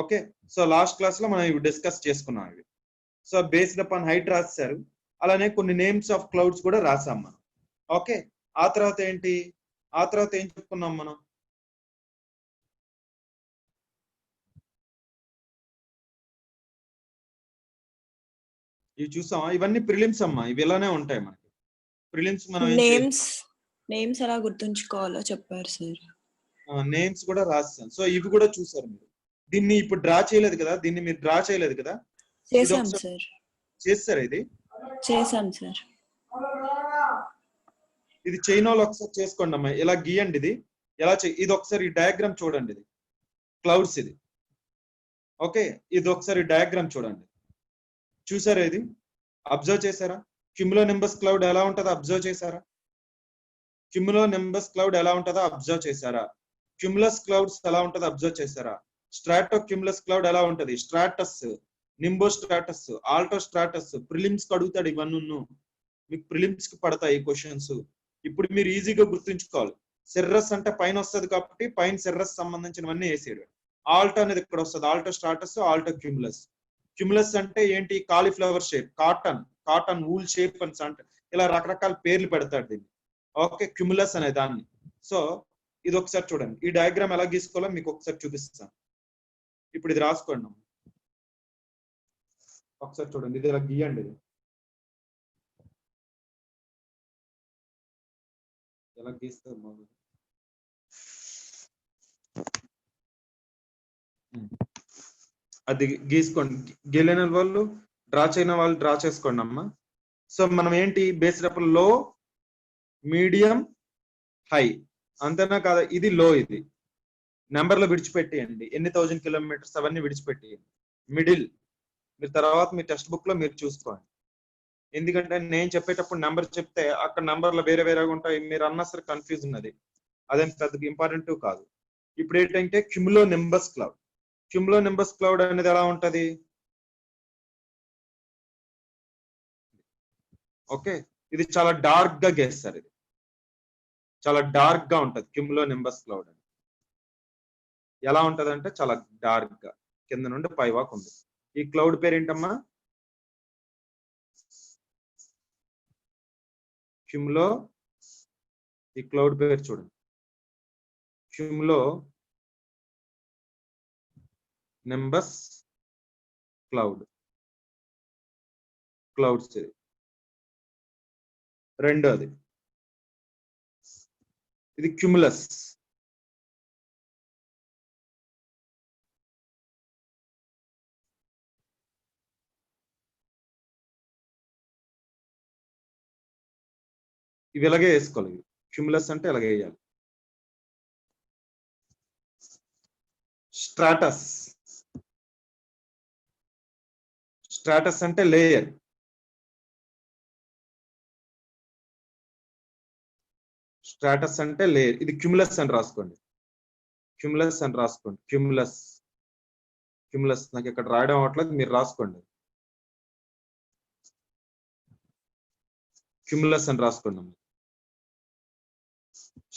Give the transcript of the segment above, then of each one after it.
Okay, so last class లో మనం ఇవి డిస్కస్ చేసుకున్నాం. ఇవి సో బేస్డ్ అపాన్ హైట్ రాశారు, అలానే కొన్ని నేమ్స్ ఆఫ్ క్లౌడ్స్ కూడా రాసాం మనం. ఓకే, ఆ తర్వాత ఏంటి, ఆ తర్వాత ఏం చెప్పుకున్నాం మనం? ఇవి చూసామా? ఇవన్నీ ప్రిలిమ్స్ అమ్మా, ఇవి ఇలానే ఉంటాయి మనకి. ప్రిలిమ్స్ మనం నేమ్స్ ఎలా గుర్తుంచుకోవాలో చెప్పారు సార్. నేమ్స్ కూడా రాస్తాను. సో ఇవి కూడా చూసారు మీరు. దీన్ని ఇప్పుడు డ్రా చేయలేదు కదా, దీన్ని మీరు డ్రా చేయలేదు కదా? చేశాం సార్. చేస్తారా? ఇది చేశాం సార్. ఇది చైనా లో ఒకసారి చేసుకోండి అమ్మా, ఇలా గీయండి. ఇది ఎలా ఇది ఒకసారి ఈ డయాగ్రామ్ చూడండి. ఇది క్లౌడ్స్ ఇది. ఓకే, ఇది ఒకసారి డయాగ్రామ్ చూడండి. చూసారా? ఇది అబ్జర్వ్ చేశారా? క్యూములో నింబస్ క్లౌడ్ ఎలా ఉంటుందో అబ్జర్వ్ చేశారా? క్యూములో నింబస్ క్లౌడ్ ఎలా ఉంటుందో అబ్జర్వ్ చేశారా? క్యూములస్ క్లౌడ్స్ ఎలా ఉంటుందో అబ్జర్వ్ చేశారా? స్ట్రాటో క్యూములస్ క్లౌడ్ ఎలా ఉంటది? Stratus, nimbostratus, altostratus. Prelims కి అడుగుతాడు ఇవన్నీ, మీకు ప్రిలిమ్స్ కి పడతాయి క్వశ్చన్స్. ఇప్పుడు మీరు ఈజీగా గుర్తుంచుకోవాలి. సెర్రస్ అంటే పైన వస్తుంది కాబట్టి పైన సెర్రస్ సంబంధించినవన్నీ వేసాడు. ఆల్టో అనేది ఇక్కడ వస్తుంది, Alto stratus, Alto cumulus. Cumulus అంటే ఏంటి? Cauliflower shape, cotton wool shape అని అంటే ఇలా రకరకాల పేర్లు పెడతాడు దీన్ని. ఓకే, క్యూములస్ అనే దాన్ని. సో ఇది ఒకసారి చూడండి, ఈ డయాగ్రామ్ ఎలా గీసుకోవాలో మీకు ఒకసారి చూపిస్తాను. ఇప్పుడు ఇది రాసుకోండి ఒకసారి చూడండి, ఇది ఇలా గీయండి. ఇది ఎలా గీస్తారు బాబు? అది గీసుకోండి. గీలేని వాళ్ళు, డ్రా చేయని వాళ్ళు డ్రా చేసుకోండి అమ్మా. సో మనం ఏంటి బేస్డ్ అప్ లో, మీడియం, హై, అంతేనా కాదా? ఇది లో, ఇది నెంబర్లో విడిచిపెట్టేయండి, ఎన్ని 1000 కిలోమీటర్స్ అవన్నీ విడిచిపెట్టేయండి. మిడిల్ మీరు తర్వాత మీ టెక్స్ట్ బుక్ లో మీరు చూసుకోండి. ఎందుకంటే నేను చెప్పేటప్పుడు నెంబర్ చెప్తే అక్కడ నెంబర్లు వేరే వేరేగా ఉంటాయి, మీరు అన్నా సరే కన్ఫ్యూజ్ ఉన్నది, అదేం పెద్ద ఇంపార్టెంట్ కాదు. ఇప్పుడు ఏంటంటే క్యూములో నింబస్ క్లౌడ్. క్యూములో నింబస్ క్లౌడ్ అనేది ఎలా ఉంటది? ఓకే, ఇది చాలా డార్క్ గా గేస్తారు. ఇది చాలా డార్క్ గా ఉంటది. క్యూములో నింబస్ క్లౌడ్ అని ఎలా ఉంటది అంటే చాలా డార్క్ గా కింద నుండి పైవాకు ఉంది. ఈ క్లౌడ్ పేరు ఏంటమ్మా? క్యూములో, ఈ క్లౌడ్ పేరు చూడండి, క్యూములో నింబస్ క్లౌడ్స్. ఇది రెండోది, ఇది క్యూములస్. ఇవి ఇలాగే వేసుకోవాలి. క్యూములస్ అంటే ఇలాగే వేయాలి. స్ట్రాటస్, స్ట్రాటస్ అంటే లేయర్. స్ట్రాటస్ అంటే లేయర్. ఇది క్యూములస్ అని రాసుకోండి, క్యూములస్ అని రాసుకోండి. క్యూములస్, క్యూములస్ నాకు ఇక్కడ రాయడం అవ్వట్లేదు, మీరు రాసుకోండి. క్యూములస్ అని రాసుకోండి.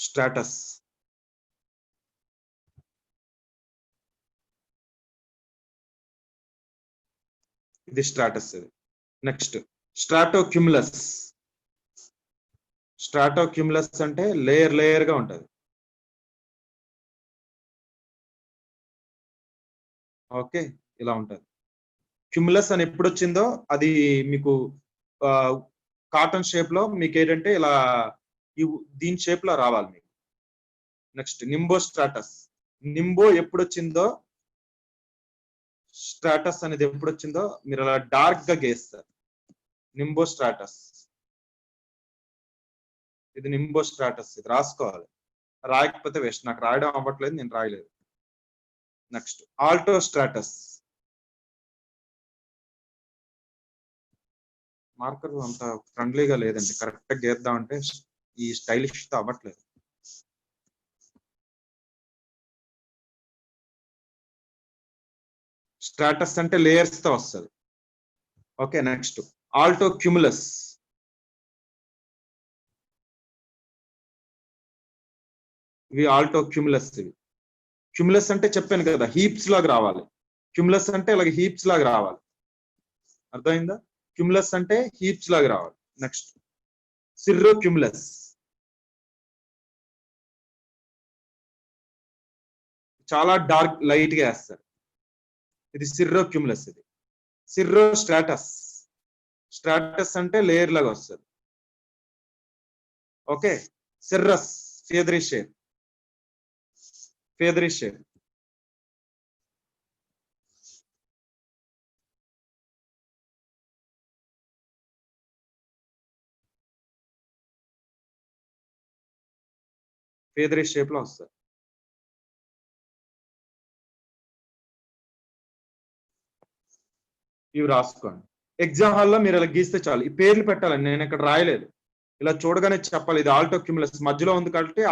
స్ట్రాటస్, ఇది స్ట్రాటస్. ఇది నెక్స్ట్ స్ట్రాటో క్యూములస్. స్ట్రాటో క్యూములస్ అంటే లేయర్ లేయర్ గా ఉంటది. ఓకే, ఇలా ఉంటది. క్యూములస్ అని ఎప్పుడు వచ్చిందో అది మీకు కాటన్ షేప్ లో మీకు ఏంటంటే ఇలా దీని షేప్ లో రావాలి మీకు. Next నింబో stratus. నింబో ఎప్పుడు వచ్చిందో, స్ట్రాటస్ అనేది ఎప్పుడు వచ్చిందో మీరు అలా డార్క్ గా గీస్తారు. నింబో స్ట్రాటస్, ఇది నింబో స్ట్రాటస్. ఇది రాసుకోవాలి, రాయకపోతే వేస్ట్. నాకు రాయడం అవ్వట్లేదు, నేను రాయలేదు. Next Alto stratus. మార్కర్ అంత ఫ్రెండ్లీగా లేదండి, కరెక్ట్ గా గీద్దామంటే ఈ స్టైలిష్ తో అవ్వట్లేదు. స్ట్రాటస్ అంటే లేయర్స్ తో వస్తుంది. Okay, next Alto cumulus. ఇవి ఆల్టో క్యూములస్. ఇవి క్యుములస్ అంటే చెప్పాను కదా హీప్స్ లాగా రావాలి. క్యుములస్ అంటే ఇలాగ హీప్స్ లాగా రావాలి. అర్థమైందా? క్యుములస్ అంటే హీప్స్ లాగా రావాలి. Next cirrocumulus. చాలా డార్క్ లైట్ గా వేస్తారు. ఇది సిర్రో క్యుములస్. ఇది సిర్రో స్ట్రాటస్. స్ట్రాటస్ అంటే లేయర్ లాగా వస్తుంది. Okay. Cirrus feathery shape. Feathery shape. Feathery shape లో వస్తుంది. ఇవి రాసుకోండి. ఎగ్జామ్ హాల్లో మీరు ఇలా గీస్తే చాలు. ఈ పేర్లు పెట్టాలని నేను ఇక్కడ రాయలేదు. ఇలా చూడగానే చెప్పాలి ఇది ఆల్టో క్యుములస్. మధ్యలో ఉంది కాబట్టి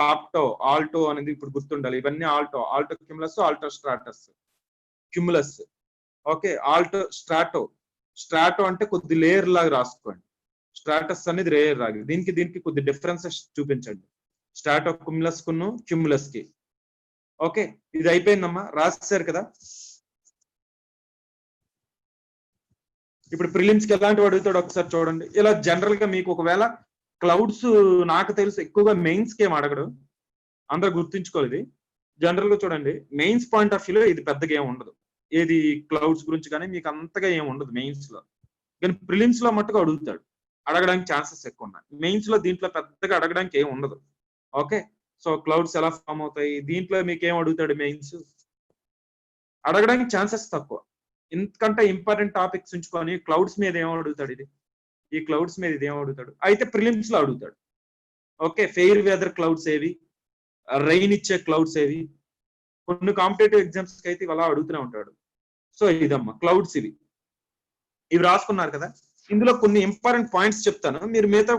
ఆల్టో అనేది ఇప్పుడు గుర్తుండాలి. ఇవన్నీ altocumulus, altostratus, cumulus. Okay. Alto strato అంటే కొద్ది లేయర్ లాగా రాసుకోండి. స్ట్రాటస్ అనేది లేయర్ లాగా. దీనికి కొద్ది డిఫరెన్సెస్ చూపించండి. స్ట్రాటో క్యుములస్ కును క్యుములస్ కి. ఓకే. ఇది అయిపోయిందమ్మా, రాసేసారు కదా. ఇప్పుడు ప్రిలిమ్స్ కి ఎలాంటివి అడుగుతాడు ఒకసారి చూడండి. ఇలా జనరల్ గా మీకు ఒకవేళ క్లౌడ్స్ నాకు తెలుసు ఎక్కువగా మెయిన్స్ కి ఏం అడగడు. అందరూ గుర్తుంచుకోవాలి. ఇది జనరల్ గా చూడండి, మెయిన్స్ పాయింట్ ఆఫ్ వ్యూలో ఇది పెద్దగా ఏం ఉండదు. ఏది క్లౌడ్స్ గురించి కానీ మీకు అంతగా ఏం ఉండదు మెయిన్స్ లో. కానీ ప్రిలిమ్స్ లో మట్టుకు అడుగుతాడు. అడగడానికి ఛాన్సెస్ ఎక్కువ ఉన్నాయి. మెయిన్స్ లో దీంట్లో పెద్దగా అడగడానికి ఏం ఉండదు. ఓకే. సో క్లౌడ్స్ ఎలా ఫామ్ అవుతాయి, దీంట్లో మీకు ఏం అడుగుతాడు మెయిన్స్, అడగడానికి ఛాన్సెస్ తక్కువ. ఇంతకంటే ఇంపార్టెంట్ టాపిక్స్ ఉంచుకొని క్లౌడ్స్ మీద ఏం అడుగుతాడు ఇది, ఈ క్లౌడ్స్ మీద ఇది ఏం అడుగుతాడు అయితే ప్రిలిమ్స్ లో అడుగుతాడు. ఓకే. ఫెయిర్ వెదర్ క్లౌడ్స్ ఏవి, రెయిన్ ఇచ్చే క్లౌడ్స్ ఏవి, కొన్ని కాంపిటేటివ్ ఎగ్జామ్స్ కి అయితే ఇవాళ అడుగుతూనే ఉంటాడు. సో ఇదమ్మా క్లౌడ్స్. ఇవి రాసుకున్నారు కదా. ఇందులో కొన్ని ఇంపార్టెంట్ పాయింట్స్ చెప్తాను, మీరు మిగతా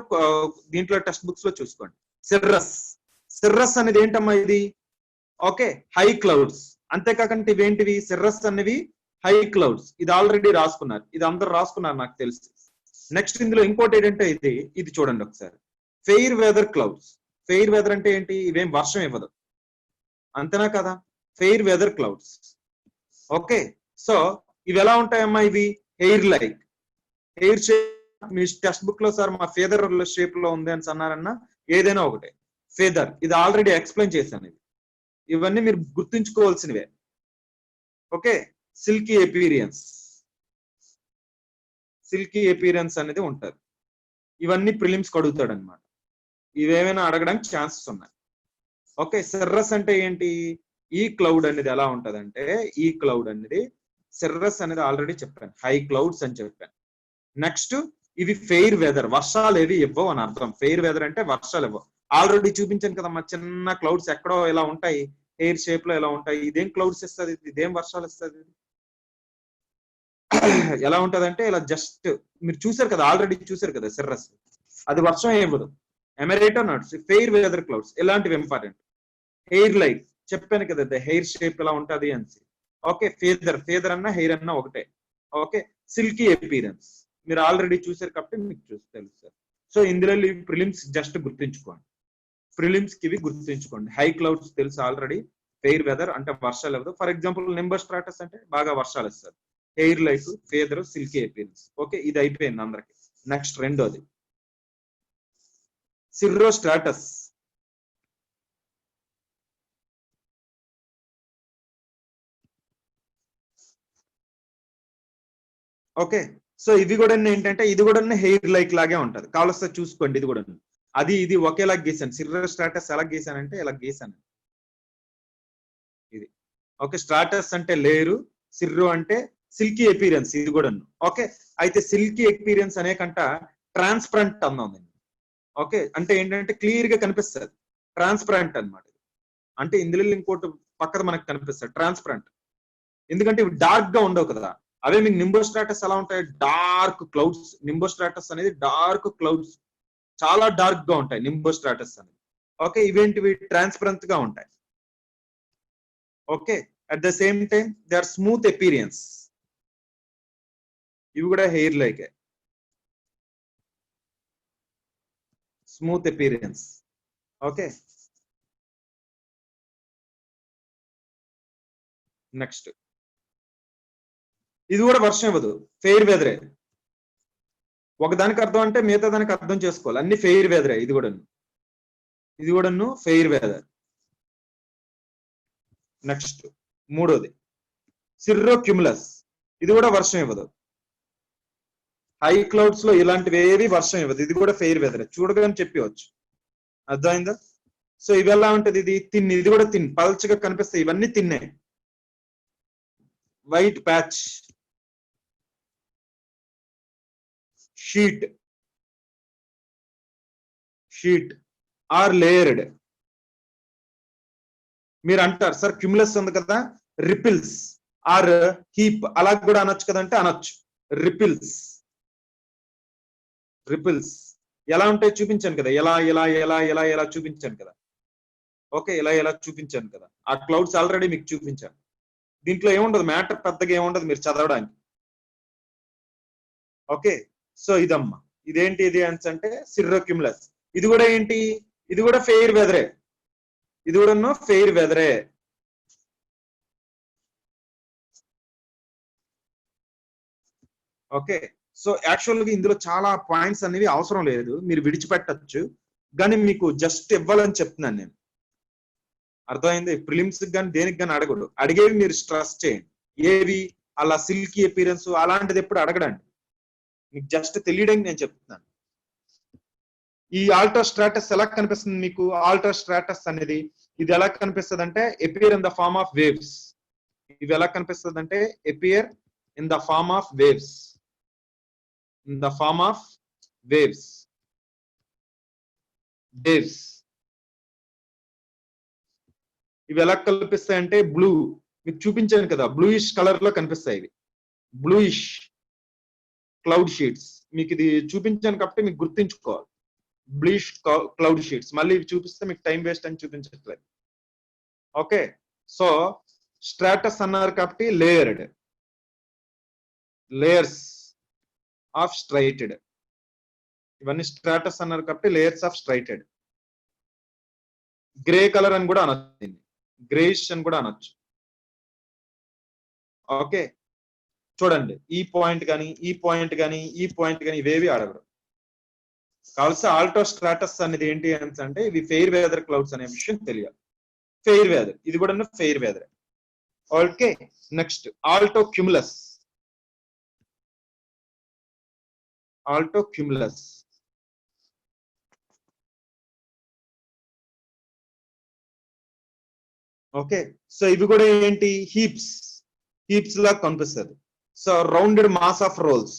దీంట్లో టెక్స్ట్ బుక్స్ లో చూసుకోండి. సిర్రస్ అనేది ఏంటమ్మా ఇది, ఓకే, హై క్లౌడ్స్. అంతేకాకుండా ఇవేంటివి, సిర్రస్ అనేవి హై క్లౌడ్స్. ఇది ఆల్రెడీ రాసుకున్నారు, ఇది అందరు రాసుకున్నారు నాకు తెలిసి. నెక్స్ట్ ఇందులో ఇంకోటి ఏంటంటే ఇది చూడండి ఒకసారి, fair weather clouds. Fair weather అంటే ఏంటి, ఇవేం వర్షం ఇవ్వదు, అంతేనా కదా. Fair weather clouds. Okay. So ఇవి ఎలా ఉంటాయమ్మా, ఇవి హెయిర్ లైక్, హెయిర్ షేప్. మీ టెక్స్ట్ బుక్ లో సార్ మా ఫెదర్ షేప్ లో ఉంది అని అన్నారన్నా, ఏదైనా ఒకటే ఫెదర్. ఇది ఆల్రెడీ ఎక్స్ప్లెయిన్ చేశాను. ఇవన్నీ మీరు గుర్తుంచుకోవాల్సినవే. Okay. Silky appearance, silky appearance అనేది ఉంటది. ఇవన్నీ ప్రిలిమ్స్ కి అడుగుతాడు అనమాట. ఇవేమైనా అడగడానికి ఛాన్సెస్ ఉన్నాయి. ఓకే. సిర్రస్ అంటే ఏంటి, ఈ క్లౌడ్ అనేది ఎలా ఉంటదంటే, ఈ క్లౌడ్ అనేది సిర్రస్ అనేది ఆల్రెడీ చెప్పాను, హై క్లౌడ్స్ అని చెప్పాను. నెక్స్ట్ ఇవి ఫెయిర్ వెదర్, వర్షాలు ఏవి ఇవ్వవు అని అర్థం. ఫెయిర్ వెదర్ అంటే వర్షాలు ఇవ్వవు. ఆల్రెడీ చూపించాను కదా, మా చిన్న క్లౌడ్స్ ఎక్కడో ఇలా ఉంటాయి, హెయిర్ షేప్ లో ఇలా ఉంటాయి. ఇదేం క్లౌడ్స్ ఇస్తుంది, ఇదేం వర్షాలు ఇస్తుంది. ఎలా ఉంటదంటే ఇలా జస్ట్ మీరు చూసారు కదా, ఆల్రెడీ చూసారు కదా సిర్రస్, అది వర్షం ఇవ్వదు. ఎమరేటో నట్స్, ఫెయిర్ వెదర్ క్లౌడ్స్ ఇలాంటివి ఇంపార్టెంట్. హెయిర్ లైక్ చెప్పాను కదా, హెయిర్ షేప్ ఇలా ఉంటది అని. ఓకే. ఫేదర్ అన్నా హెయిర్ అన్నా ఒకటే. ఓకే. సిల్కీ అపీరెన్స్ మీరు ఆల్రెడీ చూసారు కాబట్టి మీకు తెలుసు. సో ఇందులో ప్రిలిమ్స్ జస్ట్ గుర్తుంచుకోండి, ప్రిలిమ్స్ కి ఇవి గుర్తుంచుకోండి. హై క్లౌడ్స్ తెలుసు ఆల్రెడీ, ఫెయిర్ వెదర్ అంటే వర్షాలు ఇవ్వదు. ఫర్ ఎగ్జాంపుల్ నింబస్ స్ట్రాటస్ అంటే బాగా వర్షాలు ఇస్తారు. Hair like, feather, silky appearance. Okay. ఇది అయిపోయింది అందరికి. నెక్స్ట్ రెండోది సిర్రో స్ట్రాటస్. ఓకే. సో ఇవి కూడా ఏంటంటే, ఇది కూడా హెయిర్ లైక్ లాగే ఉంటది, కావలస్తే చూసుకోండి. ఇది కూడా ఇది ఒకేలా గీసాను. సిర్రో స్ట్రాటస్ ఎలా గీసానంటే ఇలా గీసాను ఇది. ఓకే. స్ట్రాటస్ అంటే లేరు, సిర్రో అంటే సిల్కీ అపీరెన్స్. ఇది కూడా ఓకే. అయితే సిల్కీ అపీరెన్స్ అనే కంట ట్రాన్స్పరెంట్ అన్నాం. ఓకే. అంటే ఏంటంటే క్లియర్ గా కనిపిస్తుంది, ట్రాన్స్పరెంట్ అన్నమాట. అంటే ఇందులో ఇంకోటి పక్కన మనకు కనిపిస్తుంది ట్రాన్స్పరెంట్, ఎందుకంటే ఇవి డార్క్ గా ఉండవు కదా. అవే మీకు నింబోస్ట్రాటస్ ఎలా ఉంటాయి, డార్క్ క్లౌడ్స్. నింబోస్ట్రాటస్ అనేది డార్క్ క్లౌడ్స్, చాలా డార్క్ గా ఉంటాయి నింబోస్ట్రాటస్ అనేది. ఓకే. ఇవేంటివి ట్రాన్స్పరెంట్ గా ఉంటాయి. Okay. At the same time they are smooth appearance. ఇవి కూడా hair like, smooth appearance. Okay. Next ఇది కూడా వర్షం ఇవ్వదు, ఫెయిర్ వెదరే. ఒకదానికి అర్థం అంటే మిగతా దానికి అర్థం చేసుకోవాలి, అన్ని ఫెయిర్ వెదరే. ఇది కూడాను ఫెయిర్ వెదర్. నెక్స్ట్ మూడోది సిర్రో క్యుములస్. ఇది కూడా వర్షం ఇవ్వదు. హై క్లౌడ్స్ లో ఇలాంటివి ఏవి వర్షం ఇవ్వదు. ఇది కూడా ఫెయిర్ వెదర్, చూడగానే చెప్పవచ్చు. అర్థమైందా? సో ఇవి ఎలా ఉంటది, ఇది తిన్, ఇది కూడా తిన్, పల్చగా కనిపిస్తాయి. ఇవన్నీ తిన్నే. White patch, sheet or layered. మీరు అంటారు సార్ క్యుములస్ ఉంది కదా, రిపిల్స్ ఆర్ హీప్, అలా కూడా అనొచ్చు కదంటే అనొచ్చు. రిపిల్స్ ఎలా ఉంటాయి చూపించాను కదా, ఎలా చూపించాను కదా. ఓకే, ఎలా చూపించాను కదా. ఆ క్లౌడ్స్ ఆల్రెడీ మీకు చూపించాను. దీంట్లో ఏముండదు, మ్యాటర్ పెద్దగా ఏముండదు మీరు చదవడానికి. ఓకే, సో ఇదమ్మా. ఇదేంటి ఇది అంటే సిర్రో క్యుములస్. ఇది కూడా ఏంటి, ఇది కూడా ఫెయిర్ వెదరే. ఇది కూడా ఫెయిర్ వెదరే. ఓకే, సో యాక్చువల్ గా ఇందులో చాలా పాయింట్స్ అనేవి అవసరం లేదు, మీరు విడిచిపెట్టచ్చు. కానీ మీకు జస్ట్ ఇవ్వాలని చెప్తున్నాను నేను. అర్థమైంది? ప్రిలిమ్స్ కానీ దేనికి కానీ అడగడు, అడిగేవి మీరు స్ట్రెస్ చేయండి. ఏవి అలా సిల్కీ అపీరెన్స్ అలాంటిది ఎప్పుడు అడగడండి, మీకు జస్ట్ తెలియడానికి నేను చెప్తున్నాను. ఈ ఆల్టో స్ట్రాటస్ ఎలా కనిపిస్తుంది మీకు? ఆల్టో స్ట్రాటస్ అనేది ఇది ఎలా కనిపిస్తుంది అంటే appear in the form of waves. ఇవి ఎలా కనిపిస్తుంది అంటే appear in the form of waves. ఇవి ఎలా కనిపిస్తాయి అంటే బ్లూ, మీకు చూపించాను కదా, బ్లూయిష్ కలర్ లో కనిపిస్తాయి. ఇవి బ్లూయిష్ క్లౌడ్ షీట్స్. మీకు ఇది చూపించాను కాబట్టి మీకు గుర్తుంచుకోవాలి. Bluish cloud sheets. మళ్ళీ ఇవి చూపిస్తే మీకు టైం వేస్ట్ అని చూపించట్లేదు. ఓకే, సో స్ట్రాటస్ అన్నారు కాబట్టి లేయర్స్ ఆఫ్ స్ట్రైటెడ్. ఇవన్నీ స్ట్రాటస్ అన్నారు కాబట్టి layers of striated. Grey colour అని కూడా అనొచ్చు, గ్రేష్ అని కూడా అనొచ్చు. ఓకే, చూడండి ఈ పాయింట్ కానీ ఇవేవి అడగరు. కావాల్సిన ఆల్టో స్ట్రాటస్ అనేది ఏంటి అంటే ఇవి ఫెయిర్ వెదర్ క్లౌడ్స్ అనే విషయం తెలియాలి. ఫెయిర్ వెదర్, ఇది కూడా fair weather. Okay, next altocumulus. Okay, so ఇవి కూడా ఏంటి, హీప్స్ లా కనిపిస్తుంది. So rounded mass of rolls,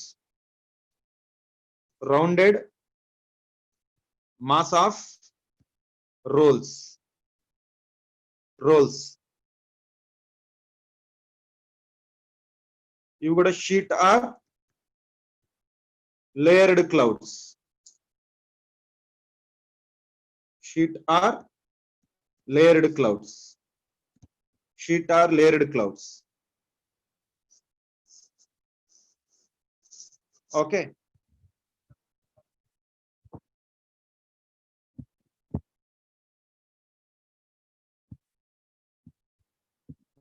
ఇవి కూడా sheet or layered clouds. Okay,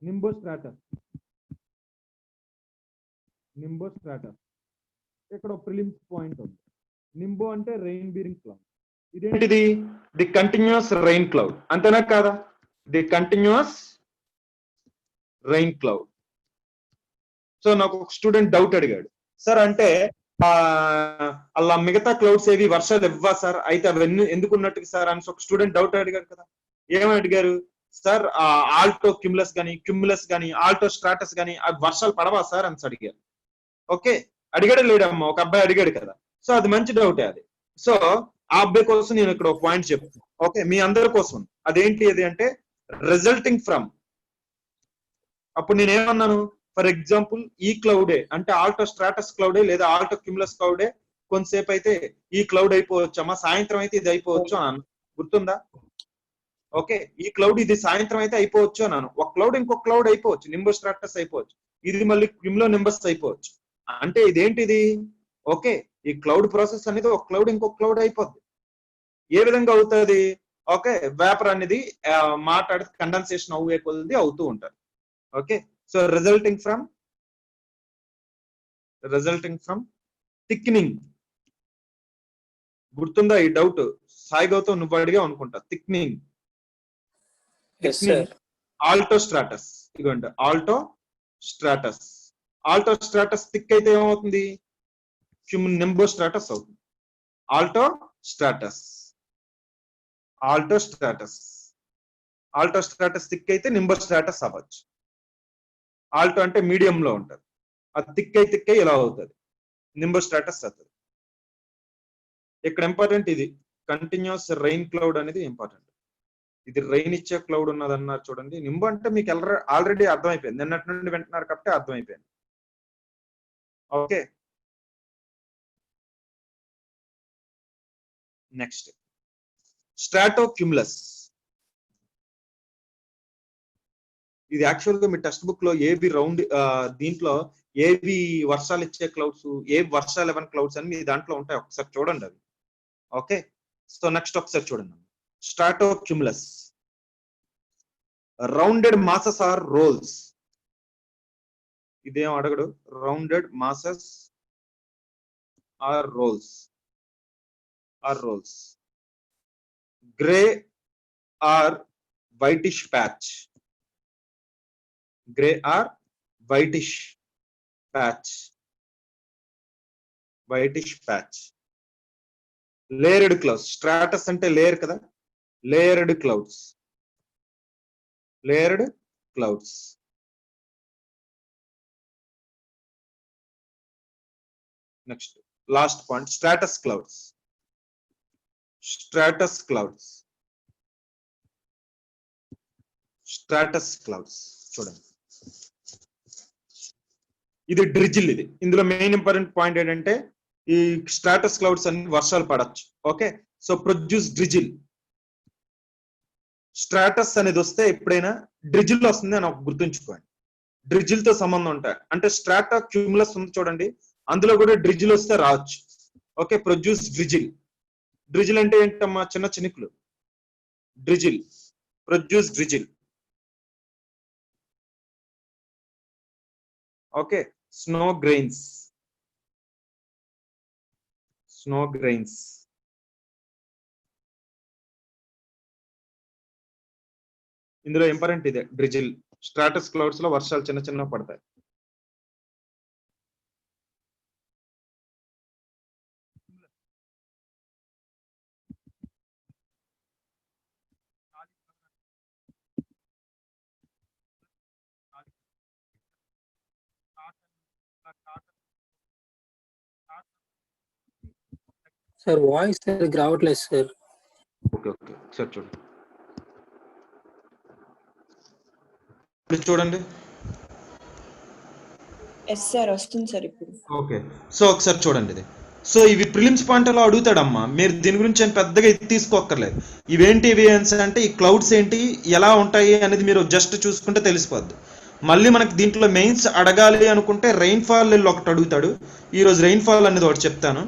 nimbostratus. ఇక్కడ ప్రిలిమ్స్ పాయింట్ ఉంది. నింబో అంటే రెయిన్ బీరింగ్ క్లౌడ్. ఇదేంటిది, ది కంటిన్యూస్ రెయిన్ క్లౌడ్. అంతేనా కాదా? The continuous rain cloud. So నాకు ఒక స్టూడెంట్ డౌట్ అడిగాడు, సార్ అంటే అలా మిగతా క్లౌడ్స్ ఏవి వర్షాలు ఇవ్వా సార్, అయితే అవన్నీ ఎందుకు ఉన్నట్టు సార్ అని ఒక స్టూడెంట్ డౌట్ అడిగారు కదా. ఏమని అడిగారు సార్, ఆల్టో క్యుములస్ గానీ ఆల్టో స్ట్రాటస్ గానీ అవి వర్షాలు పడవా సార్ అని అడిగారు. ఓకే, అడిగాడు లేడమ్మా, ఒక అబ్బాయి అడిగాడు కదా. సో అది మంచి డౌటే అది. సో ఆ అబ్బాయి కోసం నేను ఇక్కడ ఒక పాయింట్ చెప్తాను. ఓకే, మీ అందరి కోసం. అదేంటి అది అంటే రిజల్టింగ్ ఫ్రమ్. అప్పుడు నేనేమన్నాను, ఫర్ ఎగ్జాంపుల్ ఈ క్లౌడే అంటే ఆల్టో స్ట్రాటస్ క్లౌడే లేదా ఆల్టో క్యుములస్ క్లౌడే కొంతసేపు అయితే ఈ క్లౌడ్ అయిపోవచ్చు అమ్మా, సాయంత్రం అయితే ఇది అయిపోవచ్చు అన్నాను. గుర్తుందా? ఓకే, ఈ క్లౌడ్ ఇది సాయంత్రం అయితే అయిపోవచ్చు అన్నాను. ఒక క్లౌడ్ ఇంకొక క్లౌడ్ అయిపోవచ్చు, నింబో స్ట్రాటస్ అయిపోవచ్చు, ఇది మళ్ళీ క్యుములో నింబస్ అయిపోవచ్చు. అంటే ఇదేంటిది, ఓకే, ఈ క్లౌడ్ ప్రాసెస్ అనేది ఒక క్లౌడ్ ఇంకొక క్లౌడ్ అయిపోద్ది. ఏ విధంగా అవుతుంది? ఓకే, వేపర్ అనేది మాట్లాడితే కండెన్సేషన్ అవుతూ ఉంటారు. Okay, so resulting from thickening. గుర్తుందా ఈ డౌట్? సాయి గౌతమ్ నువ్వు అడిగా అనుకుంటా. Thickening altostratus. ఇదిగోండి ఆల్టోస్ట్రాటస్ థిక్ అయితే ఏమవుతుంది? నింబోస్ట్రాటస్ అవుతుంది. ఆల్టోస్ట్రాటస్ థిక్ అయితే నింబోస్ట్రాటస్ అవ్వచ్చు. ఆల్టో అంటే మీడియం లో ఉంటది, అది థిక్ అయి ఇలా అవుతుంది, నింబోస్ట్రాటస్ అవుతుంది. ఇక్కడ ఇంపార్టెంట్ ఇది కంటిన్యూస్ రెయిన్ క్లౌడ్ అనేది ఇంపార్టెంట్. ఇది రెయిన్ ఇచ్చే క్లౌడ్ ఉన్నది అన్నారు చూడండి. నింబో అంటే మీకు ఆల్రెడీ అర్థమైపోయింది, నిన్నటి నుండి వింటున్నారు కాబట్టి అర్థమైపోయింది. Okay, next stratocumulus. ఇది యాక్చువల్ గా మీ టెక్స్ట్ బుక్ లో ఏవి రౌండ్ దీంట్లో ఏవి వర్షాలు ఇచ్చే క్లౌడ్స్, ఏ వర్షాలు ఇవ్వని క్లౌడ్స్ అని మీ దాంట్లో ఉంటాయి, ఒకసారి చూడండి అవి. ఓకే, సో నెక్స్ట్ ఒకసారి చూడండి. Stratocumulus rounded masses or rolls. ఇదేం అడగడు. Rounded masses or rolls. Grey or whitish patch. Layered clouds. Stratus అంటే లేయర్ కదా, layered clouds. Next last point stratus clouds. చూడండి, ఇది డ్రిజిల్. ఇది ఇందులో మెయిన్ ఇంపార్టెంట్ పాయింట్ ఏంటంటే ఈ స్ట్రాటస్ క్లౌడ్స్ అన్ని వర్షాలు పడచ్చు. Okay, so produce drizzle. Stratus అనేది వస్తే ఎప్పుడైనా డ్రిజిల్ వస్తుంది అని గుర్తుంచుకోండి. డ్రిజిల్ తో సంబంధం ఉంటాయి. అంటే స్ట్రాటోక్యుములస్ ఉంది చూడండి, అందులో కూడా డ్రిజిల్ వస్తే రావచ్చు. ఓకే, ప్రొడ్యూస్ డ్రిజిల్ అంటే ఏంటమ్మా? చిన్న చినుకులు. Produce drizzle. Okay, snow grains. ఇందులో ఇంపార్టెంట్ ఇదే డ్రిజిల్. స్ట్రాటస్ క్లౌడ్స్ లో వర్షాలు చిన్న పడతాయి. సార్ వాయిస్ సరిగ్గా రావట్లేదు సార్. ఓకే సార్ చూడండి, ఇప్పుడు చూడండి. ఎస్ సార్, వస్తుంది సార్ ఇప్పుడు. ఓకే, సో ఒకసారి చూడండి ఇది. సో ఇవి ప్రిలిమ్స్ పాయింట్ లో అడుగుతాడమ్మా, మీరు దీని గురించి ఏం పెద్దగా తీసుకోక్కర్లేదు. ఇవేంటి అంటే ఈ క్లౌడ్స్ ఏంటి, ఎలా ఉంటాయి అనేది మీరు జస్ట్ చూసుకుంటే తెలిసిపోద్ది. మళ్ళీ మనకి దీంట్లో మెయిన్స్ అడగాలి అనుకుంటే రెయిన్ఫాల్ ఒకటి అడుగుతాడు. ఈరోజు రెయిన్ఫాల్ అనేది ఒకటి చెప్తాను.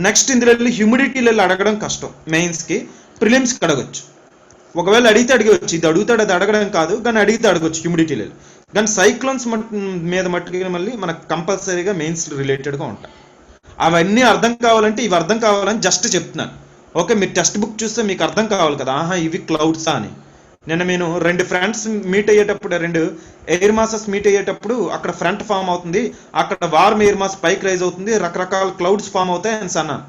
నెక్స్ట్ ఇందులో హ్యూమిడిటీ అడగడం కష్టం మెయిన్స్కి, ప్రిలిమ్స్కి అడగచ్చు. ఒకవేళ అడిగితే అడగవచ్చు, ఇది అడుగుతాడు అది అడగడం కాదు, కానీ అడిగితే అడగచ్చు హ్యూమిడిటీ లెవెల్. కానీ సైక్లోన్స్ మీద మట్టుకు మళ్ళీ మనకు కంపల్సరీగా మెయిన్స్ రిలేటెడ్గా ఉంటాయి. అవన్నీ అర్థం కావాలంటే ఇవి అర్థం కావాలని జస్ట్ చెప్తున్నాను. ఓకే, మీరు టెక్స్ట్ బుక్ చూస్తే మీకు అర్థం కావాలి కదా, ఆహా ఇవి క్లౌడ్సా అని. నిన్న నేను 2 ఫ్రంట్స్ మీట్ అయ్యేటప్పుడు, 2 ఎయిర్ మాసెస్ మీట్ అయ్యేటప్పుడు అక్కడ ఫ్రంట్ ఫామ్ అవుతుంది, అక్కడ వార్మ్ ఎయిర్ మాస్ పైకి రైజ్ అవుతుంది, రకరకాల క్లౌడ్స్ ఫామ్ అవుతాయి అని అన్నాను.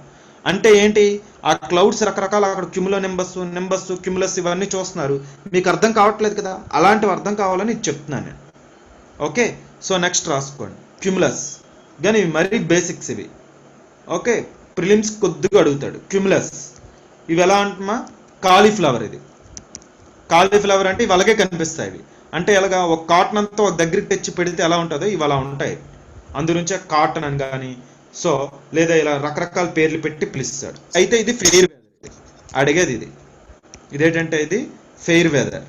అంటే ఏంటి, ఆ క్లౌడ్స్ రకరకాల అక్కడ నింబస్ క్యుములస్ ఇవన్నీ చూస్తున్నారు, మీకు అర్థం కావట్లేదు కదా, అలాంటివి అర్థం కావాలని ఇది చెప్తున్నాను నేను. ఓకే, సో నెక్స్ట్ రాసుకోండి క్యుములస్. కానీ ఇవి మరీ బేసిక్స్ ఇవి. ఓకే, ప్రిలిమ్స్ కొద్దిగా అడుగుతాడు క్యుములస్. ఇవి ఎలా అంటున్నా, కాలీఫ్లవర్. ఇది కాలీఫ్లవర్ అంటే ఇవి అలాగే కనిపిస్తాయి. ఇవి అంటే ఎలాగా, ఒక కాటన్ అంతా ఒక దగ్గరికి తెచ్చి పెడితే ఎలా ఉంటుందో ఇవి అలా ఉంటాయి. అందునుంచే కాటన్ అని కానీ సో లేదా ఇలా రకరకాల పేర్లు పెట్టి పిలుస్తాడు. అయితే ఇది ఫెయిర్ వెదర్ అడిగేది. ఇదేంటంటే ఇది ఫెయిర్ వెదర్.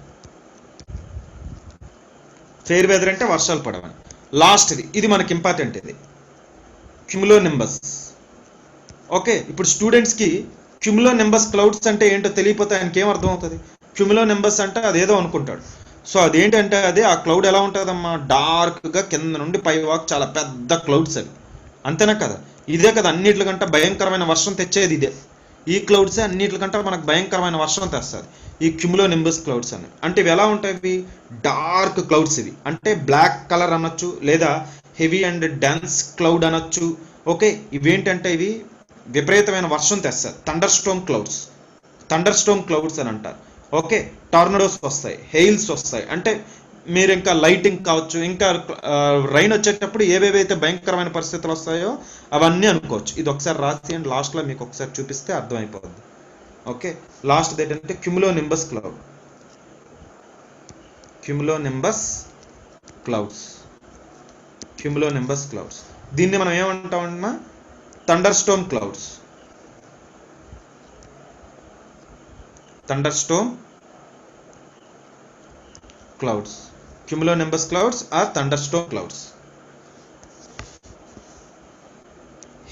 ఫెయిర్ వెదర్ అంటే వర్షాలు పడవని. లాస్ట్ ఇది మనకి ఇంపార్టెంట్, ఇది క్యుములోనింబస్. ఓకే, ఇప్పుడు స్టూడెంట్స్కి క్యుములోనింబస్ క్లౌడ్స్ అంటే ఏంటో తెలియకపోతే ఆయనకి ఏం అర్థం అవుతుంది? క్యుములోనింబస్ అంటే అదేదో అనుకుంటాడు. సో అదేంటంటే అదే ఆ క్లౌడ్ ఎలా ఉంటుందమ్మా, డార్క్గా కింద నుండి పై వాక్ చాలా పెద్ద క్లౌడ్స్ అవి, అంతేనా కదా. ఇదే కదా అన్నిటికంటే భయంకరమైన వర్షం తెచ్చేది ఇదే. ఈ క్లౌడ్సే అన్నిటికంటే మనకు భయంకరమైన వర్షం తెస్తుంది, ఈ క్యుములో నింబస్ క్లౌడ్స్ అని. అంటే ఇవి ఎలా ఉంటాయి, డార్క్ క్లౌడ్స్ ఇవి, అంటే బ్లాక్ కలర్ అనొచ్చు లేదా హెవీ అండ్ డెన్స్ క్లౌడ్ అనొచ్చు. ఓకే, ఇవేంటంటే ఇవి విపరీతమైన వర్షం తెస్తుంది, థండర్ స్టోమ్ క్లౌడ్స్ అని అంటారు. ఓకే, టార్నడోస్ వస్తాయి, హెయిల్స్ వస్తాయి, అంటే మీరు ఇంకా లైటింగ్ కావచ్చు, ఇంకా రైన్ వచ్చేటప్పుడు ఏవేవైతే భయంకరమైన పరిస్థితులు వస్తాయో అవన్నీ అనుకోవచ్చు. ఇది ఒకసారి రాసి అండ్ లాస్ట్లో మీకు ఒకసారి చూపిస్తే అర్థమైపోద్ది. ఓకే, లాస్ట్ ఏంటంటే క్యుములో నింబస్ క్లౌడ్స్. దీన్ని మనం ఏమంటామన్నా thunderstorm clouds, cumulonimbus clouds are thunderstorm clouds.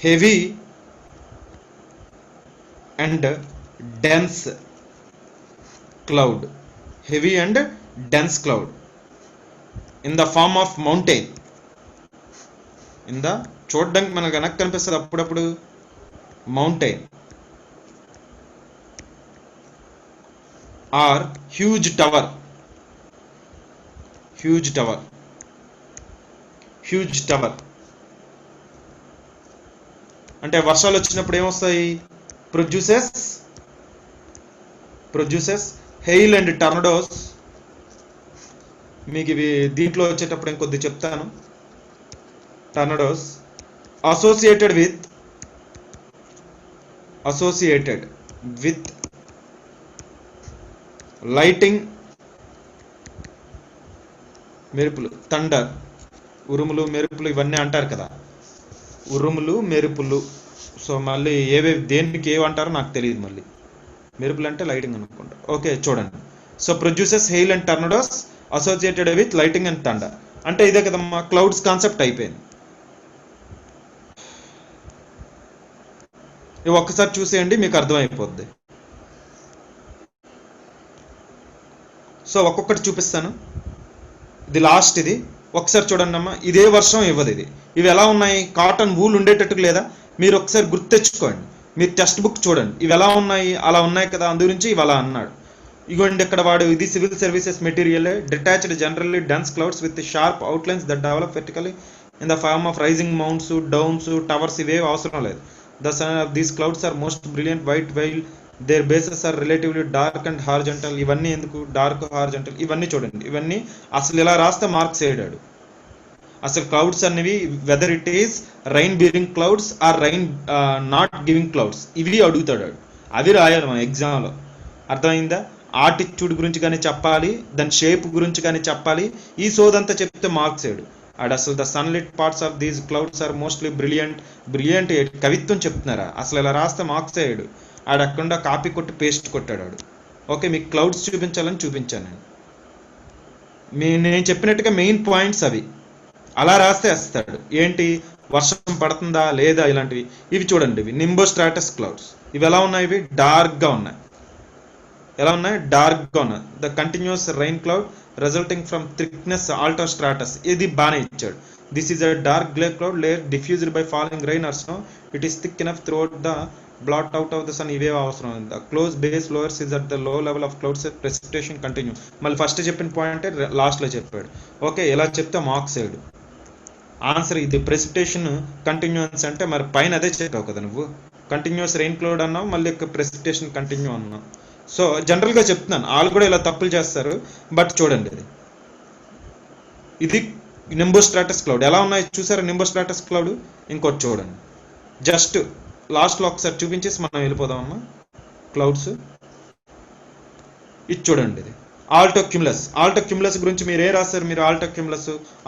Heavy and dense cloud in the form of mountain. చూడడానికి మనకు వెనక్కి కనిపిస్తుంది అప్పుడప్పుడు మౌంటైన్ ఆర్ హ్యూజ్ టవర్ అంటే వర్షాలు వచ్చినప్పుడు ఏమొస్తాయి, ప్రొడ్యూసెస్ హెయిల్ అండ్ టర్నడోస్. మీకు ఇవి దీంట్లో వచ్చేటప్పుడు ఇంకొద్ది చెప్తాను. టర్నడోస్ అసోసియేటెడ్ విత్ లైటింగ్, మెరుపులు, థండర్, ఉరుములు మెరుపులు ఇవన్నీ అంటారు కదా, ఉరుములు మెరుపులు. సో మళ్ళీ దేనికి ఏమంటారో నాకు తెలియదు, మళ్ళీ మెరుపులు అంటే లైటింగ్ అనుకుంటా. ఓకే చూడండి, so produces hail and tornadoes associated with lightning and thunder. అంటే ఇదే కదమ్మా క్లౌడ్స్ కాన్సెప్ట్ అయిపోయింది. ఇవి ఒక్కసారి చూసేయండి మీకు అర్థమైపోద్ది. సో ఒక్కొక్కటి చూపిస్తాను, ఇది లాస్ట్. ఇది ఒకసారి చూడండి అమ్మా, ఇదే వర్షం ఇవ్వదు ఇది. ఇవి ఎలా ఉన్నాయి, కాటన్ వూల్ ఉండేటట్టు లేదా, మీరు ఒకసారి గుర్తు తెచ్చుకోండి, మీరు టెక్స్ట్ బుక్ చూడండి, ఇవి ఎలా ఉన్నాయి, అలా ఉన్నాయి కదా, అందు గురించి ఇవి అలా అన్నాడు. ఇగోండి ఇక్కడ వాడు, ఇది civil services material, detached generally dense clouds with sharp outlines that develop vertically in the form of rising mounds, domes, towers. ఇవే అవసరం లేదు. The sun of these clouds are most brilliant white while their bases are relatively dark and horizontal. ఇవన్నీ ఎందుకు dark horizontal, ఇవన్నీ చూడండి. ఇవన్నీ అసలు ఇలా రాస్తే మార్క్స్ వేయడాడు. అసలు క్లౌడ్స్ అనేవి whether it is rain bearing clouds or rain not giving clouds, ఇవి అడుగుతాడు. అవి రాయాలి మన ఎగ్జామ్లో, అర్థమైందా. ఆటిట్యూడ్ గురించి కానీ చెప్పాలి, దాని షేప్ గురించి కానీ చెప్పాలి. ఈ సోదంతా చెప్తే మార్క్స్ వేయడు. అండ్ అసలు the sunlit parts of these clouds are mostly brilliant కవిత్వం చెప్తున్నారా, అసలు ఇలా రాస్తే మార్క్స్ అయ్యాడు. ఆడకుండా కాపీ కొట్టి పేస్ట్ కొట్టాడు. ఓకే, మీకు క్లౌడ్స్ చూపించాలని చూపించాను నేను చెప్పినట్టుగా మెయిన్ పాయింట్స్ అవి, అలా రాస్తే వేస్తాడు. ఏంటి, వర్షం పడుతుందా లేదా ఇలాంటివి. ఇవి చూడండి, ఇవి నింబోస్ట్రాటస్ క్లౌడ్స్. ఇవి ఎలా ఉన్నాయి, ఇవి డార్క్గా ఉన్నాయి. The continuous rain cloud resulting from thickness altostratus. ఇది బానే ఇచ్చాడు. This is a dark grey cloud layer diffused by falling rain or snow. It is thick enough throughout the blot out of the sun. ఇవే అవసరం. The close base lowers is at the low level of clouds precipitation continue. మళ్ళీ first చెప్పిన point లాస్ట్లో చెప్పాడు. Okay, ఇలా చెప్తే marks వేయడు. Answer ఇది precipitation continuance అంటే మరి పైన అదే చెప్పావు కదా నువ్వు, కంటిన్యూస్ రెయిన్ క్లౌడ్ అన్నావు, మళ్ళీ ప్రెసిపిటేషన్ కంటిన్యూ అన్నావు. సో జనరల్గా చెప్తున్నాను, వాళ్ళు కూడా ఇలా తప్పులు చేస్తారు. బట్ చూడండి, ఇది నింబోస్ట్రాటస్ క్లౌడ్ ఎలా ఉన్నాయి చూసారా, నింబోస్ట్రాటస్ క్లౌడ్. ఇంకోటి చూడండి, జస్ట్ లాస్ట్లో ఒకసారి చూపించేసి మనం వెళ్ళిపోదామమ్మా. క్లౌడ్స్ ఇది చూడండి, ఇది ఆల్టోక్యుములస్ గురించి మీరు ఏ రాస్తారు, మీరు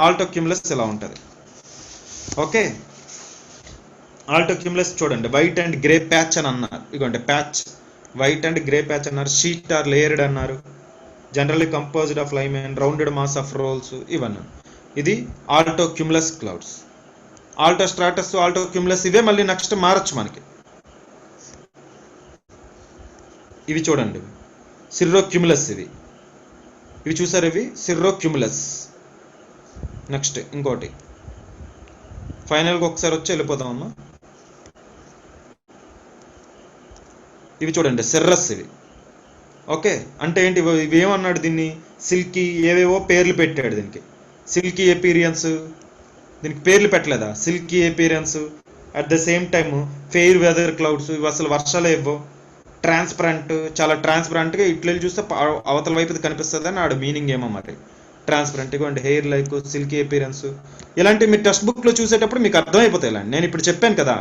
ఆల్టోక్యుములస్ ఎలా ఉంటుంది. ఓకే, ఆల్టోక్యుములస్ చూడండి, వైట్ అండ్ గ్రే ప్యాచ్ అని అన్నారు. ఇగోండి patch, white and grey patch అన్నారు. షీట్ ఆర్ లేయర్డ్ అన్నారు. Generally composed of lime and rounded mass of rolls ఇవన్నీ. ఇది ఆల్టోక్యుములస్ క్లౌడ్స్. ఆల్టోస్ట్రాటస్, ఆల్టోక్యుములస్ ఇవే మళ్ళీ నెక్స్ట్ మారచ్చు మనకి. ఇవి చూడండి, సిర్రోక్యుములస్. ఇవి చూసారు, ఇవి సిర్రో క్యూములస్. నెక్స్ట్ ఇంకోటి ఫైనల్గా ఒకసారి వచ్చి వెళ్ళిపోదాం అమ్మా. ఇవి చూడండి సిర్రస్ ఇవి. ఓకే, అంటే ఏంటి ఇవి ఏమన్నాడు దీన్ని, సిల్కీ ఏవేవో పేర్లు పెట్టాడు దీనికి. సిల్కీ ఎపీరియన్స్, దీనికి పేర్లు పెట్టలేదా, silky appearance. At the same time fair weather clouds, ఇవి అసలు వర్షాలు ఇవ్వవు. ట్రాన్స్పరెంట్, చాలా ట్రాన్స్పరెంట్గా ఇట్లా చూస్తే అవతల వైపు కనిపిస్తుంది అని ఆడు మీనింగ్ ఏమో మరి. ట్రాన్స్పరెంట్ ఇవ్వండి, హెయిర్ లైక్, సిల్కీ అపీరెన్స్, ఇలాంటివి మీరు టెక్స్ట్ బుక్లో చూసేటప్పుడు మీకు అర్థమైపోతాయి. ఇలాంటి నేను ఇప్పుడు చెప్పాను కదా,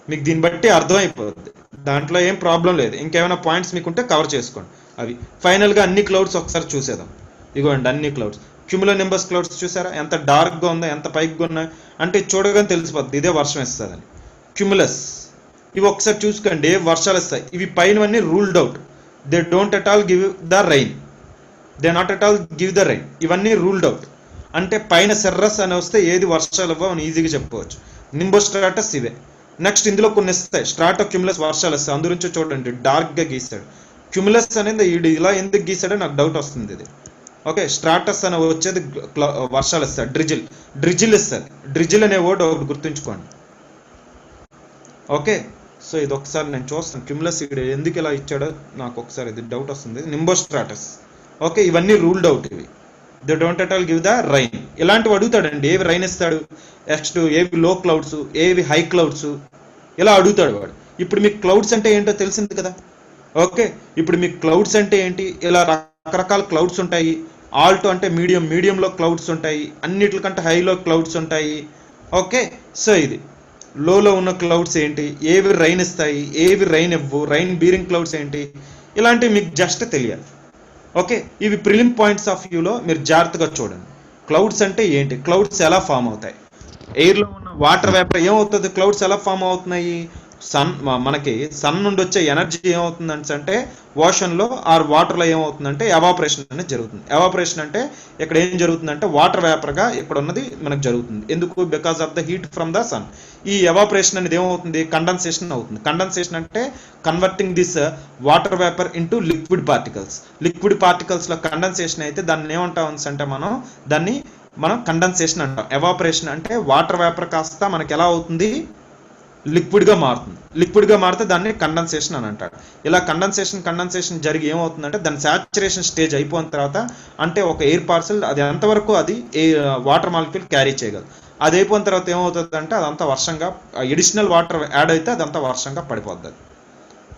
మీకు దీన్ని బట్టి అర్థమైపోతుంది, దాంట్లో ఏం ప్రాబ్లం లేదు. ఇంకేమైనా పాయింట్స్ మీకుంటే కవర్ చేసుకోండి. అవి ఫైనల్గా అన్ని క్లౌడ్స్ ఒకసారి చూసేద్దాం. ఇగోండి అన్ని క్లౌడ్స్, క్యూములోనింబస్ క్లౌడ్స్ చూసారా ఎంత డార్క్గా ఉందో, ఎంత పైకి ఉన్నాయి అంటే చూడగానే తెలిసిపోద్ది ఇదే వర్షం ఇస్తుందని. క్యూములస్ ఇవి ఒకసారి చూసుకోండి, వర్షాలు ఇస్తాయి. ఇవి పైనవన్నీ ruled out, they don't at all give the rain, they not at all give the rain. ఇవన్నీ రూల్డ్ అవుట్ అంటే పైన సెర్రస్ అని వస్తే ఏది వర్షాలు ఇవ్వవు అని ఈజీగా చెప్పుకోవచ్చు. నింబోస్ట్రాటస్ ఇవే. నెక్స్ట్ ఇందులో కొన్ని ఇస్తాయి, స్ట్రాటో క్యూములస్ వర్షాలు వస్తాయి. అందుగురించి చూడండి డార్క్గా గీస్తాడు. క్యూములస్ అనేది ఇలా ఎందుకు గీసాడో నాకు డౌట్ వస్తుంది ఇది. ఓకే, స్ట్రాటస్ అని వచ్చేది వర్షాలు ఇస్తాడు. డ్రిజిల్ ఇస్తుంది. డ్రిజిల్ అనే వర్డ్ ఒకటి గుర్తుంచుకోండి. ఓకే, సో ఇది ఒకసారి నేను చూస్తాను, క్యూములస్ ఇక్కడ ఎందుకు ఇలా ఇచ్చాడో నాకు ఒకసారి ఇది డౌట్ వస్తుంది. నింబోస్ట్రాటస్. ఓకే, ఇవన్నీ రూల్డ్ అవుట్, ఇవి they don't at all give the rain. ఇలాంటివి అడుగుతాడండి, ఏవి రైన్ ఇస్తాడు, నెక్స్ట్ ఏవి లో క్లౌడ్స్, ఏవి హై క్లౌడ్స్, ఇలా అడుగుతాడు వాడు. ఇప్పుడు మీకు క్లౌడ్స్ అంటే ఏంటో తెలిసింది కదా. ఓకే, ఇప్పుడు మీకు క్లౌడ్స్ అంటే ఏంటి, ఇలా రకరకాల క్లౌడ్స్ ఉంటాయి. ఆల్టో అంటే మీడియంలో క్లౌడ్స్ ఉంటాయి, అన్నిటికంటే హైలో క్లౌడ్స్ ఉంటాయి. ఓకే, సో ఇది లోలో ఉన్న క్లౌడ్స్ ఏంటి, ఏవి రైన్ ఇస్తాయి, ఏవి రైన్ ఇవ్వు, రైన్ బీరింగ్ క్లౌడ్స్ ఏంటి, ఇలాంటివి మీకు జస్ట్ తెలియాలి. ఓకే, ఇవి ప్రిలిమ్ పాయింట్స్ ఆఫ్ వ్యూలో మీరు జాగ్రత్తగా చూడండి. క్లౌడ్స్ అంటే ఏంటి, క్లౌడ్స్ ఎలా ఫామ్ అవుతాయి, ఎయిర్లో ఉన్న వాటర్ వేపర్ ఏమవుతుంది, క్లౌడ్స్ ఎలా ఫామ్ అవుతున్నాయి, మనకి సన్ నుండి వచ్చే ఎనర్జీ ఏమవుతుందంటే అంటే ఓషన్లో ఆర్ వాటర్లో ఏమవుతుందంటే ఎవాపరేషన్ అనేది జరుగుతుంది. ఎవాపరేషన్ అంటే ఇక్కడ ఏం జరుగుతుందంటే వాటర్ వేపర్గా ఇక్కడ ఉన్నది మనకు జరుగుతుంది. ఎందుకు, because of the heat from the sun. ఈ ఎవాపరేషన్ అనేది ఏమవుతుంది, కండెన్సేషన్ అవుతుంది. కండెన్సేషన్ అంటే converting this water vapour into liquid particles. Liquid పార్టికల్స్లో కండెన్సేషన్ అయితే దాన్ని ఏమంటాం అంటే మనం కండెన్సేషన్ అంటాం. ఎవాపరేషన్ అంటే వాటర్ వేపర్ కాస్త మనకి ఎలా అవుతుంది, లిక్విడ్గా మారుతుంది. లిక్విడ్గా మారితే దాన్ని కండెన్సేషన్ అని అంటారు. ఇలా కండెన్సేషన్ జరిగి ఏమవుతుందంటే దాని సాచురేషన్ స్టేజ్ అయిపోయిన తర్వాత, అంటే ఒక ఎయిర్ పార్సల్ అది ఎంతవరకు అది వాటర్ మాలిక్యూల్ క్యారీ చేయగలదు. అది అయిపోయిన తర్వాత ఏమవుతుంది అంటే అదంతా వర్షంగా, ఎడిషనల్ వాటర్ యాడ్ అయితే అదంతా వర్షంగా పడిపోద్ది.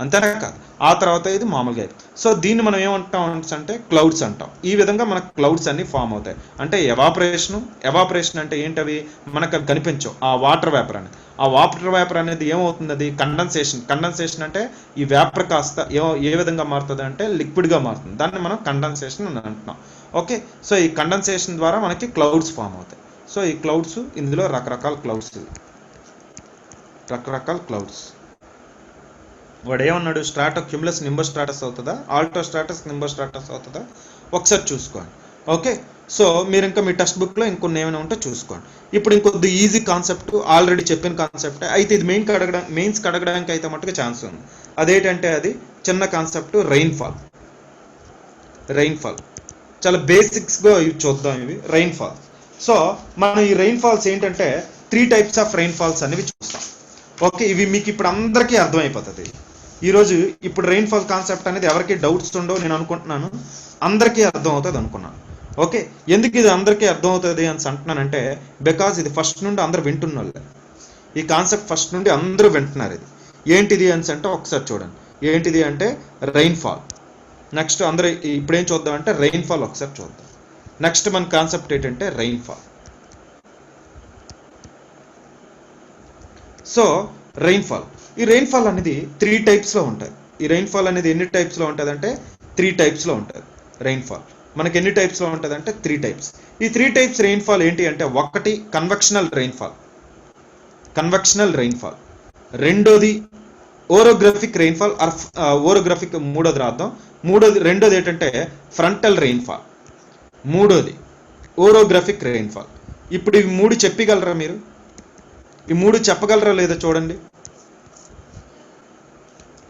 అంతేనా కాదు, ఆ తర్వాత ఇది మామూలుగా. సో దీన్ని మనం ఏమంటాం అంటే క్లౌడ్స్ అంటాం. ఈ విధంగా మనకు క్లౌడ్స్ అన్ని ఫామ్ అవుతాయి. అంటే ఎవాపరేషన్ అంటే ఏంటవి, మనకు కనిపించవు ఆ వాటర్ వేపర్ అనేది. ఆ వాటర్ వేపర్ అనేది ఏమవుతుంది, అది కండెన్సేషన్ అంటే ఈ వేపర్ కాస్త ఏ విధంగా మారుతుంది అంటే లిక్విడ్గా మారుతుంది. దాన్ని మనం కండెన్సేషన్ అని అంటున్నాం. ఓకే, సో ఈ కండెన్సేషన్ ద్వారా మనకి క్లౌడ్స్ ఫామ్ అవుతాయి. సో ఈ క్లౌడ్స్, ఇందులో రకరకాల క్లౌడ్స్. వాడు ఏమన్నాడు, స్ట్రాటో క్యూములస్ నింబోస్ట్రాటస్ అవుతుందా, ఆల్టో స్ట్రాటస్ నింబోస్ట్రాటస్ అవుతుందా, ఒకసారి చూసుకోండి. ఓకే, సో మీరు ఇంకా మీ టెక్స్ట్ బుక్లో ఇంకొన్ని ఏమైనా ఉంటే చూసుకోండి. ఇప్పుడు ఇంకొద్ది ఈజీ కాన్సెప్ట్, ఆల్రెడీ చెప్పిన కాన్సెప్ట్ అయితే ఇది మెయిన్స్ కడగడానికి అయితే మట్టుకు ఛాన్స్ ఉంది. అదేంటంటే అది చిన్న కాన్సెప్ట్, రెయిన్ఫాల్. చాలా బేసిక్స్గా ఇవి చూద్దాం. ఇవి రెయిన్ఫాల్. సో మనం ఈ రెయిన్ఫాల్స్ ఏంటంటే 3 టైప్స్ ఆఫ్ రెయిన్ఫాల్స్ అనేవి చూస్తాం. ఓకే, ఇవి మీకు ఇప్పుడు అందరికీ అర్థమైపోతుంది. ఈరోజు ఇప్పుడు రెయిన్ఫాల్ కాన్సెప్ట్ అనేది ఎవరికి డౌట్స్ ఉండవు నేను అనుకుంటున్నాను, అందరికీ అర్థం అవుతుంది అనుకున్నాను. ఓకే, ఎందుకు ఇది అందరికీ అర్థం అవుతుంది అని అంటున్నానంటే, బికాజ్ ఇది ఫస్ట్ నుండి అందరు వింటున్న వాళ్ళే. ఈ కాన్సెప్ట్ ఫస్ట్ నుండి అందరూ వింటున్నారు. ఇది ఏంటిది అని అంటే ఒకసారి చూడండి. ఏంటిది అంటే రెయిన్ఫాల్. నెక్స్ట్ అందరూ ఇప్పుడేం చూద్దామంటే రెయిన్ఫాల్ ఒకసారి చూద్దాం. నెక్స్ట్ మన కాన్సెప్ట్ ఏంటంటే రెయిన్ఫాల్. సో ఈ రెయిన్ఫాల్ అనేది 3 టైప్స్లో ఉంటుంది. ఈ రెయిన్ఫాల్ అనేది ఎన్ని టైప్స్లో ఉంటుంది అంటే 3 టైప్స్లో ఉంటుంది. రెయిన్ఫాల్ మనకి ఎన్ని టైప్స్లో ఉంటుంది అంటే 3 టైప్స్. ఈ 3 టైప్స్ రెయిన్ఫాల్ ఏంటి అంటే, ఒకటి కన్వెక్షనల్ రెయిన్ఫాల్, రెండోది ఓరోగ్రఫిక్ రెయిన్ఫాల్, ఓరోగ్రఫిక్ మూడోది రాద్దాం. రెండోది ఏంటంటే ఫ్రంటల్ రెయిన్ఫాల్, మూడోది ఓరోగ్రఫిక్ రెయిన్ఫాల్. ఇప్పుడు ఇవి 3 చెప్పగలరా మీరు? ఈ 3 చెప్పగలరా లేదా చూడండి.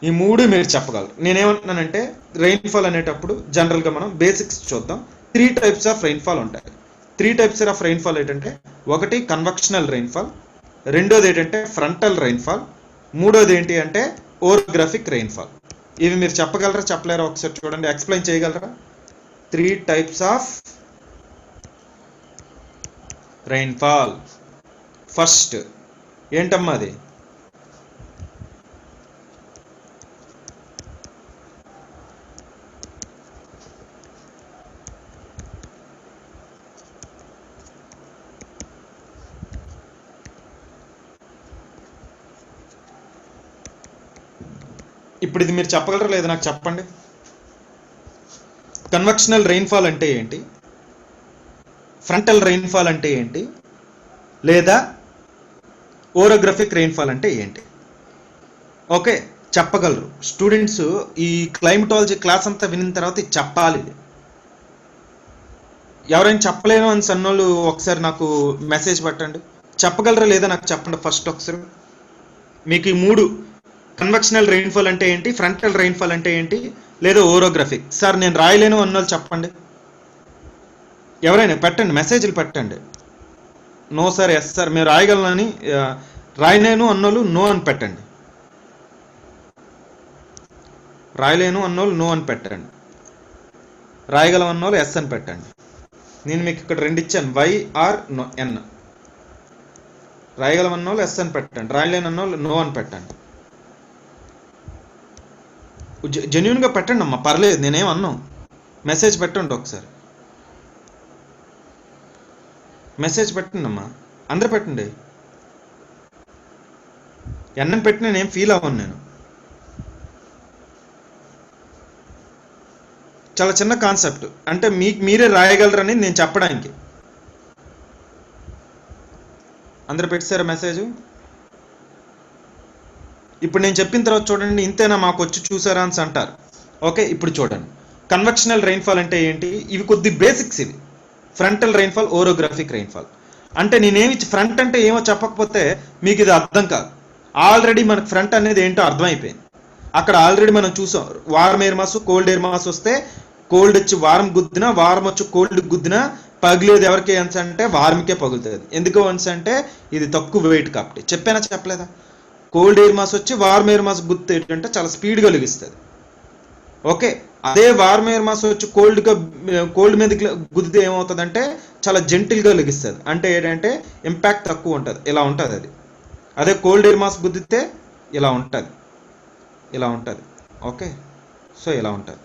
ఈ మూడు మీరు చెప్పగలరు. నేనేమంటున్నానంటే రెయిన్ఫాల్ అనేటప్పుడు జనరల్గా మనం బేసిక్స్ చూద్దాం. 3 టైప్స్ ఆఫ్ రెయిన్ఫాల్ ఉంటాయి. 3 టైప్స్ ఆఫ్ రెయిన్ఫాల్ ఏంటంటే, ఒకటి కన్వెక్షనల్ రెయిన్ఫాల్, రెండోది ఏంటంటే ఫ్రంటల్ రెయిన్ఫాల్, మూడోది ఏంటి అంటే ఓరోగ్రాఫిక్ రెయిన్ఫాల్. ఇవి మీరు చెప్పగలరా చెప్పలేరా ఒకసారి చూడండి, ఎక్స్ప్లెయిన్ చేయగలరా? 3 టైప్స్ ఆఫ్ రెయిన్ఫాల్. ఫస్ట్ ఏంటమ్మా అది? ఇప్పుడు ఇది మీరు చెప్పగలరా లేదా నాకు చెప్పండి. కన్వెక్షనల్ రెయిన్ఫాల్ అంటే ఏంటి, ఫ్రంటల్ రెయిన్ఫాల్ అంటే ఏంటి, లేదా ఓరోగ్రఫిక్ రెయిన్ఫాల్ అంటే ఏంటి? ఓకే, చెప్పగలరు స్టూడెంట్స్. ఈ క్లైమటాలజీ క్లాస్ అంతా వినిన తర్వాత ఇది చెప్పాలి. ఎవరైనా చెప్పలేను అని సన్నోళ్ళు ఒకసారి నాకు మెసేజ్ పెట్టండి. చెప్పగలరా లేదా నాకు చెప్పండి ఫస్ట్ ఒకసారి. మీకు ఈ మూడు, కన్వెక్షనల్ రెయిన్ఫాల్ అంటే ఏంటి, ఫ్రంటల్ రెయిన్ఫాల్ అంటే ఏంటి, లేదా ఓరోగ్రఫిక్. సార్ నేను రాయలేను అన్నోళ్ళు చెప్పండి. ఎవరైనా పెట్టండి, మెసేజ్లు పెట్టండి. నో సార్, ఎస్ సార్ మేము రాయగలనని, రాయలేను అన్నోళ్ళు నో అని పెట్టండి. రాయలేను అన్నోళ్ళు నో అని పెట్టండి, రాయగలం అన్నోళ్ళు ఎస్ అని పెట్టండి. నేను మీకు ఇక్కడ రెండు ఇచ్చాను, వైఆర్ నో ఎన్. రాయగలం అన్నోళ్ళు ఎస్ అని పెట్టండి, రాయలేను అన్నోళ్ళు నో అని పెట్టండి. జెన్యున్గా పెట్టండి అమ్మా, పర్లేదు, నేనేం అన్నాం. మెసేజ్ పెట్టండి ఒకసారి, మెసేజ్ పెట్టండి అమ్మా, అందరు పెట్టండి. ఎన్నని పెట్టి నేనేం ఫీల్ అవ్వను. నేను చాలా చిన్న కాన్సెప్ట్, అంటే మీకు మీరే రాయగలరని నేను చెప్పడానికి. అందరు పెట్టారా మెసేజ్? ఇప్పుడు నేను చెప్పిన తర్వాత చూడండి, ఇంతేనా మాకు వచ్చి చూసారా అని అంటారు. ఓకే, ఇప్పుడు చూడండి, కన్వెక్షనల్ రెయిన్ఫాల్ అంటే ఏంటి, ఇవి కొద్ది బేసిక్స్. ఇవి ఫ్రంటల్ రెయిన్ఫాల్, ఓరోగ్రాఫిక్ రెయిన్ఫాల్. అంటే నేనేమి ఫ్రంట్ అంటే ఏమో చెప్పకపోతే మీకు ఇది అర్థం కాదు. ఆల్రెడీ మనకు ఫ్రంట్ అనేది ఏంటో అర్థమైపోయింది. అక్కడ ఆల్రెడీ మనం చూసాం, వారం air mass, cold air mass వస్తే కోల్డ్ వచ్చి వారం గుద్దినా, వారం వచ్చి కోల్డ్ గుద్దినా పగిలేదు ఎవరికి అంటే వారంకే పగులుతుంది. ఎందుకు అంటే ఇది తక్కువ వెయిట్ కాబట్టి. చెప్పానా చెప్పలేదా? కోల్డ్ ఎయిర్ మాస్ వచ్చి వార్మ్ ఎయిర్ మాస్ గుర్తు ఏంటంటే చాలా స్పీడ్గా లెగిస్తుంది. ఓకే, అదే వార్మ్ ఎయిర్ మాస్ వచ్చి కోల్డ్ మీద గుద్దితే ఏమవుతుందంటే చాలా జెంటిల్గా లెగిస్తుంది. అంటే ఏంటంటే ఇంపాక్ట్ తక్కువ ఉంటుంది, ఇలా ఉంటుంది అది. అదే కోల్డ్ ఎయిర్ మాస్ గుద్దితే ఇలా ఉంటుంది, ఇలా ఉంటుంది. ఓకే, సో ఇలా ఉంటుంది.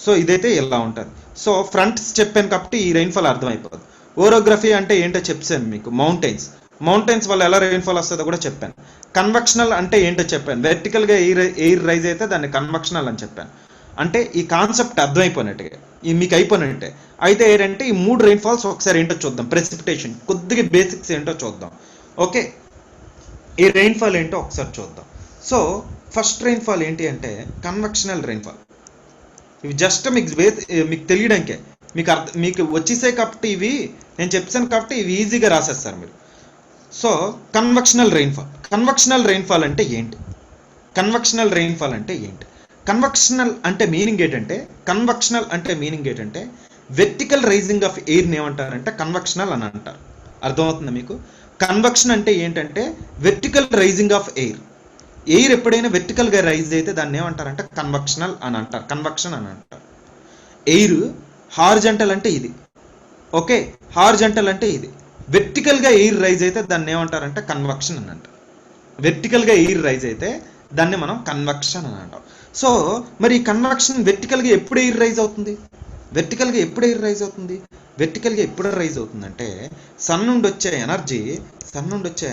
సో ఇదైతే ఇలా ఉంటుంది. సో ఫ్రంట్స్ చెప్పాను కాబట్టి ఈ రెయిన్ఫాల్ అర్థమైపోతుంది. ఓరోగ్రఫీ అంటే ఏంటో చెప్పాను మీకు, మౌంటైన్స్ వల్ల ఎలా రెయిన్ఫాల్ వస్తుందో కూడా చెప్పాను. కన్వెక్షనల్ అంటే ఏంటో చెప్పాను, వెర్టికల్గా ఎయిర్ రైజ్ అయితే దాన్ని కన్వెక్షనల్ అని చెప్పాను. అంటే ఈ కాన్సెప్ట్ అర్థమైపోయినట్టుగా, ఈ మీకు అయిపోయినట్టే. అయితే ఏంటంటే ఈ మూడు రెయిన్ఫాల్స్ ఒకసారి ఏంటో చూద్దాం. ప్రెసిపిటేషన్ కొద్దిగా బేసిక్స్ ఏంటో చూద్దాం. ఓకే, ఈ రెయిన్ఫాల్ ఏంటో ఒకసారి చూద్దాం. సో ఫస్ట్ రెయిన్ఫాల్ ఏంటి అంటే కన్వెక్షనల్ రెయిన్ఫాల్. ఇవి జస్ట్ మీకు తెలియడానికే, మీకు వచ్చేసాయి కాబట్టి ఇవి నేను చెప్పాను కాబట్టి ఇవి ఈజీగా రాసేస్తారు మీరు. సో కన్వెక్షనల్ రెయిన్ఫాల్ అంటే ఏంటి? కన్వెక్షనల్ అంటే మీనింగ్ ఏంటంటే వెర్టికల్ రైజింగ్ ఆఫ్ ఎయిర్ని ఏమంటారంటే కన్వెక్షనల్ అని అంటారు. అర్థమవుతుందా మీకు? కన్వెక్షన్ అంటే ఏంటంటే వెర్టికల్ రైజింగ్ ఆఫ్ ఎయిర్ ఎప్పుడైనా వెర్టికల్గా రైజ్ అయితే దాన్ని ఏమంటారంటే కన్వెక్షన్ అని అంటారు. ఎయిర్ హారిజంటల్ అంటే ఇది, ఓకే, హారిజంటల్ అంటే ఇది. వెర్టికల్గా ఎయిర్ రైజ్ అయితే దాన్ని ఏమంటారంటే కన్వెక్షన్ అని అంటారు. వెర్టికల్గా ఎయిర్ రైజ్ అయితే దాన్ని మనం కన్వెక్షన్ అని అంటాం. సో మరి ఈ కన్వెక్షన్ వెర్టికల్గా ఎప్పుడు ఎయిర్ రైజ్ అవుతుంది? వెర్టికల్గా ఎప్పుడు రైజ్ అవుతుందంటే సన్ నుండి వచ్చే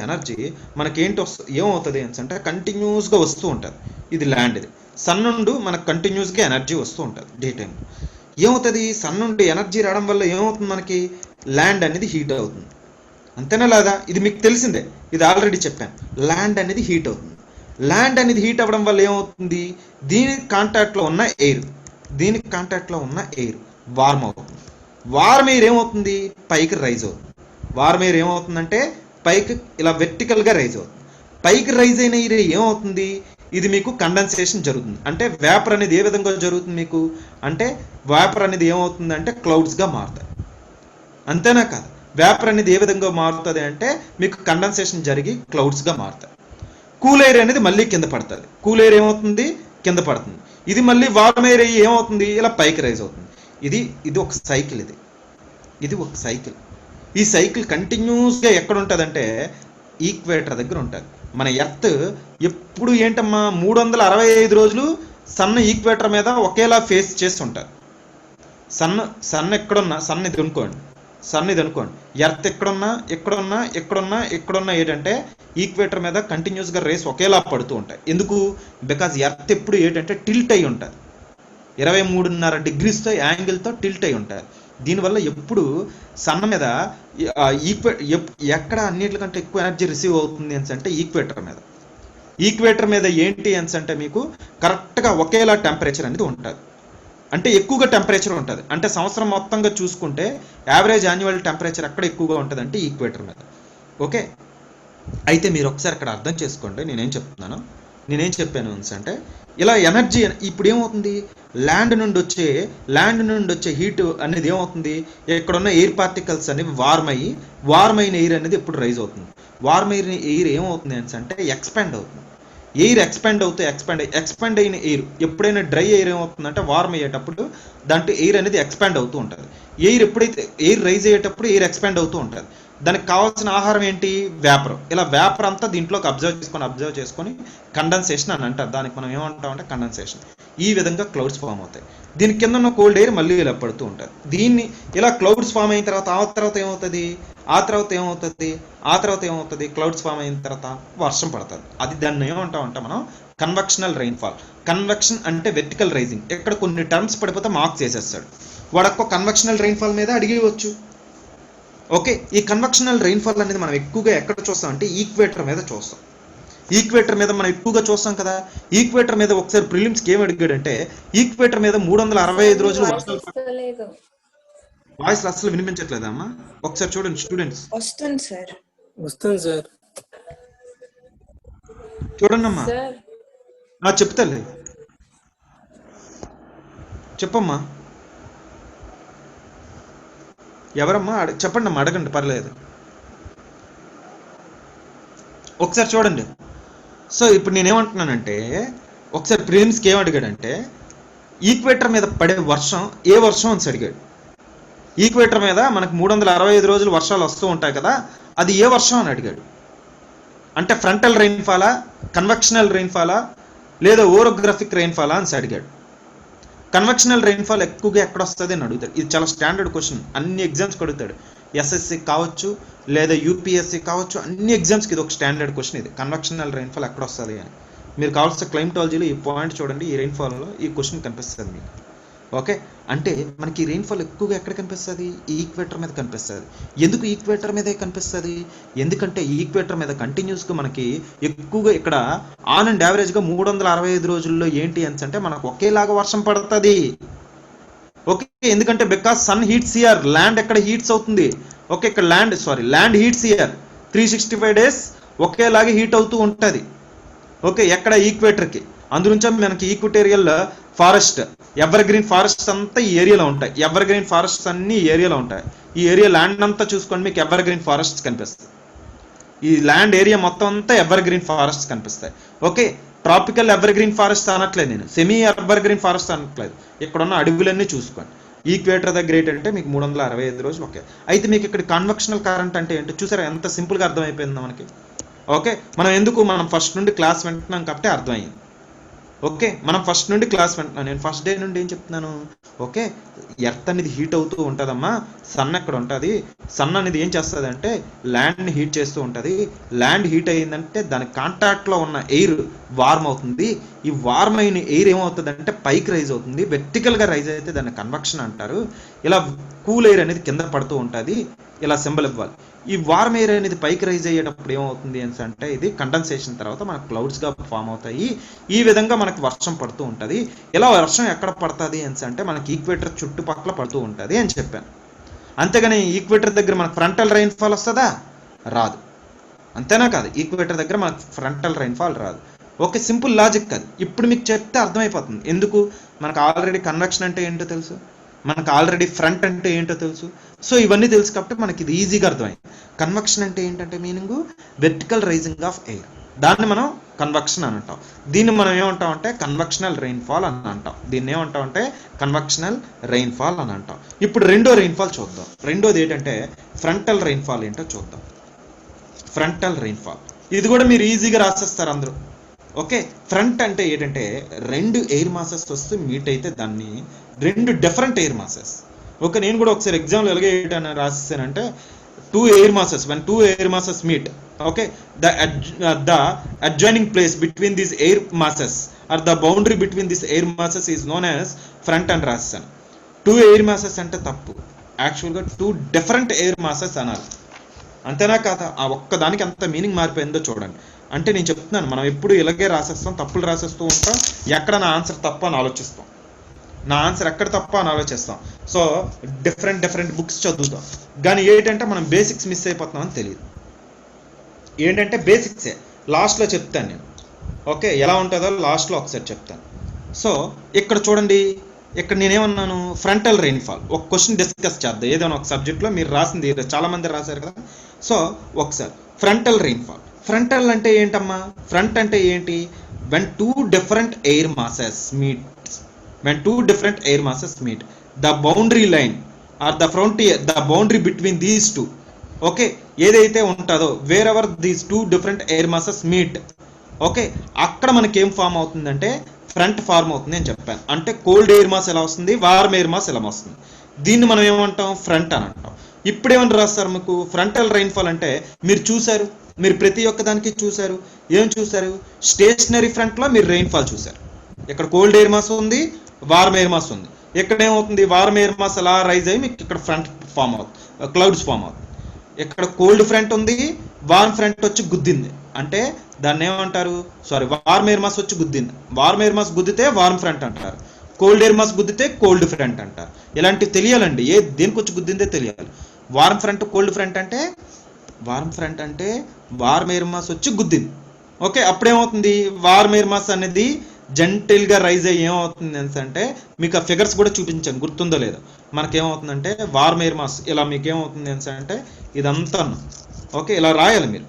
ఎనర్జీ మనకేంటి ఏమవుతుంది అంటే కంటిన్యూస్గా వస్తూ ఉంటుంది. ఇది ల్యాండ్, ఇది సన్ నుండి మనకు కంటిన్యూస్గా ఎనర్జీ వస్తూ ఉంటుంది. డే టైం ఏమవుతుంది, సన్ నుండి ఎనర్జీ రావడం వల్ల ఏమవుతుంది, మనకి ల్యాండ్ అనేది హీట్ అవుతుంది. అంతేనా లేదా? ఇది మీకు తెలిసిందే, ఇది ఆల్రెడీ చెప్పాను. ల్యాండ్ అనేది హీట్ అవుతుంది. ల్యాండ్ అనేది హీట్ అవ్వడం వల్ల ఏమవుతుంది, దీనికి కాంటాక్ట్లో ఉన్న ఎయిర్ వార్మ్ అవుతుంది. వార్మ్ ఎయిర్ ఏమవుతుంది, పైకి రైజ్ అవుతుంది. వార్మ్ ఎయిర్ ఏమవుతుందంటే పైకి ఇలా వెర్టికల్గా రైజ్ అవుతుంది. పైకి రైజ్ అయిన ఎయిర్ ఏమవుతుంది, ఇది మీకు కండెన్సేషన్ జరుగుతుంది. అంటే వేపర్ అనేది ఏ విధంగా జరుగుతుంది మీకు అంటే వేపర్ అనేది ఏమవుతుంది అంటే క్లౌడ్స్గా మారుతాయి. అంతేనా కాదు, వేపర్ అనేది ఏ విధంగా మారుతుంది అంటే మీకు కండెన్సేషన్ జరిగి క్లౌడ్స్గా మారుతాయి. కూల్ ఎయిర్ అనేది మళ్ళీ కింద పడుతుంది. కూల్ ఎయిర్ ఏమవుతుంది కింద పడుతుంది. ఇది మళ్ళీ వార్మ్ ఎయిర్ ఏమవుతుంది ఇలా పైకి రైజ్ అవుతుంది. ఇది ఒక సైకిల్. ఇది ఒక సైకిల్. ఈ సైకిల్ కంటిన్యూస్గా ఎక్కడ ఉంటుందంటే ఈక్వేటర్ దగ్గర ఉంటుంది. మన ఎర్త్ ఎప్పుడు ఏంటమ్మా 365 రోజులు సన్ ఈక్వేటర్ మీద ఒకేలా ఫేస్ చేసి ఉంటుంది. సన్ ఇది అనుకోండి ఎర్త్ ఎక్కడున్నా ఏంటంటే ఈక్వేటర్ మీద కంటిన్యూస్గా రేస్ ఒకేలా పడుతూ ఉంటాయి. ఎందుకు? బికాజ్ ఎర్త్ ఎప్పుడు ఏంటంటే టిల్ట్ అయి ఉంటుంది, 23.5 డిగ్రీస్తో యాంగిల్తో టిల్ట్ అయి ఉంటుంది. దీనివల్ల ఎప్పుడు సన్ మీద ఎక్కడ అన్నిటికంటే ఎక్కువ ఎనర్జీ రిసీవ్ అవుతుంది అంటే ఈక్వేటర్ మీద ఏంటి అంటే మీకు కరెక్ట్గా ఒకేలా టెంపరేచర్ అనేది ఉంటుంది. అంటే ఎక్కువగా టెంపరేచర్ ఉంటుంది. అంటే సంవత్సరం మొత్తంగా చూసుకుంటే యావరేజ్ యాన్యువల్ టెంపరేచర్ ఎక్కడ ఎక్కువగా ఉంటుంది అంటే ఈక్వేటర్ మీద. ఓకే, అయితే మీరు ఒకసారి అక్కడ అర్థం చేసుకోండి నేనేం చెప్పాను అంటే ఇలా ఎనర్జీ ఇప్పుడు ఏమవుతుంది, ల్యాండ్ నుండి వచ్చే హీట్ అనేది ఏమవుతుంది, ఎక్కడున్న ఎయిర్ పార్టికల్స్ అనేవి వార్మ్ అయిన ఎయిర్ అనేది ఎప్పుడు రైజ్ అవుతుంది. వార్మ్ అయిన ఎయిర్ ఏమవుతుంది అంటే ఎక్స్పాండ్ అవుతుంది. ఎయిర్ ఎక్స్పాండ్ అయిన ఎయిర్ ఎప్పుడైనా డ్రై ఎయిర్ ఏమవుతుందంటే వార్మ్ అయ్యేటప్పుడు దాంట్లో ఎయిర్ అనేది ఎక్స్పాండ్ అవుతూ ఉంటుంది. ఎయిర్ రైజ్ అయ్యేటప్పుడు ఎయిర్ ఎక్స్పాండ్ అవుతూ ఉంటుంది. దానికి కావాల్సిన ఆహారం ఏంటి, వేపర్. ఇలా వేపర్ అంతా దీంట్లోకి అబ్జర్వ్ చేసుకొని కండెన్సేషన్ అని అంటారు. దానికి మనం ఏమంటామంటే కండెన్సేషన్. ఈ విధంగా క్లౌడ్స్ ఫామ్ అవుతాయి. దీని కింద ఉన్న కోల్డ్ ఎయిర్ మళ్ళీ ఇలా పడుతూ ఉంటుంది. దీన్ని ఇలా క్లౌడ్స్ ఫామ్ అయిన తర్వాత ఆ తర్వాత ఏమవుతుంది క్లౌడ్స్ ఫామ్ అయిన తర్వాత వర్షం పడుతుంది. అది దాన్ని ఏమంటామంటే మనం కన్వెక్షనల్ రెయిన్ఫాల్. కన్వెక్షన్ అంటే వెర్టికల్ రైజింగ్. ఇక్కడ కొన్ని టర్మ్స్ పడిపోతే మార్క్స్ చేసేస్తాడు వాడొక్క కన్వెక్షనల్ రెయిన్ఫాల్ మీద అడిగేయవచ్చు. ఓకే, ఈ కన్వెక్షనల్ రెయిన్ఫాల్ అనేది మనం ఎక్కువగా ఎక్కడ చూస్తాం అంటే ఈక్వేటర్ మీద చూస్తాం. ఈక్వేటర్ మీద మనం ఎక్కువగా చూస్తాం కదా. ఈక్వేటర్ మీద ఒకసారి ప్రిలిమ్స్కి ఏం అడిగాడంటే ఈక్వేటర్ మీద 365 రోజులు వర్షాలు. వాయిస్ అసలు వినిపించట్లేదా అమ్మా? ఒకసారి చూడండి స్టూడెంట్స్. వస్తుంది సార్ చూడండి అమ్మా. చెప్తాలే, చెప్పమ్మా. ఎవరమ్మా? చెప్పండి అమ్మా, అడగండి, పర్లేదు. ఒకసారి చూడండి. సో ఇప్పుడు నేనేమంటున్నానంటే ఒకసారి ప్రిలిమ్స్కి ఏం అడిగాడంటే ఈక్వేటర్ మీద పడే వర్షం ఏ వర్షం అని అడిగాడు. ఈక్వేటర్ మీద మనకు 365 రోజులు వర్షాలు వస్తూ ఉంటాయి కదా, అది ఏ వర్షం అని అడిగాడు. అంటే ఫ్రంటల్ రెయిన్ఫాలా, కన్వెక్షనల్ రెయిన్ఫాలా, లేదా ఓరోగ్రఫిక్ రెయిన్ఫాలా అని అడిగాడు. కన్వెక్షనల్ రెయిన్ఫాల్ ఎక్కువగా ఎక్కడ వస్తుంది అని అడుగుతాడు. ఇది చాలా స్టాండర్డ్ క్వశ్చన్, అన్ని ఎగ్జామ్స్కి అడుగుతాడు. ఎస్ఎస్సి కావచ్చు లేదా యూపీఎస్సి కావచ్చు, అన్ని ఎగ్జామ్స్కి ఇది ఒక స్టాండర్డ్ క్వశ్చన్. ఇది కన్వెక్షనల్ రెయిన్ఫాల్ ఎక్కడ వస్తుంది అని. మీరు కావాల్సిన క్లైమటాలజీలో ఈ పాయింట్ చూడండి, ఈ రెయిన్ఫాల్లో ఈ క్వశ్చన్ కనిపిస్తుంది మీకు. ఓకే, అంటే మనకి రెయిన్ఫాల్ ఎక్కువగా ఎక్కడ కనిపిస్తుంది, ఈక్వేటర్ మీద కనిపిస్తుంది. ఎందుకు ఈక్వేటర్ మీదే కనిపిస్తుంది? ఎందుకంటే ఈక్వేటర్ మీద కంటిన్యూస్గా మనకి ఎక్కువగా ఇక్కడ ఆన్ అండ్ యావరేజ్గా 365 రోజుల్లో ఏంటి అంటే మనకు ఒకేలాగా వర్షం పడుతుంది. ఓకే, ఎందుకంటే because sun heats here, land ఎక్కడ హీట్స్ అవుతుంది. ఓకే, ఇక్కడ ల్యాండ్ హీట్స్ హియర్ 365 డేస్ ఒకేలాగా హీట్ అవుతూ ఉంటుంది. ఓకే, ఎక్కడ ఈక్వేటర్కి. అందునుంచే మనకి equatorial forest, evergreen forest అంతా ఈ ఏరియాలో ఉంటాయి. ఎవర్ గ్రీన్ ఫారెస్ట్స్ అన్ని ఈ ఏరియాలో ఉంటాయి. ఈ ఏరియా ల్యాండ్ అంతా చూసుకోండి, మీకు ఎవర్ గ్రీన్ ఫారెస్ట్స్ కనిపిస్తాయి. ఈ ల్యాండ్ ఏరియా మొత్తం అంతా ఎవర్ గ్రీన్ ఫారెస్ట్స్ కనిపిస్తాయి. Okay, tropical ever green forest అనట్లేదు నేను, సెమీ ఎవర్ గ్రీన్ ఫారెస్ట్ అనట్లేదు. ఇక్కడున్న అడవులన్నీ చూసుకోండి. ఈక్వేటర్ దగ్గర ఏంటంటే మీకు 365 రోజులు. ఓకే, అయితే మీకు ఇక్కడ కన్వెక్షనల్ కరెంట్ అంటే ఏంటో చూసారా, ఎంత సింపుల్గా అర్థమైపోయింది మనకి. ఓకే, మనం ఫస్ట్ నుండి క్లాస్ వింటున్నాం కాబట్టి అర్థమైంది. ఓకే, మనం ఫస్ట్ నుండి క్లాస్ వింటున్నాను. నేను ఫస్ట్ డే నుండి ఏం చెప్తున్నాను, ఓకే, ఎర్త్ అనేది హీట్ అవుతూ ఉంటుందమ్మా. సన్ ఎక్కడ ఉంటుంది, సన్ అనేది ఏం చేస్తుంది అంటే ల్యాండ్ని హీట్ చేస్తూ ఉంటుంది. ల్యాండ్ హీట్ అయ్యిందంటే దాని కాంటాక్ట్లో ఉన్న ఎయిర్ వార్మ్ అవుతుంది. ఈ వార్మ్ అయిన ఎయిర్ ఏమవుతుంది అంటే పైకి రైజ్ అవుతుంది. వెర్టికల్గా రైజ్ అయితే దాన్ని కన్వెక్షన్ అంటారు. ఇలా కూల్ ఎయిర్ అనేది కింద పడుతూ ఉంటుంది. ఇలా సింబల్ ఇవ్వాలి. ఈ వార్మ్ ఎయిర్ అనేది పైకి రైజ్ అయ్యేటప్పుడు ఏమవుతుంది అంటే ఇది కండెన్సేషన్ తర్వాత మనకు క్లౌడ్స్గా ఫామ్ అవుతాయి. ఈ విధంగా మనకు వర్షం పడుతూ ఉంటుంది. ఇలా వర్షం ఎక్కడ పడుతుంది అంటే మనకి ఈక్వేటర్ చుట్టుపక్కల పడుతూ ఉంటుంది అని చెప్పాను. అంతేగాని ఈక్వేటర్ దగ్గర మనకు ఫ్రంటల్ రెయిన్ఫాల్ వస్తుందా? రాదు. అంతేనా కాదు, ఈక్వేటర్ దగ్గర మనకు ఫ్రంటల్ రెయిన్ఫాల్ రాదు. ఓకే, సింపుల్ లాజిక్ అది. ఇప్పుడు మీకు చెప్తే అర్థమైపోతుంది. ఎందుకు? మనకు ఆల్రెడీ కన్వెక్షన్ అంటే ఏంటో తెలుసు, మనకు ఆల్రెడీ ఫ్రంట్ అంటే ఏంటో తెలుసు. సో ఇవన్నీ తెలుసు కాబట్టి మనకి ఇది ఈజీగా అర్థమైంది. కన్వెక్షన్ అంటే ఏంటంటే meaning vertical rising of air, దాన్ని మనం కన్వెక్షన్ అని అంటాం. దీన్ని మనం ఏమంటాం అంటే కన్వెక్షనల్ రెయిన్ఫాల్ అని అంటాం. దీన్ని ఏమంటాం అంటే కన్వెక్షనల్ రెయిన్ఫాల్ అని అంటాం. ఇప్పుడు రెండో రెయిన్ఫాల్ చూద్దాం. రెండోది ఏంటంటే ఫ్రంటల్ రెయిన్ఫాల్ ఏంటో చూద్దాం. ఫ్రంటల్ రెయిన్ఫాల్ ఇది కూడా మీరు ఈజీగా రాసేస్తారు అందరూ. ఓకే, ఫ్రంట్ అంటే ఏంటంటే రెండు ఎయిర్ మాసెస్ వస్తే మీట్ అయితే దాన్ని రెండు డిఫరెంట్ ఎయిర్ మాసెస్. ఓకే, నేను కూడా ఒకసారి ఎగ్జామ్లో ఎలాగే ఏంటని రాసేసానంటే two air masses, when two air masses meet, okay, the adjoining place between these air masses or the boundary between these air masses is known as front and రాసేసాను. Two air masses అంటే తప్పు, యాక్చువల్గా two different air masses అనాలి. అంతేనా కాదా? ఆ ఒక్కదానికి ఎంత మీనింగ్ మారిపోయిందో చూడండి. అంటే నేను చెప్తున్నాను, మనం ఎప్పుడు ఇలాగే రాసేస్తాం, తప్పులు రాసేస్తూ ఉంటాం, ఎక్కడ నా ఆన్సర్ తప్ప అని ఆలోచిస్తాం, నా ఆన్సర్ ఎక్కడ తప్ప అని ఆలోచిస్తాం. సో డిఫరెంట్ బుక్స్ చదువుతాం, కానీ ఏంటంటే మనం బేసిక్స్ మిస్ అయిపోతున్నాం అని తెలియదు. ఏంటంటే బేసిక్సే లాస్ట్లో చెప్తాను నేను. ఓకే, ఎలా ఉంటుందో లాస్ట్లో ఒకసారి చెప్తాను. సో ఇక్కడ చూడండి, ఇక్కడ నేనేమన్నాను, ఫ్రంటల్ రెయిన్ఫాల్. ఒక క్వశ్చన్ డిస్కస్ చేద్దాం ఏదైనా ఒక సబ్జెక్ట్లో. మీరు రాసింది చాలామంది రాశారు కదా. సో ఒకసారి ఫ్రంటల్ రెయిన్ఫాల్. ఫ్రంటల్ అంటే ఏంటమ్మా? ఫ్రంట్ అంటే ఏంటి? when two different air masses meet, when two different air masses meet, the boundary line or the frontier, the boundary between these two, okay, ఏదైతే ఉంటుందో wherever these two different air masses meet, okay, అక్కడ మనకి ఏం form అవుతుందంటే front form అవుతుంది అని చెప్పాను. అంటే కోల్డ్ ఎయిర్ మాస్ ఎలా వస్తుంది, వార్మ్ ఎయిర్ మాస్ ఎలా వస్తుంది, దీన్ని మనం ఏమంటాం, ఫ్రంట్ అని అంటాం. ఇప్పుడు ఏమని రాస్తారు మీకు? ఫ్రంటల్ రెయిన్ఫాల్ అంటే మీరు చూశారు, మీరు ప్రతి ఒక్క దానికి చూశారు. ఏం చూశారు? స్టేషనరీ ఫ్రంట్లో మీరు రెయిన్ఫాల్ చూశారు. ఇక్కడ కోల్డ్ ఎయిర్ మాస్ ఉంది, వార్మ్ ఎయిర్ మాస్ ఉంది. ఇక్కడ ఏమవుతుంది, వార్మ్ ఎయిర్ మాస్ అలా రైజ్ అయ్యి మీకు ఇక్కడ ఫ్రంట్ ఫామ్ అవుతుంది, క్లౌడ్స్ ఫామ్ అవుతుంది. ఇక్కడ కోల్డ్ ఫ్రంట్ ఉంది, వార్మ్ ఫ్రంట్ వచ్చి గుద్దింది అంటే దాన్ని ఏమంటారు, సారీ, వార్మ్ ఎయిర్ మాస్ వచ్చి గుద్దింది. వార్మ్ ఎయిర్ మాస్ గుద్దితే వార్మ్ ఫ్రంట్ అంటారు, కోల్డ్ ఎయిర్ మాస్ గుద్దితే కోల్డ్ ఫ్రంట్ అంటారు. ఇలాంటివి తెలియాలండి, దేనికి వచ్చి గుద్దిందే తెలియాలి. వార్మ్ ఫ్రంట్, కోల్డ్ ఫ్రంట్ అంటే, వార్మ్ ఫ్రంట్ అంటే వార్మ్ ఎయిర్ మాస్ వచ్చి గుద్దింది. ఓకే, అప్పుడేమవుతుంది, వార్మ్ ఎయిర్ మాస్ అనేది జెంటిల్గా రైజ్ అయ్యి ఏమవుతుంది అంటే, మీకు ఆ ఫిగర్స్ కూడా చూపించాను, గుర్తుందో లేదో. మనకేమవుతుందంటే వార్మ్ ఎయిర్ మాస్ ఇలా మీకు ఏమవుతుంది అంటే ఇదంతా, ఓకే, ఇలా రాయాలి మీరు.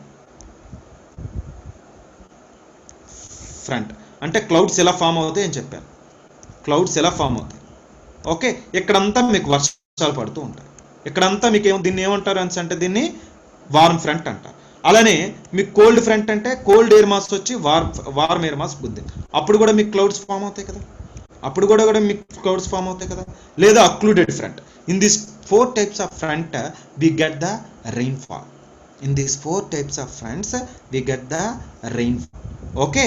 ఫ్రంట్ అంటే క్లౌడ్స్ ఎలా ఫామ్ అవుతాయి అని చెప్పాను, క్లౌడ్స్ ఎలా ఫామ్ అవుతాయి. ఓకే, ఇక్కడంతా మీకు వర్షాలు పడుతూ ఉంటాయి. ఇక్కడంతా మీకు దీన్ని ఏమంటారు అంటే దీన్ని వార్మ్ ఫ్రంట్ అంటారు. అలానే మీకు కోల్డ్ ఫ్రంట్ అంటే కోల్డ్ ఎయిర్ మాస్ వచ్చి వార్మ్ ఎయిర్ మాస్ గుద్ది, అప్పుడు కూడా మీకు క్లౌడ్స్ ఫామ్ అవుతాయి కదా, అప్పుడు కూడా మీకు క్లౌడ్స్ ఫామ్ అవుతాయి కదా. లేదా అక్లూడెడ్ front. In this 4 types of front we get the rainfall. In these 4 types of fronts we get the rainfall. Okay,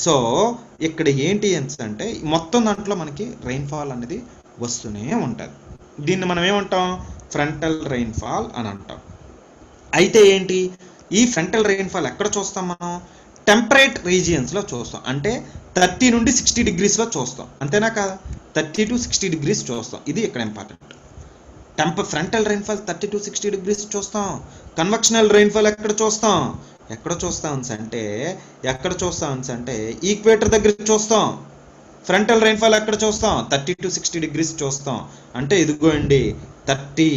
so ఇక్కడ ఏంటి అంటే మొత్తం దాంట్లో మనకి రెయిన్ఫాల్ అనేది వస్తూనే ఉంటుంది. దీన్ని మనం ఏమంటాం, ఫ్రంటల్ రెయిన్ఫాల్ అని అంటాం. అయితే ఏంటి, ఈ ఫ్రంటల్ రెయిన్ఫాల్ ఎక్కడ చూస్తాం మనం? టెంపరేట్ రీజియన్స్లో చూస్తాం. అంటే 30 నుండి 60 degreesలో చూస్తాం. అంతేనా కాదా? 30 to 60 degrees చూస్తాం. ఇది ఇక్కడ important. Frontal rainfall 30 to 60 degrees చూస్తాం. కన్వెక్షనల్ రెయిన్ఫాల్ ఎక్కడ చూస్తాం? ఎక్కడ చూస్తాం అంటే ఈక్వేటర్ దగ్గర చూస్తాం. ఫ్రంటల్ రెయిన్ఫాల్ ఎక్కడ చూస్తాం? 30 to 60 degrees చూస్తాం. అంటే ఇదిగోండి 30,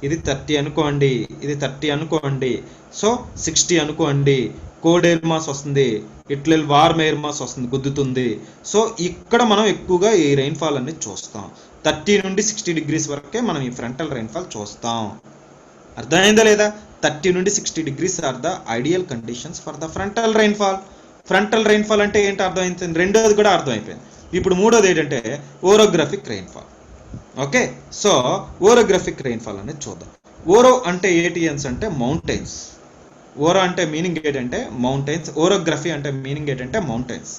ఇది 30 అనుకోండి, ఇది 30 అనుకోండి, సో 60 అనుకోండి. కోల్డ్ ఎయిర్ మాస్ వస్తుంది, ఇట్లా వార్మ్ ఎయిర్ మాస్ వస్తుంది, గుద్దుతుంది. సో ఇక్కడ మనం ఎక్కువగా ఈ రెయిన్ఫాల్ అనేది చూస్తాం. 30 నుండి 60 degrees వరకే మనం ఈ ఫ్రంటల్ రెయిన్ఫాల్ చూస్తాం. అర్థమైందా లేదా? 30 నుండి 60 degrees are the ideal conditions for the frontal rainfall. Frontal rainfall అంటే ఏంటి అర్థమైంది, రెండోది కూడా అర్థమైపోయింది. ఇప్పుడు మూడోది ఏంటంటే orographic rainfall. Okay, so orographic rainfall అనేది చూద్దాం. ఓరో అంటే ఏంటి అంటే మౌంటైన్స్. ఓరో అంటే మీనింగ్ ఏంటంటే మౌంటైన్స్, ఓరోగ్రఫీ అంటే మీనింగ్ ఏంటంటే మౌంటైన్స్.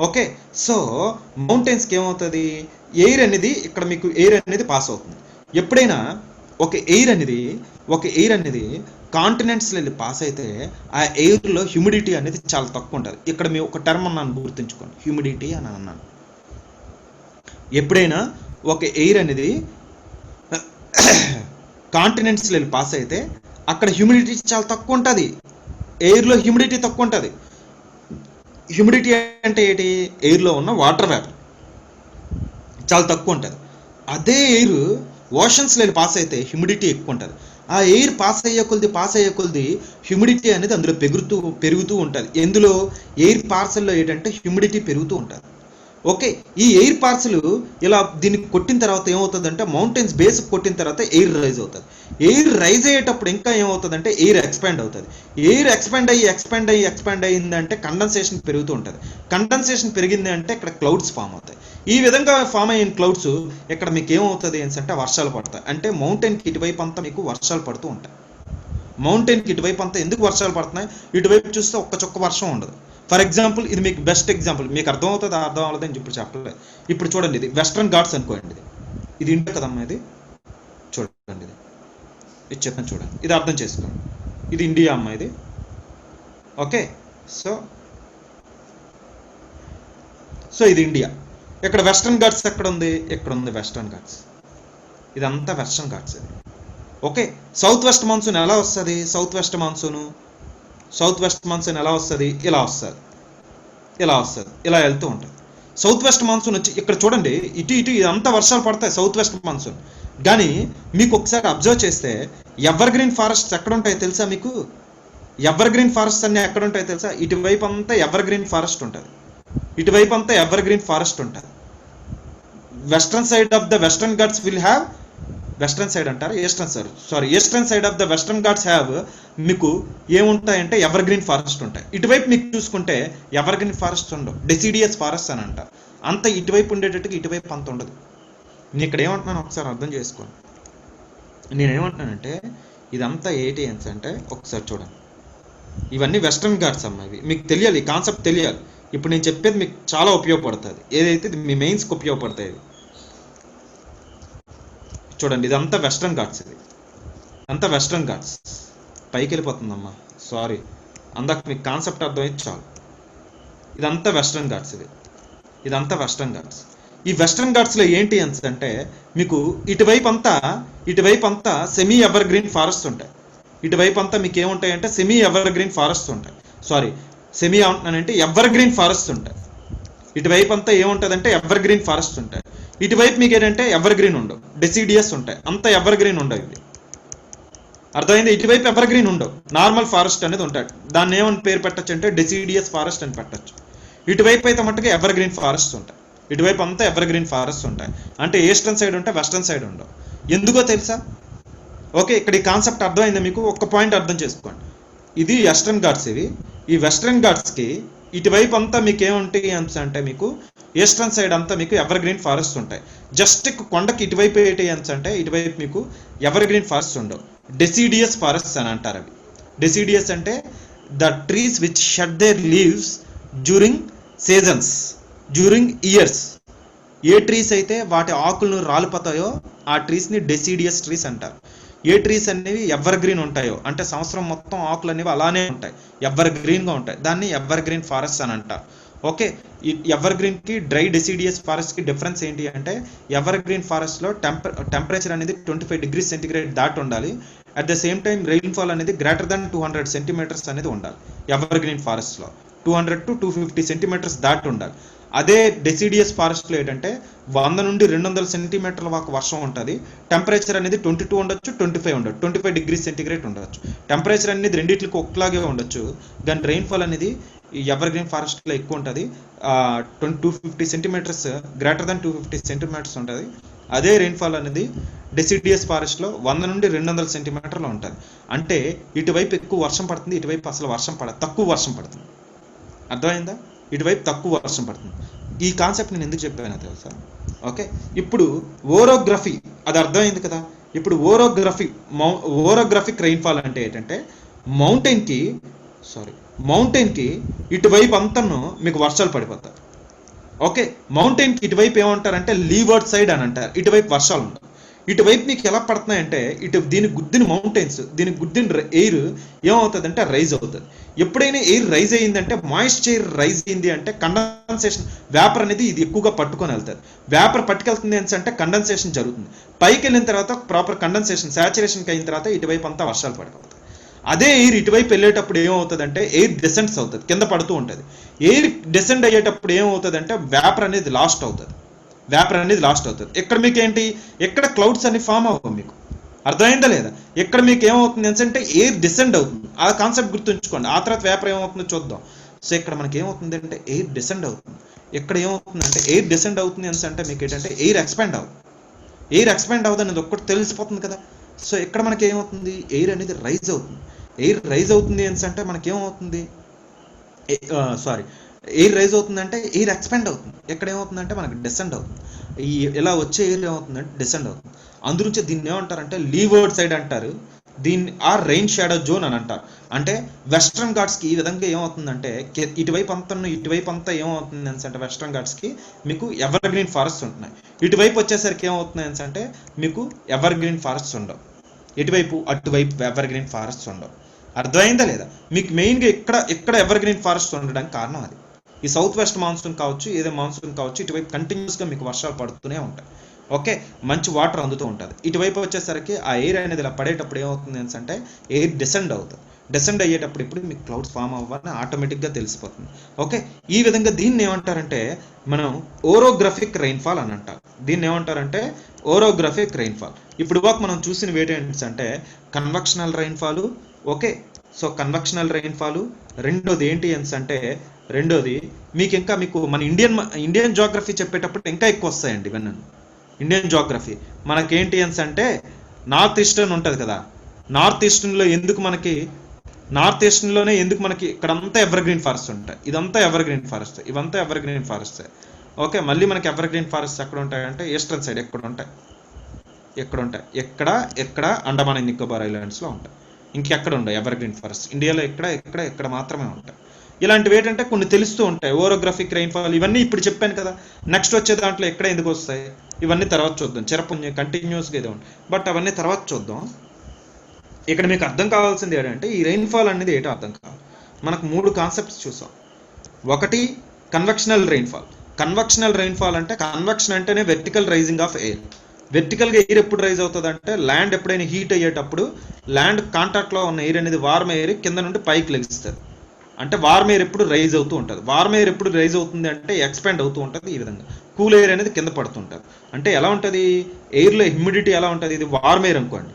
ఓకే, సో మౌంటైన్స్కి ఏమవుతుంది, ఎయిర్ అనేది ఇక్కడ మీకు ఎయిర్ అనేది పాస్ అవుతుంది. ఎప్పుడైనా ఒక ఎయిర్ అనేది కాంటినెంట్స్లో వెళ్ళి పాస్ అయితే ఆ ఎయిర్లో హ్యూమిడిటీ అనేది చాలా తక్కువ ఉంటుంది. ఇక్కడ మీ ఒక టర్మ్ అన్నాను గుర్తుంచుకోండి, హ్యూమిడిటీ అని అన్నాను. ఎప్పుడైనా ఒక ఎయిర్ అనేది కాంటినెంట్స్లో వెళ్ళి పాస్ అయితే అక్కడ హ్యూమిడిటీ చాలా తక్కువ ఉంటుంది, ఎయిర్లో హ్యూమిడిటీ తక్కువ ఉంటుంది. హ్యూమిడిటీ అంటే ఏంటి? ఎయిర్లో ఉన్న వాటర్ వేపర్ చాలా తక్కువ ఉంటుంది. అదే ఎయిర్ ఓషన్స్లో పాస్ అయితే హ్యూమిడిటీ ఎక్కువ ఉంటుంది. ఆ ఎయిర్ పాస్ అయ్యే కొద్ది హ్యూమిడిటీ అనేది అందులో పెరుగుతూ ఉంటుంది. ఎందులో? ఎయిర్ పార్సల్లో ఏంటంటే హ్యూమిడిటీ పెరుగుతూ ఉంటుంది. ఓకే, ఈ ఎయిర్ పార్సల్ ఇలా దీన్ని కొట్టిన తర్వాత ఏమవుతుందంటే మౌంటైన్స్ బేస్ కొట్టిన తర్వాత ఎయిర్ రైజ్ అవుతుంది. ఎయిర్ రైజ్ అయ్యేటప్పుడు ఇంకా ఏమవుతుందంటే ఎయిర్ ఎక్స్పాండ్ అవుతుంది. ఎయిర్ ఎక్స్పాండ్ అయ్యిందంటే కండెన్సేషన్ పెరుగుతూ ఉంటుంది. కండెన్సేషన్ పెరిగింది అంటే ఇక్కడ క్లౌడ్స్ ఫామ్ అవుతాయి. ఈ విధంగా ఫామ్ అయిన క్లౌడ్స్ ఇక్కడ మీకు ఏమవుతుంది అంటే వర్షాలు పడతాయి. అంటే మౌంటైన్కి ఇటువైపు అంతా మీకు వర్షాలు పడుతూ ఉంటాయి. మౌంటైన్కి ఇటువైపు అంతా ఎందుకు వర్షాలు పడుతున్నాయి? ఇటువైపు చూస్తే ఒక్క చుక్క వర్షం ఉండదు. ఫర్ ఎగ్జాంపుల్, ఇది మీకు బెస్ట్ ఎగ్జాంపుల్, మీకు అర్థం అవుతుంది అర్థం అవ్వలేదని ఇప్పుడు చెప్పలేదు. ఇప్పుడు చూడండి, ఇది వెస్ట్రన్ ఘాట్స్ అనుకోండి. ఇది ఇండియా కదమ్మా, ఇది చూడండి, ఇది చెప్పాను చూడండి, ఇది అర్థం చేసుకోండి. ఇది ఇండియా అమ్మా, ఇది ఓకే. సో ఇది ఇండియా. ఇక్కడ వెస్ట్రన్ ఘాట్స్ ఎక్కడ ఉంది? ఇక్కడ ఉంది వెస్ట్రన్ ఘాట్స్. ఇదంతా వెస్ట్రన్ ఘాట్స్ ఇది. ఓకే, సౌత్ వెస్ట్ మాన్సూన్ ఎలా వస్తుంది? సౌత్ వెస్ట్ మాన్సూన్ ఎలా వస్తుంది? ఇలా వస్తుంది, ఇలా వెళ్తూ ఉంటుంది. సౌత్ వెస్ట్ మాన్సూన్ వచ్చి ఇక్కడ చూడండి, ఇటు ఇదంతా వర్షాలు పడతాయి సౌత్ వెస్ట్ మాన్సూన్. కానీ మీకు ఒకసారి అబ్జర్వ్ చేస్తే ఎవర్ గ్రీన్ ఫారెస్ట్ ఎక్కడ ఉంటాయో తెలుసా మీకు? ఎవర్ గ్రీన్ ఫారెస్ట్ అన్నీ ఎక్కడ ఉంటాయో తెలుసా? ఇటువైపు అంతా ఎవర్ గ్రీన్ ఫారెస్ట్ ఉంటుంది. Western side of the Western Ghats will have, western side అంటారు, eastern side of the Western Ghats have మీకు ఏముంటాయంటే ఎవర్ గ్రీన్ ఫారెస్ట్ ఉంటాయి. ఇటువైపు మీకు చూసుకుంటే ఎవర్ గ్రీన్ ఫారెస్ట్ ఉండవు, డెసిడియస్ ఫారెస్ట్ అని అంటారు. అంత ఇటువైపు ఉండేటట్టుగా ఇటువైపు అంత ఉండదు. నేను ఇక్కడ ఏమంటున్నాను ఒకసారి అర్థం చేసుకోండి. నేనేమంటున్నానంటే ఇదంతా ఏంటి అంటే ఒకసారి చూడండి, ఇవన్నీ వెస్ట్రన్ ఘాట్స్ అమ్మా. ఇవి మీకు తెలియాలి, ఈ కాన్సెప్ట్ తెలియాలి. ఇప్పుడు నేను చెప్పేది మీకు చాలా ఉపయోగపడుతుంది, ఏదైతే మీ మెయిన్స్కి ఉపయోగపడతాయి. చూడండి, ఇదంతా వెస్ట్రన్ ఘాట్స్. ఇది అంతా వెస్ట్రన్ ఘాట్స్. పైకి వెళ్ళిపోతుందమ్మా, సారీ, అందాక మీకు కాన్సెప్ట్ అర్థమైతే చాలు. ఇదంతా వెస్ట్రన్ ఘాట్స్. ఇదంతా వెస్ట్రన్ ఘాట్స్. ఈ వెస్ట్రన్ ఘాట్స్లో ఏంటి అంటే మీకు ఇటువైపు అంతా సెమీ ఎవర్ గ్రీన్ ఫారెస్ట్ ఉంటాయి. ఇటువైపు అంతా మీకు ఏముంటాయంటే సెమీ ఎవర్ గ్రీన్ ఫారెస్ట్ ఉంటాయి. సెమీ అంటే ఎవర్ గ్రీన్ ఫారెస్ట్ ఉంటాయి. ఇటువైపు అంతా ఏముంటుందంటే ఎవర్ గ్రీన్ ఫారెస్ట్ ఉంటాయి. ఇటువైపు మీకు ఏంటంటే ఎవర్ గ్రీన్ ఉండవు, డెసిడియస్ ఉంటాయి. అంత ఎవర్ గ్రీన్ ఉండవు ఇవి, అర్థమైంది? ఇటువైపు ఎవర్ గ్రీన్ ఉండవు, నార్మల్ ఫారెస్ట్ అనేది ఉంటాయి. దాన్ని ఏమని పేరు పెట్టచ్చు అంటే డెసిడియస్ ఫారెస్ట్ అని పెట్టచ్చు. ఇటువైపు అయితే మట్టుగా ఎవర్ గ్రీన్ ఫారెస్ట్ ఉంటాయి. ఇటువైపు అంతా ఎవర్ గ్రీన్ ఫారెస్ట్ ఉంటాయి. అంటే ఈస్టర్న్ సైడ్ ఉంటే వెస్టర్న్ సైడ్ ఉండవు. ఎందుకో తెలుసా? ఓకే, ఇక్కడ ఈ కాన్సెప్ట్ అర్థమైందా మీకు? ఒక్క పాయింట్ అర్థం చేసుకోండి. ఇది వెస్ట్రన్ ఘాట్స్. ఈ వెస్ట్రన్ ఘాట్స్కి ఇటువైపు అంతా మీకు ఏముంటాయి అంటే మీకు ఈస్టర్న్ సైడ్ అంతా మీకు ఎవర్ గ్రీన్ ఫారెస్ట్ ఉంటాయి. జస్ట్ కొండకి ఇటువైపు ఏంటి అంటే ఇటువైపు మీకు ఎవర్ గ్రీన్ ఫారెస్ట్ ఉండవు, డెసిడియస్ ఫారెస్ట్ అని అంటారు. అవి డెసిడియస్ అంటే the trees which shed their leaves during seasons, during years. ఏ ట్రీస్ అయితే వాటి ఆకులను రాలిపోతాయో ఆ ట్రీస్ని డెసిడియస్ ట్రీస్ అంటారు. ఏ ట్రీస్ అనేవి ఎవర్ గ్రీన్ ఉంటాయో అంటే సంవత్సరం మొత్తం ఆకులు అనేవి అలానే ఉంటాయి, ఎవర్ గ్రీన్గా ఉంటాయి, దాన్ని ఎవర్ గ్రీన్ ఫారెస్ట్ అని అంటారు. ఓకే, ఈ ఎవర్ గ్రీన్కి డ్రై డెసిడియస్ ఫారెస్ట్కి డిఫరెన్స్ ఏంటి అంటే ఎవర్ గ్రీన్ ఫారెస్ట్లో టెంపరేచర్ అనేది 25 degrees సెంటిగ్రేడ్ దాటి ఉండాలి. At the same time rainfall అనేది గ్రేటర్ దాన్ 200 centimeters అనేది ఉండాలి. ఎవర్ గ్రీన్ ఫారెస్ట్లో 200 to 250 centimeters దాటి ఉండాలి. అదే డెసిడియస్ ఫారెస్ట్లో ఏంటంటే 100 నుండి 200 centimeterల వరకు వర్షం ఉంటుంది. టెంపరేచర్ అనేది 22 ఉండొచ్చు, 25 ఉండొచ్చు, 25 degrees సెంటిగ్రేడ్ ఉండొచ్చు. టెంపరేచర్ అనేది రెండింటికి ఒకలాగే ఉండొచ్చు. కానీ రెయిన్ఫాల్ అనేది ఈ ఎవర్ గ్రీన్ ఫారెస్ట్లో ఎక్కువ ఉంటుంది. 250 centimeters, గ్రేటర్ దాన్ 250 centimeters ఉంటుంది. అదే రెయిన్ఫాల్ అనేది డెసిడియస్ ఫారెస్ట్లో 100 నుండి 200 centimeterలు ఉంటుంది. అంటే ఇటువైపు ఎక్కువ వర్షం పడుతుంది, ఇటువైపు అసలు వర్షం తక్కువ వర్షం పడుతుంది. అర్థమైందా? ఇటువైపు తక్కువ వర్షం పడుతుంది. ఈ కాన్సెప్ట్ నేను ఎందుకు చెప్పానో తెలుసా? ఓకే, ఇప్పుడు ఓరోగ్రఫీ అది అర్థమైంది కదా. ఇప్పుడు ఓరోగ్రఫిక్ రెయిన్ఫాల్ అంటే ఏంటంటే మౌంటైన్కి ఇటువైపు అంతను మీకు వర్షాలు పడిపోతాయి. ఓకే, మౌంటైన్కి ఇటువైపు ఏమంటారంటే లీవర్డ్ సైడ్ అని అంటారు. ఇటువైపు వర్షాలు ఉంటాయి. ఇటువైపు మీకు ఎలా పడుతున్నాయంటే దీనికి గుద్దిన మౌంటైన్స్, దీనికి గుద్దిన ఎయిర్ ఏమవుతుందంటే రైజ్ అవుతుంది. ఎప్పుడైనా ఎయిర్ రైజ్ అయ్యిందంటే మాయిశ్చర్ రైజ్ అయింది అంటే కండెన్సేషన్ వేపర్ అనేది ఇది ఎక్కువగా పట్టుకొని వెళ్తుంది. వేపర్ పట్టుకెళ్తుంది అంటే కండెన్సేషన్ జరుగుతుంది. పైకి వెళ్ళిన తర్వాత ప్రాపర్ కండెన్సేషన్ సాచురేషన్కి అయిన తర్వాత ఇటువైపు అంతా వర్షాలు పడిపోతాయి. అదే ఎయిర్ ఇటువైపు వెళ్ళేటప్పుడు ఏమవుతుందంటే ఎయిర్ డిసెంట్స్ అవుతుంది, కింద పడుతూ ఉంటుంది. ఎయిర్ డిసెండ్ అయ్యేటప్పుడు ఏమవుతుందంటే వేపర్ అనేది లాస్ట్ అవుతుంది. ఇక్కడ మీకు ఏంటి, ఎక్కడ క్లౌడ్స్ అన్ని ఫామ్ అవ్వవు. మీకు అర్థమైందా లేదా? ఇక్కడ మీకు ఏమవుతుంది అంటే ఎయిర్ డిసెండ్ అవుతుంది. ఆ కాన్సెప్ట్ గుర్తుంచుకోండి. ఆ తర్వాత వేపర్ ఏమవుతుందో చూద్దాం. సో ఇక్కడ మనకి ఏమవుతుంది అంటే ఎయిర్ డిసెండ్ అవుతుంది. ఇక్కడ ఏమవుతుంది అంటే ఎయిర్ డిసెండ్ అవుతుంది అంటే మీకు ఏంటంటే ఎయిర్ ఎక్స్పాండ్ అవుతుంది అనేది ఒక్కటి తెలిసిపోతుంది కదా. సో ఇక్కడ మనకి ఏమవుతుంది, ఎయిర్ అనేది రైజ్ అవుతుంది. ఎయిర్ రైజ్ అవుతుంది అంటే మనకి ఏమవుతుంది, ఎయిర్ రైజ్ అవుతుంది అంటే ఎయిర్ ఎక్స్పాండ్ అవుతుంది. ఎక్కడ ఏమవుతుందంటే మనకి డిసెండ్ అవుతుంది. ఇలా వచ్చే ఎయిర్ ఏమవుతుందంటే డిసెండ్ అవుతుంది. అందుగురించి దీన్ని ఏమంటారంటే లీవర్డ్ సైడ్ అంటారు, దీన్ని రెయిన్ షాడో జోన్ అని అంటారు. అంటే వెస్ట్రన్ ఘాట్స్కి ఈ విధంగా ఏమవుతుందంటే ఇటువైపు అంతా ఏమవుతుంది అంటే వెస్ట్రన్ ఘాట్స్కి మీకు ఎవర్ గ్రీన్ ఫారెస్ట్ ఉంటున్నాయి. ఇటువైపు వచ్చేసరికి ఏమవుతుంది అంటే మీకు ఎవర్ గ్రీన్ ఫారెస్ట్ ఉండవు. అటువైపు ఎవర్ గ్రీన్ ఫారెస్ట్ ఉండవు. అర్థమైందా లేదా? మీకు మెయిన్గా ఇక్కడ ఎవర్ గ్రీన్ ఫారెస్ట్ ఉండడానికి కారణం అది. ఈ సౌత్ వెస్ట్ మాన్సూన్ కావచ్చు, ఏదో మాన్సూన్ కావచ్చు, ఇటువైపు కంటిన్యూస్గా మీకు వర్షాలు పడుతూనే ఉంటాయి. ఓకే, మంచి వాటర్ అందుతూ ఉంటుంది. ఇటువైపు వచ్చేసరికి ఆ ఎయిర్ అనేది ఇలా పడేటప్పుడు ఏమవుతుంది అంటే ఎయిర్ డిసెండ్ అవుతుంది. డిసెండ్ అయ్యేటప్పుడు ఇప్పుడు మీకు క్లౌడ్స్ ఫామ్ అవ్వాలని ఆటోమేటిక్గా తెలిసిపోతుంది. ఓకే, ఈ విధంగా దీన్ని ఏమంటారంటే మనం ఓరోగ్రఫిక్ రెయిన్ఫాల్ అని అంటారు. ఇప్పుడు మనం చూసిన ఏంటి అంటే convectional rainfall. Okay, so convectional rainfall. రెండోది ఏంటి అంటే మీకు మన ఇండియన్ జోగ్రఫీ చెప్పేటప్పుడు ఇంకా ఎక్కువ వస్తాయండి ఇవన్నీ. ఇండియన్ జోగ్రఫీ మనకేంటి అంటే నార్త్ ఈస్టర్న్ ఉంటుంది కదా, నార్త్ ఈస్టర్న్లోనే ఎందుకు మనకి ఇక్కడంతా ఎవర్ గ్రీన్ ఫారెస్ట్ ఉంటాయి. ఇదంతా ఎవర్ గ్రీన్ ఫారెస్ట్. ఓకే, మళ్ళీ మనకి ఎవర్ గ్రీన్ ఫారెస్ట్ ఎక్కడ ఉంటాయంటే ఈస్టర్న్ సైడ్ ఎక్కడ ఉంటాయి, ఎక్కడ అండమాన్ అండ్ నికోబార్ ఐలాండ్స్లో ఉంటాయి. ఇంకెక్కడ ఉండవు ఎవర్ గ్రీన్ ఫారెస్ట్. ఇండియాలో ఎక్కడ మాత్రమే ఉంటాయి. ఇలాంటివి ఏంటంటే కొన్ని తెలుస్తూ ఉంటాయి. ఓరోగ్రఫిక్ రెయిన్ఫాల్ ఇవన్నీ ఇప్పుడు చెప్పాను కదా. నెక్స్ట్ వచ్చే దాంట్లో ఎక్కడ ఎందుకు వస్తాయి ఇవన్నీ తర్వాత చూద్దాం. చిరపుణ్యం కంటిన్యూస్గా ఇదే ఉంటుంది, బట్ అవన్నీ తర్వాత చూద్దాం. ఇక్కడ మీకు అర్థం కావాల్సింది ఏంటంటే ఈ రెయిన్ఫాల్ అనేది ఏంటో అర్థం కావాలి. మనకు 3 కాన్సెప్ట్స్ చూసాం. ఒకటి కన్వెక్షనల్ రెయిన్ఫాల్ అంటే కన్వెక్షన్ అంటేనే వెర్టికల్ రైజింగ్ ఆఫ్ ఎయిర్. వెర్టికల్గా ఎయిర్ ఎప్పుడు రైజ్ అవుతుంది అంటే ల్యాండ్ ఎప్పుడైనా హీట్ అయ్యేటప్పుడు ల్యాండ్ కాంటాక్ట్లో ఉన్న ఎయిర్ అనేది వార్మ్ ఎయిర్ కింద నుండి పైకి లెగిస్తుంది. అంటే వార్మ్ ఎయిర్ ఎప్పుడు రైజ్ అవుతూ ఉంటుంది. వార్మ్ ఎయిర్ ఎప్పుడు రైజ్ అవుతుంది అంటే ఎక్స్పాండ్ అవుతూ ఉంటుంది. ఈ విధంగా కూల్ ఎయిర్ అనేది కింద పడుతుంటుంది. అంటే ఎలా ఉంటుంది, ఎయిర్లో హ్యూమిడిటీ ఎలా ఉంటుంది, ఇది వార్మ్ ఎయిర్ అనుకోండి.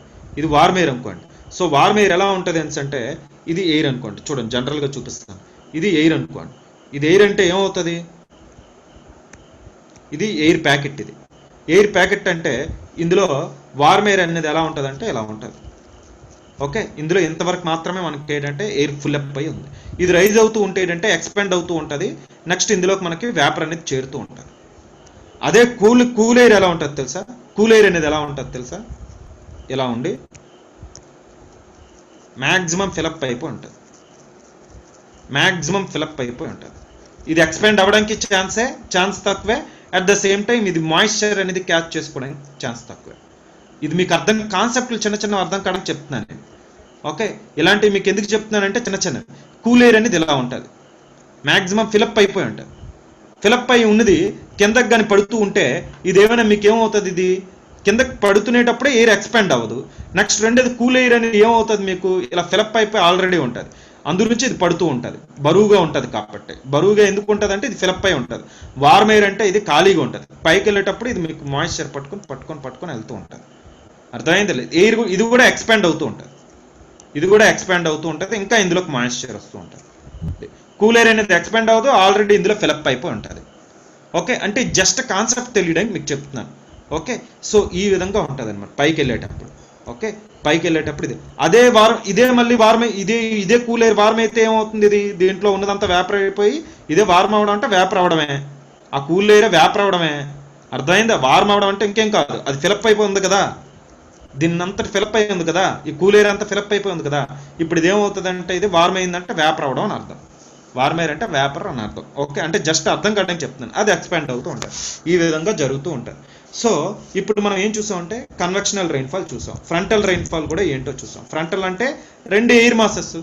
సో వార్మ్ ఎయిర్ ఎలా ఉంటుంది అంటే ఇది ఎయిర్ అనుకోండి. చూడండి జనరల్గా చూపిస్తాను. ఇది ఎయిర్ అనుకోండి. ఇది ఎయిర్ అంటే ఏమవుతుంది, ఇది ఎయిర్ ప్యాకెట్. ఇది ఎయిర్ ప్యాకెట్ అంటే ఇందులో వార్మ్ ఎయిర్ అనేది ఎలా ఉంటుంది అంటే ఇలా ఉంటుంది. ఓకే, ఇందులో ఇంతవరకు మాత్రమే మనకి ఏంటంటే ఎయిర్ ఫుల్ అప్ అయి ఉంది. ఇది రైజ్ అవుతూ ఉంటే ఏంటంటే ఎక్స్పాండ్ అవుతూ ఉంటుంది. నెక్స్ట్ ఇందులోకి మనకి వేపర్ అనేది చేరుతూ ఉంటుంది. అదే కూల్ ఎయిర్ ఎలా ఉంటుంది తెలుసా? కూల్ ఎయిర్ అనేది ఎలా ఉంటుంది తెలుసా? ఇలా ఉండి మ్యాక్సిమం ఫిలప్ అయిపోయి ఉంటుంది. ఇది ఎక్స్పాండ్ అవ్వడానికి ఛాన్స్ తక్కువే. అట్ ద సేమ్ టైం ఇది మాయిశ్చర్ అనేది క్యాచ్ చేసుకోవడానికి ఛాన్స్ తక్కువే. ఇది మీకు కాన్సెప్ట్లు చిన్న అర్థం కావడానికి చెప్తున్నాను నేను. ఓకే, ఇలాంటివి మీకు ఎందుకు చెప్తున్నానంటే చిన్న కూల్ ఎయిర్ అనేది ఇలా ఉంటుంది. మ్యాక్సిమం ఫిలప్ అయిపోయి ఉంటుంది. ఫిలప్ అయి ఉన్నది కిందకి కానీ పడుతూ ఉంటే ఇదేమైనా మీకు ఏమవుతుంది, ఇది కిందకి పడుతునేటప్పుడే ఎయిర్ ఎక్స్పాండ్ అవ్వదు. నెక్స్ట్ రెండోది కూల్ ఎయిర్ అనేది ఏమవుతుంది, మీకు ఇలా ఫిలప్ అయిపోయి ఆల్రెడీ ఉంటుంది. అందుగురించి ఇది పడుతూ ఉంటుంది, బరువుగా ఉంటుంది. కాబట్టి బరువుగా ఎందుకు ఉంటుంది అంటే ఇది ఫిలప్ అయి ఉంటుంది. వార్మ్ ఎయిర్ అంటే ఇది ఖాళీగా ఉంటుంది. పైకి వెళ్ళేటప్పుడు ఇది మీకు మాయిశ్చర్ పట్టుకొని వెళ్తూ ఉంటుంది. అర్థమైంది లేదు? ఎయిర్ ఇది కూడా ఎక్స్పాండ్ అవుతూ ఉంటుంది. ఇంకా ఇందులోకి మాయిశ్చర్ వస్తూ ఉంటుంది. కూల్ ఎయిర్ అనేది ఎక్స్పాండ్ అవ్వదు, ఆల్రెడీ ఇందులో ఫిలప్ అయిపోయి ఉంటుంది. ఓకే, అంటే జస్ట్ కాన్సెప్ట్ తెలియడానికి మీకు చెప్తున్నాను. ఓకే, సో ఈ విధంగా ఉంటుంది అనమాట పైకి వెళ్ళేటప్పుడు. ఓకే, పైకి వెళ్ళేటప్పుడు ఇదే కూల్ ఎయిర్ వార్మ్ అయితే ఏమవుతుంది, ఇది దీంట్లో ఉన్నదంతా వేపర్ అయిపోయి ఇదే వార్మ్ అవడం అంటే వేపర్ అవడమే. ఆ కూల్ ఎయిర్ వేపర్ అవడమే. అర్థమైందా? వార్మ్ అవడం అంటే ఇంకేం కాదు, అది ఫిలప్ అయిపోయి ఉంది కదా, దీన్నంతా ఫిలప్ అయి ఉంది కదా, ఈ కూల్ ఎయిర్ అంతా ఫిలప్ అయిపోయి ఉంది కదా. ఇప్పుడు ఇది ఏమవుతుంది అంటే ఇది వార్మ్ అయిందంటే వేపర్ అవడం అని అర్థం. వార్మ్ ఎయిర్ అంటే వేపర్ అని అర్థం. ఓకే, అంటే జస్ట్ అర్థం కావడానికి చెప్తున్నాను. అది ఎక్స్పాండ్ అవుతూ ఉంటుంది. ఈ విధంగా జరుగుతూ ఉంటుంది. సో ఇప్పుడు మనం ఏం చూసామంటే కన్వెక్షనల్ రెయిన్ఫాల్ చూసాం. ఫ్రంటల్ రెయిన్ఫాల్ కూడా ఏంటో చూసాం. ఫ్రంటల్ అంటే 2 air masses,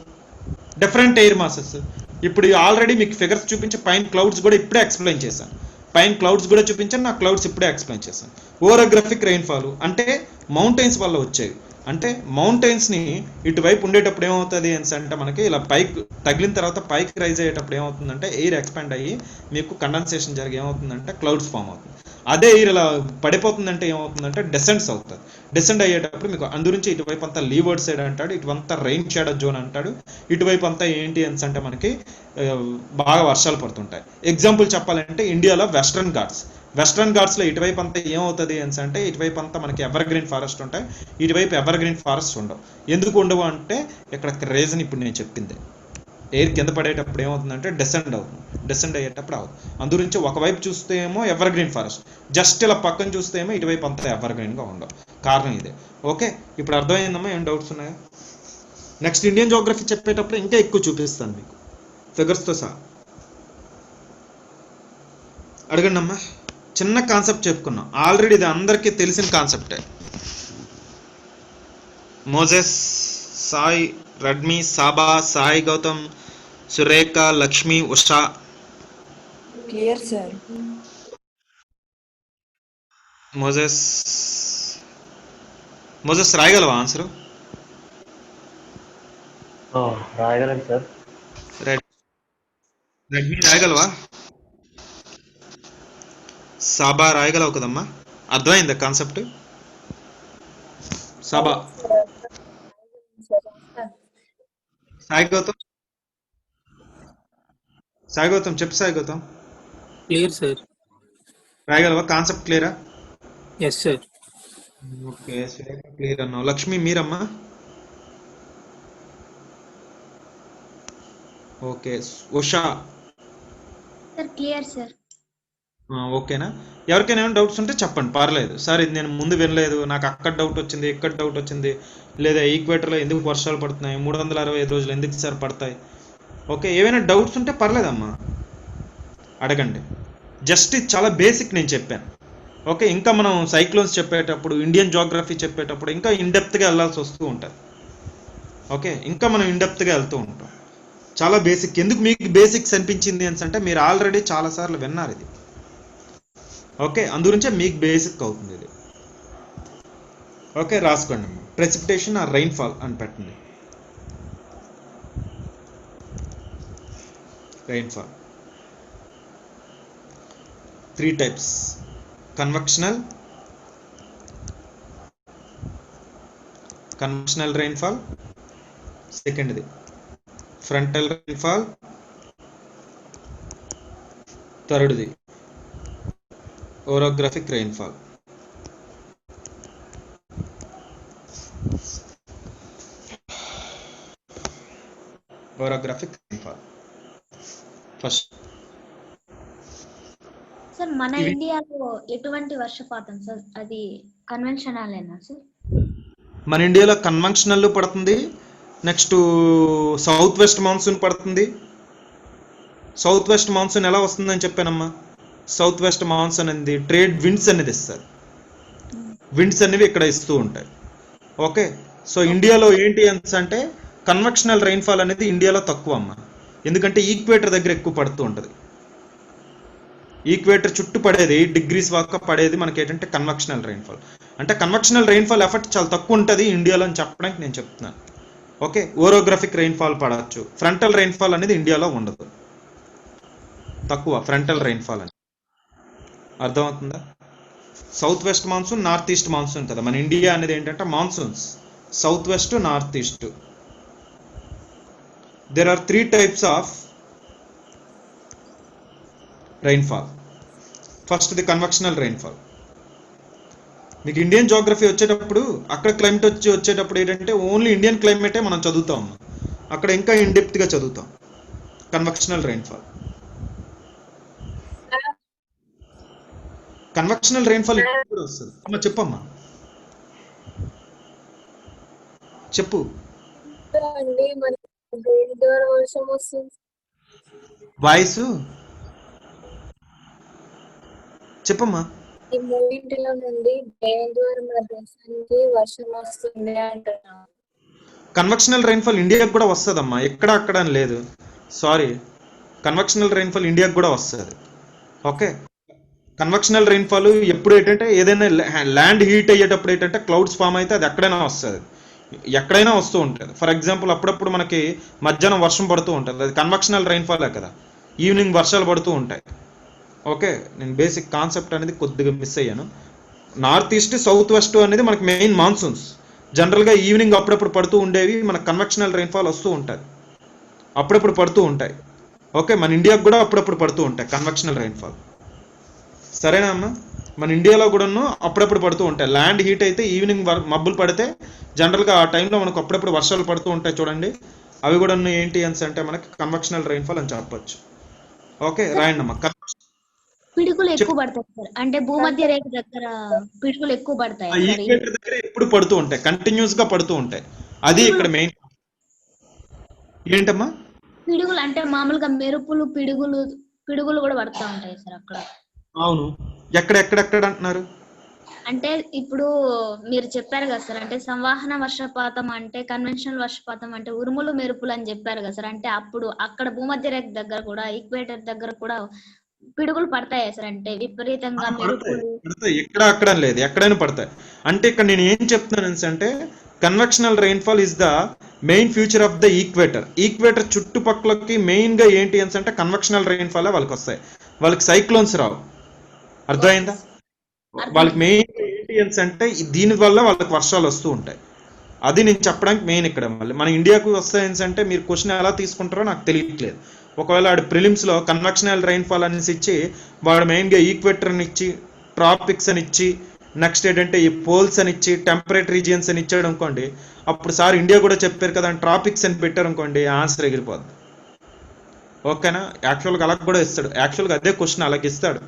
different air masses. ఇప్పుడు ఆల్రెడీ మీకు ఫిగర్స్ చూపించి పైన క్లౌడ్స్ కూడా ఇప్పుడే ఎక్స్ప్లెయిన్ చేశాను. నా క్లౌడ్స్ ఇప్పుడే ఎక్స్ప్లెయిన్ చేశాను. ఓరోగ్రఫిక్ రెయిన్ఫాల్ అంటే మౌంటైన్స్ వల్ల వచ్చేవి. అంటే మౌంటైన్స్ ని ఇటువైపు ఉండేటప్పుడు ఏమవుతుంది అంటే మనకి ఇలా పైకి తగిలిన తర్వాత పైకి రైజ్ అయ్యేటప్పుడు ఏమవుతుందంటే ఎయిర్ ఎక్స్పాండ్ అయ్యి మీకు కండెన్సేషన్ జరిగి ఏమవుతుందంటే క్లౌడ్స్ ఫామ్ అవుతుంది. అదే ఎయిర్ ఇలా పడిపోతుందంటే ఏమవుతుందంటే డెసెంట్స్ అవుతుంది. డెసెండ్ అయ్యేటప్పుడు మీకు అందురించి ఇటువైపు అంతా లీవర్డ్ సైడ్ అంటాడు, ఇటువంతా రెయిన్ షాడో జోన్ అంటాడు, ఇటువైపు అంతా ఏంటి అంటే మనకి బాగా వర్షాలు పడుతుంటాయి. ఎగ్జాంపుల్ చెప్పాలంటే ఇండియాలో వెస్ట్రన్ ఘాట్స్లో ఇటువైపు అంతా ఏమవుతుంది అంటే ఇటువైపు అంతా మనకి ఎవర్ గ్రీన్ ఫారెస్ట్ ఉంటాయి, ఇటువైపు ఎవర్ గ్రీన్ ఫారెస్ట్ ఉండవు. ఎందుకు ఉండవు అంటే ఇక్కడ రీజన్ ఇప్పుడు నేను చెప్పింది. ఎయిర్ కింద పడేటప్పుడు ఏమవుతుందంటే డెసెండ్ అయ్యేటప్పుడు అవుతుంది. అందుగురించి ఒకవైపు చూస్తే ఏమో ఎవర్ గ్రీన్ ఫారెస్ట్, జస్ట్ ఇలా పక్కన చూస్తే ఏమో ఇటువైపు అంతా ఎవర్ గ్రీన్గా ఉండవు. కారణం ఇదే. ఓకే, ఇప్పుడు అర్థమైందమ్మా? ఏం డౌట్స్ ఉన్నాయా? నెక్స్ట్ ఇండియన్ జోగ్రఫీ చెప్పేటప్పుడు ఇంకా ఎక్కువ చూపిస్తాను మీకు ఫిగర్స్తో సహా. అడగండి అమ్మా. చిన్న కాన్సెప్ట్ చెప్పుకున్నాం ఆల్రెడీ, ఇది అందరికీ తెలిసిన కాన్సెప్టే. మోజెస్, సాయి, రడ్మి, Saba, Sai Gautam, Surekha, Lakshmi, Usha. Clear sir. Moses రాయగలవా ఆన్సర్? రాయగలను సార్. రడ్మి రాయగలవా? సాబా రాయగలవు కదమ్మా? అర్థమైందా కాన్సెప్ట్? సాబా. సాయి గౌతమ్ చెప్పు. Sai Gautam clear sir. రాయగలవా? కాన్సెప్ట్ క్లియరా? Yes sir. ఓకే, క్లియర్ అన్నావు. లక్ష్మి మీరమ్మా? Okay. Usha sir clear sir. ఓకేనా? ఎవరికైనా ఏమైనా డౌట్స్ ఉంటే చెప్పండి, పర్లేదు. సార్ ఇది నేను ముందు వినలేదు, నాకు అక్కడ డౌట్ వచ్చింది, ఇక్కడ డౌట్ వచ్చింది, లేదా ఈక్వేటర్లో ఎందుకు వర్షాలు పడుతున్నాయి, 365 రోజులు ఎందుకు సార్ పడతాయి? ఓకే, ఏమైనా డౌట్స్ ఉంటే పర్లేదమ్మా, అడగండి. జస్ట్ ఇది చాలా బేసిక్ నేను చెప్పాను. ఓకే, ఇంకా మనం సైక్లోన్స్ చెప్పేటప్పుడు, ఇండియన్ జోగ్రఫీ చెప్పేటప్పుడు ఇంకా ఇన్డెప్త్గా వెళ్ళాల్సి వస్తూ ఉంటుంది. ఓకే, ఇంకా మనం ఇన్డెప్త్గా వెళ్తూ ఉంటాం. చాలా బేసిక్. ఎందుకు మీకు బేసిక్స్ అనిపించింది అంటే మీరు ఆల్రెడీ చాలాసార్లు విన్నారు ఇది. ఓకే, అందుగురించే మీకు బేసిక్ అవుతుంది ఇది. ఓకే, రాసుకోండి. ప్రెసిపిటేషన్ ఆర్ రైన్ఫాల్ అని పెట్టండి. రైన్ఫాల్ 3 types: కన్వెక్షనల్ rainfall, సెకండ్ది ఫ్రంటల్ రైన్ఫాల్, థర్డ్ది orographic rainfall. Orographic rainfall first. Sir మన ఇండియాలో ఎటువంటి వర్షపాతం సార్? అది కన్వెన్షనలేనా సార్? మన ఇండియాలో కన్వెన్షనల్ పడుతుంది. నెక్స్ట్ సౌత్ వెస్ట్ మాన్సూన్ పడుతుంది. సౌత్ వెస్ట్ మాన్సూన్ ఎలా వస్తుందని చెప్పానమ్మా. సౌత్ వెస్ట్ మాన్సూన్ అనేది ట్రేడ్ విండ్స్ అనేది ఇస్తారు. విండ్స్ అనేవి ఇక్కడ ఇస్తూ ఉంటాయి. ఓకే, సో ఇండియాలో ఏంటి అంటే కన్వెక్షనల్ రైన్ఫాల్ అనేది ఇండియాలో తక్కువ అమ్మా, ఎందుకంటే ఈక్వేటర్ దగ్గర ఎక్కువ పడుతూ ఉంటుంది. ఈక్వేటర్ చుట్టూ పడేది 8 degrees దాకా పడేది మనకి ఏంటంటే కన్వెక్షనల్ రైన్ఫాల్. అంటే కన్వెక్షనల్ రైన్ఫాల్ ఎఫెక్ట్ చాలా తక్కువ ఉంటుంది ఇండియాలో అని చెప్పడానికి నేను చెప్తున్నాను. ఓకే, ఓరోగ్రాఫిక్ రైన్ఫాల్ పడవచ్చు. ఫ్రంటల్ రైన్ఫాల్ అనేది ఇండియాలో ఉండదు, తక్కువ ఫ్రంటల్ రైన్ఫాల్ అని. అర్థమవుతుందా? South west monsoon, north east monsoon కదా. మన ఇండియా అనేది ఏంటంటే monsoons south west, north east. There are 3 types of rainfall. First, the convectional rainfall. మీకు ఇండియన్ జోగ్రఫీ వచ్చేటప్పుడు అక్కడ క్లైమేట్ వచ్చేటప్పుడు ఏంటంటే ఓన్లీ ఇండియన్ క్లైమేటే మనం చదువుతాం, అక్కడ ఇంకా ఇన్డెప్త్గా చదువుతాం కన్వెక్షనల్ రైన్ఫాల్. కన్వెక్షనల్ రైన్ఫాల్ కూడా వస్తుంది అమ్మా. చెప్పమ్మా, చెప్పు. వాయిస్ చెప్పమ్మా. ఈ మూడింటిలో నుండి దేనిద్వారా మన దేశానికి వర్షం వస్తుంది అంటున్నా. కన్వెక్షనల్ రైన్ఫాల్ ఇండియాకి కూడా వస్తుందమ్మా, ఎక్కడ అక్కడ అని లేదు. సారీ, కన్వెక్షనల్ రైన్ఫాల్ ఇండియాకి కూడా వస్తుంది. ఓకే, కన్వెక్షనల్ రైన్ఫాల్ ఎప్పుడు ఏంటంటే ఏదైనా ల్యాండ్ హీట్ అయ్యేటప్పుడు ఏంటంటే క్లౌడ్స్ ఫామ్ అయితే అది ఎక్కడైనా వస్తుంది. ఎక్కడైనా వస్తూ ఉంటుంది. ఫర్ ఎగ్జాంపుల్ అప్పుడప్పుడు మనకి మధ్యాహ్నం వర్షం పడుతూ ఉంటుంది, అది కన్వెక్షనల్ రైన్ఫాలే కదా. ఈవినింగ్ వర్షాలు పడుతూ ఉంటాయి. ఓకే, నేను బేసిక్ కాన్సెప్ట్ అనేది కొద్దిగా మిస్ అయ్యాను. నార్త్ ఈస్ట్ సౌత్ వెస్ట్ అనేది మనకి మెయిన్ మాన్సూన్స్. జనరల్గా ఈవినింగ్ అప్పుడప్పుడు పడుతూ ఉండేవి, మనకు కన్వెక్షనల్ రైన్ఫాల్ వస్తూ ఉంటుంది, అప్పుడప్పుడు పడుతూ ఉంటాయి. ఓకే, మన ఇండియాకు కూడా అప్పుడప్పుడు పడుతూ ఉంటాయి కన్వెక్షనల్ రైన్ఫాల్. సరేనా అమ్మా? మన ఇండియాలో కూడాను అప్పుడప్పుడు పడుతూ ఉంటాయి. ల్యాండ్ హీట్ అయితే ఈవినింగ్ మబ్బులు పడితే జనరల్గా ఆ టైంలో మనకు అప్పుడప్పుడు వర్షాలు పడుతూ ఉంటాయి చూడండి, అవి కూడా ఏంటి అంటే మనకి కన్వెక్షనల్ రైన్ఫాల్ అని చెప్పొచ్చు. ఓకే, రాయండి అమ్మా. పిడుగులు ఎక్కువ పడతాయి సార్, అంటే భూమధ్య రేఖ దగ్గర పిడుగులు ఎక్కువ పడతాయి సార్. ఈక్వేటర్ దగ్గర ఎప్పుడు పడుతూ ఉంటాయి, కంటిన్యూస్ గా పడుతూ ఉంటాయి. అది ఇక్కడ మెయిన్. ఏంటమ్మా? పిడుగులు అంటే మామూలుగా మెరుపులు పిడుగులు కూడా పడతా ఉంటాయి సార్ అక్కడ. అవును, ఎక్కడెక్కడ అంటున్నారు? అంటే ఇప్పుడు మీరు చెప్పారు కదా సార్, అంటే సంవాహన వర్షపాతం అంటే కన్వెన్షనల్ వర్షపాతం అంటే ఉరుములు మెరుపులు అని చెప్పారు కదా సార్. అంటే అప్పుడు అక్కడ భూమధ్య రేఖ దగ్గర కూడా ఈక్వేటర్ దగ్గర కూడా పిడుగులు పడతాయి సార్, అంటే విపరీతంగా మెరుపులు. పడతాయి, అక్కడ లేదు, ఎక్కడైనా పడతాయి. అంటే ఇక్కడ నేను ఏం చెప్తున్నాను అంటే convectional rainfall is the main future of the equator. Equator చుట్టుపక్కలకి మెయిన్ గా ఏంటి అంటే కన్వెక్షనల్ రైన్ఫాల్ వాళ్ళకి వస్తాయి, వాళ్ళకి సైక్లోన్స్ రావు. అర్థమైందా? వాళ్ళకి మెయిన్ ఏంటి అంటే దీని వల్ల వాళ్ళకి వర్షాలు వస్తూ ఉంటాయి. అది నేను చెప్పడానికి మెయిన్. ఇక్కడ మళ్ళీ మన ఇండియాకు వస్తాయి అంటే మీరు క్వశ్చన్ ఎలా తీసుకుంటారో నాకు తెలియట్లేదు. ఒకవేళ ఆడు ప్రిలిమ్స్లో కన్వెక్షనల్ రైన్ఫాల్ అనేసి ఇచ్చి వాడు మెయిన్గా ఈక్వేటర్ అని ఇచ్చి ట్రాపిక్స్ అని ఇచ్చి నెక్స్ట్ ఏంటంటే ఈ పోల్స్ అని ఇచ్చి టెంపరేట్ రీజియన్స్ అని ఇచ్చాడు అనుకోండి, అప్పుడు సార్ ఇండియా కూడా చెప్పారు కదా ట్రాపిక్స్ అని పెట్టారు అనుకోండి, ఆన్సర్ ఎగిరిపోద్ది. ఓకేనా? యాక్చువల్గా అలా కూడా ఇస్తాడు, యాక్చువల్గా అదే క్వశ్చన్ అలాగే ఇస్తాడు.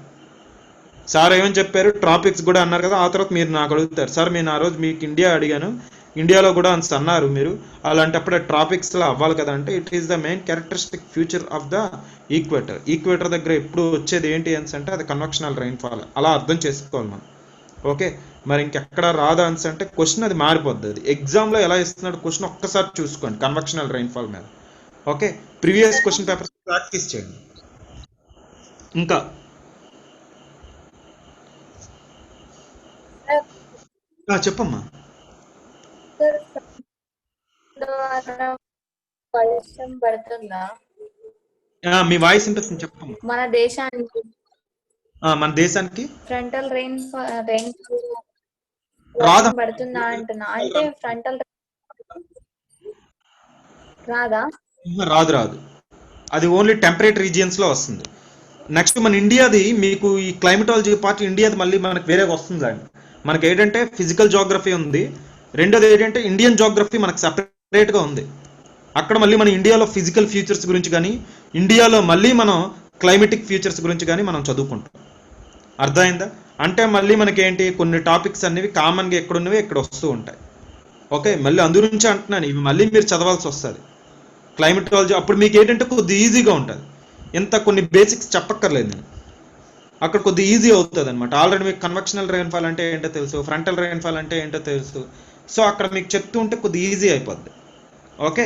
సార్ ఏమని చెప్పారు, ట్రాపిక్స్ కూడా అన్నారు కదా. ఆ తర్వాత మీరు నాకు అడుగుతారు, సార్ నేను ఆ రోజు మీకు ఇండియా అడిగాను, ఇండియాలో కూడా అని అన్నారు మీరు, అలాంటప్పుడు ట్రాపిక్స్లో అవ్వాలి కదా అంటే it is the main characteristic future of the equator. Equator దగ్గర ఎప్పుడు వచ్చేది ఏంటి అంటే అది కన్వెక్షనల్ రైన్ఫాల్. అలా అర్థం చేసుకోవాలి మనం. ఓకే, మరి ఇంకెక్కడ రాదా అంటే క్వశ్చన్ అది మారిపోద్ది. అది ఎగ్జామ్లో ఎలా ఇస్తున్నాడు క్వశ్చన్ ఒక్కసారి చూసుకోండి కన్వెక్షనల్ రైన్ఫాల్ మీద. Okay, previous question papers practice చేయండి. ఇంకా చెప్పమ్మా. వర్షం పడుతుందా? మీ వాయిస్ ఇంట్రెస్ట్ చెప్పమ్మా. మన దేశానికి ఫ్రంటల్ రెయిన్ రాదా పడుతుందా అంటున్నా. అంటే ఫ్రంటల్ రాదా? రాదు, అది ఓన్లీ టెంపరేట్ రీజియన్స్ లో వస్తుంది. నెక్స్ట్ మన ఇండియాది మీకు ఈ క్లైమటాలజీ పార్ట్ ఇండియాది మళ్ళీ మనకు వేరే వస్తుంది అండి. మనకి ఏంటంటే ఫిజికల్ జోగ్రఫీ ఉంది, రెండోది ఏంటంటే ఇండియన్ జోగ్రఫీ మనకు సెపరేట్ గా ఉంది. అక్కడ మళ్ళీ మన ఇండియాలో ఫిజికల్ ఫ్యూచర్స్ గురించి కానీ ఇండియాలో మళ్ళీ మనం క్లైమేటిక్ ఫ్యూచర్స్ గురించి కానీ మనం చదువుకుంటాం. అర్థమైందా? అంటే మళ్ళీ మనకి ఏంటి కొన్ని టాపిక్స్ అనేవి కామన్గా ఎక్కడున్నవి ఇక్కడ వస్తూ ఉంటాయి. ఓకే, మళ్ళీ అందు నుంచి అంటున్నాను, ఇవి మళ్ళీ మీరు చదవాల్సి వస్తుంది క్లైమేటాలజీ. అప్పుడు మీకు ఏంటంటే కొద్దిగా ఈజీగా ఉంటుంది, ఇంత కొన్ని బేసిక్స్ చెప్పక్కర్లేదు నేను, అక్కడ కొద్దిగా ఈజీ అవుతుంది అనమాట. ఆల్రెడీ మీకు కన్వెక్షనల్ రైన్ఫాల్ అంటే ఏంటో తెలుసు, ఫ్రంటల్ రైన్ఫాల్ అంటే ఏంటో తెలుసు. సో అక్కడ మీకు చెప్తూ ఉంటే కొద్దిగా ఈజీ అయిపోద్ది. ఓకే,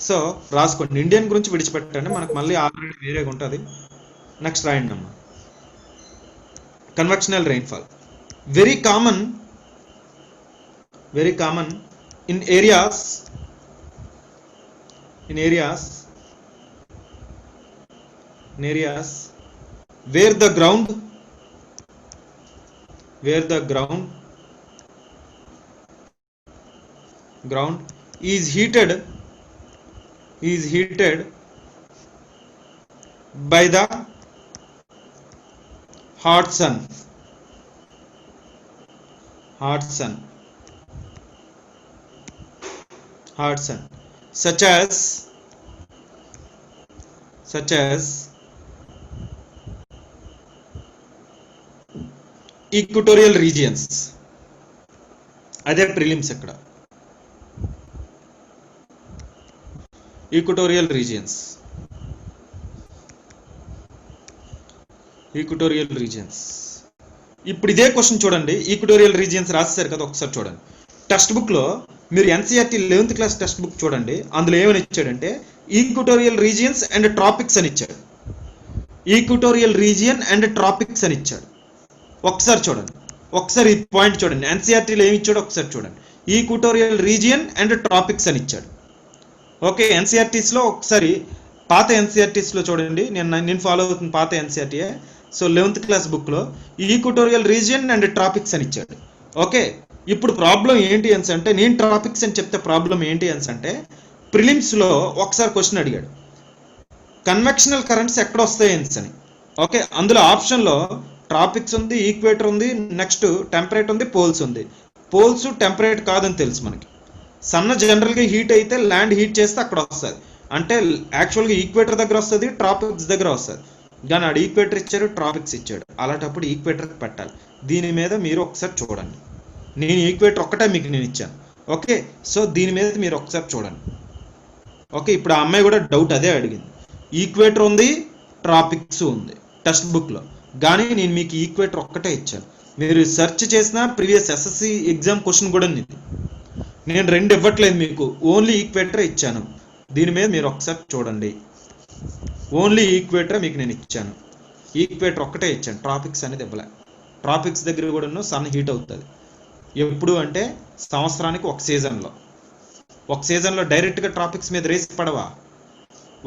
సో రాసుకోండి. ఇండియన్ గురించి విడిచిపెట్టండి, మనకు మళ్ళీ ఆల్రెడీ వేరేగా ఉంటుంది. నెక్స్ట్ రాయండి అమ్మా. Convectional rainfall very common in areas where the ground is heated by the hot sun, such as equatorial regions. అదే ప్రిలిమ్స్ ఇక్కడ. ఈక్వటోరియల్ రీజియన్స్ ఇప్పుడు ఇదే క్వశ్చన్ చూడండి. ఈక్వటోరియల్ రీజియన్స్ రాసేసారు కదా, ఒకసారి చూడండి. టెక్స్ట్ బుక్ లో మీరు NCERT 11th class text book చూడండి, అందులో ఏమని ఇచ్చాడంటే ఈక్వటోరియల్ రీజియన్స్ అండ్ ట్రాపిక్స్ అని ఇచ్చాడు. ఈక్వటోరియల్ రీజియన్ అండ్ ట్రాపిక్స్ అని ఇచ్చాడు. ఒకసారి చూడండి, ఒకసారి ఈ పాయింట్ చూడండి. ఎన్సీఆర్టీలో ఏమి ఇచ్చాడో ఒకసారి చూడండి. ఈక్వటోరియల్ రీజియన్ అండ్ ట్రాపిక్స్ అని ఇచ్చాడు. ఓకే, ఎన్సీఆర్టీస్లో ఒకసారి పాత ఎన్సీఆర్టీస్లో చూడండి, నేను ఫాలో అవుతున్న పాత ఎన్సీఆర్టీఏ. సో 11th క్లాస్ బుక్లో ఈక్వటోరియల్ రీజియన్ అండ్ ట్రాపిక్స్ అని ఇచ్చాడు. ఓకే, ఇప్పుడు ప్రాబ్లం ఏంటి అంటే, నేను ట్రాపిక్స్ అని చెప్తే ప్రాబ్లం ఏంటి అంటే, ప్రిలిమ్స్లో ఒకసారి క్వశ్చన్ అడిగాడు, కన్వెక్షనల్ కరెంట్స్ ఎక్కడ వస్తాయి అని. ఓకే, అందులో ఆప్షన్లో ట్రాపిక్స్ ఉంది, ఈక్వేటర్ ఉంది, నెక్స్ట్ టెంపరేట్ ఉంది, పోల్స్ ఉంది. పోల్స్ టెంపరేట్ కాదని తెలుసు మనకి. సన్న జనరల్గా హీట్ అయితే ల్యాండ్ హీట్ చేస్తే అక్కడ వస్తుంది, అంటే యాక్చువల్గా ఈక్వేటర్ దగ్గర వస్తుంది, ట్రాపిక్స్ దగ్గర వస్తుంది. కానీ ఆడు ఈక్వేటర్ ఇచ్చాడు, ట్రాపిక్స్ ఇచ్చాడు. అలాంటప్పుడు ఈక్వేటర్కి పెట్టాలి. దీని మీద మీరు ఒకసారి చూడండి. నేను ఈక్వేటర్ ఒక్కటే మీకు నేను ఇచ్చాను. ఓకే, సో దీని మీద మీరు ఒకసారి చూడండి. ఓకే, ఇప్పుడు ఆ అమ్మాయి కూడా డౌట్ అదే అడిగింది. ఈక్వేటర్ ఉంది, ట్రాపిక్స్ ఉంది టెక్స్ట్ బుక్లో, కానీ నేను మీకు ఈక్వేటర్ ఒక్కటే ఇచ్చాను. మీరు సెర్చ్ చేసిన ప్రీవియస్ ఎస్ఎస్సి ఎగ్జామ్ క్వశ్చన్ కూడా నేను 2 ఇవ్వట్లేదు మీకు, ఓన్లీ ఈక్వేటర్ ఇచ్చాను. దీని మీద మీరు ఒకసారి చూడండి. ఓన్లీ ఈక్వేటర్ మీకు నేను ఇచ్చాను, ఈక్వేటర్ ఒక్కటే ఇచ్చాను, ట్రాపిక్స్ అనేది ఇవ్వలే. ట్రాపిక్స్ దగ్గర కూడా సన్ హీట్ అవుతుంది. ఎప్పుడు అంటే సంవత్సరానికి ఒక సీజన్లో డైరెక్ట్గా ట్రాపిక్స్ మీద రేస్ పడవా,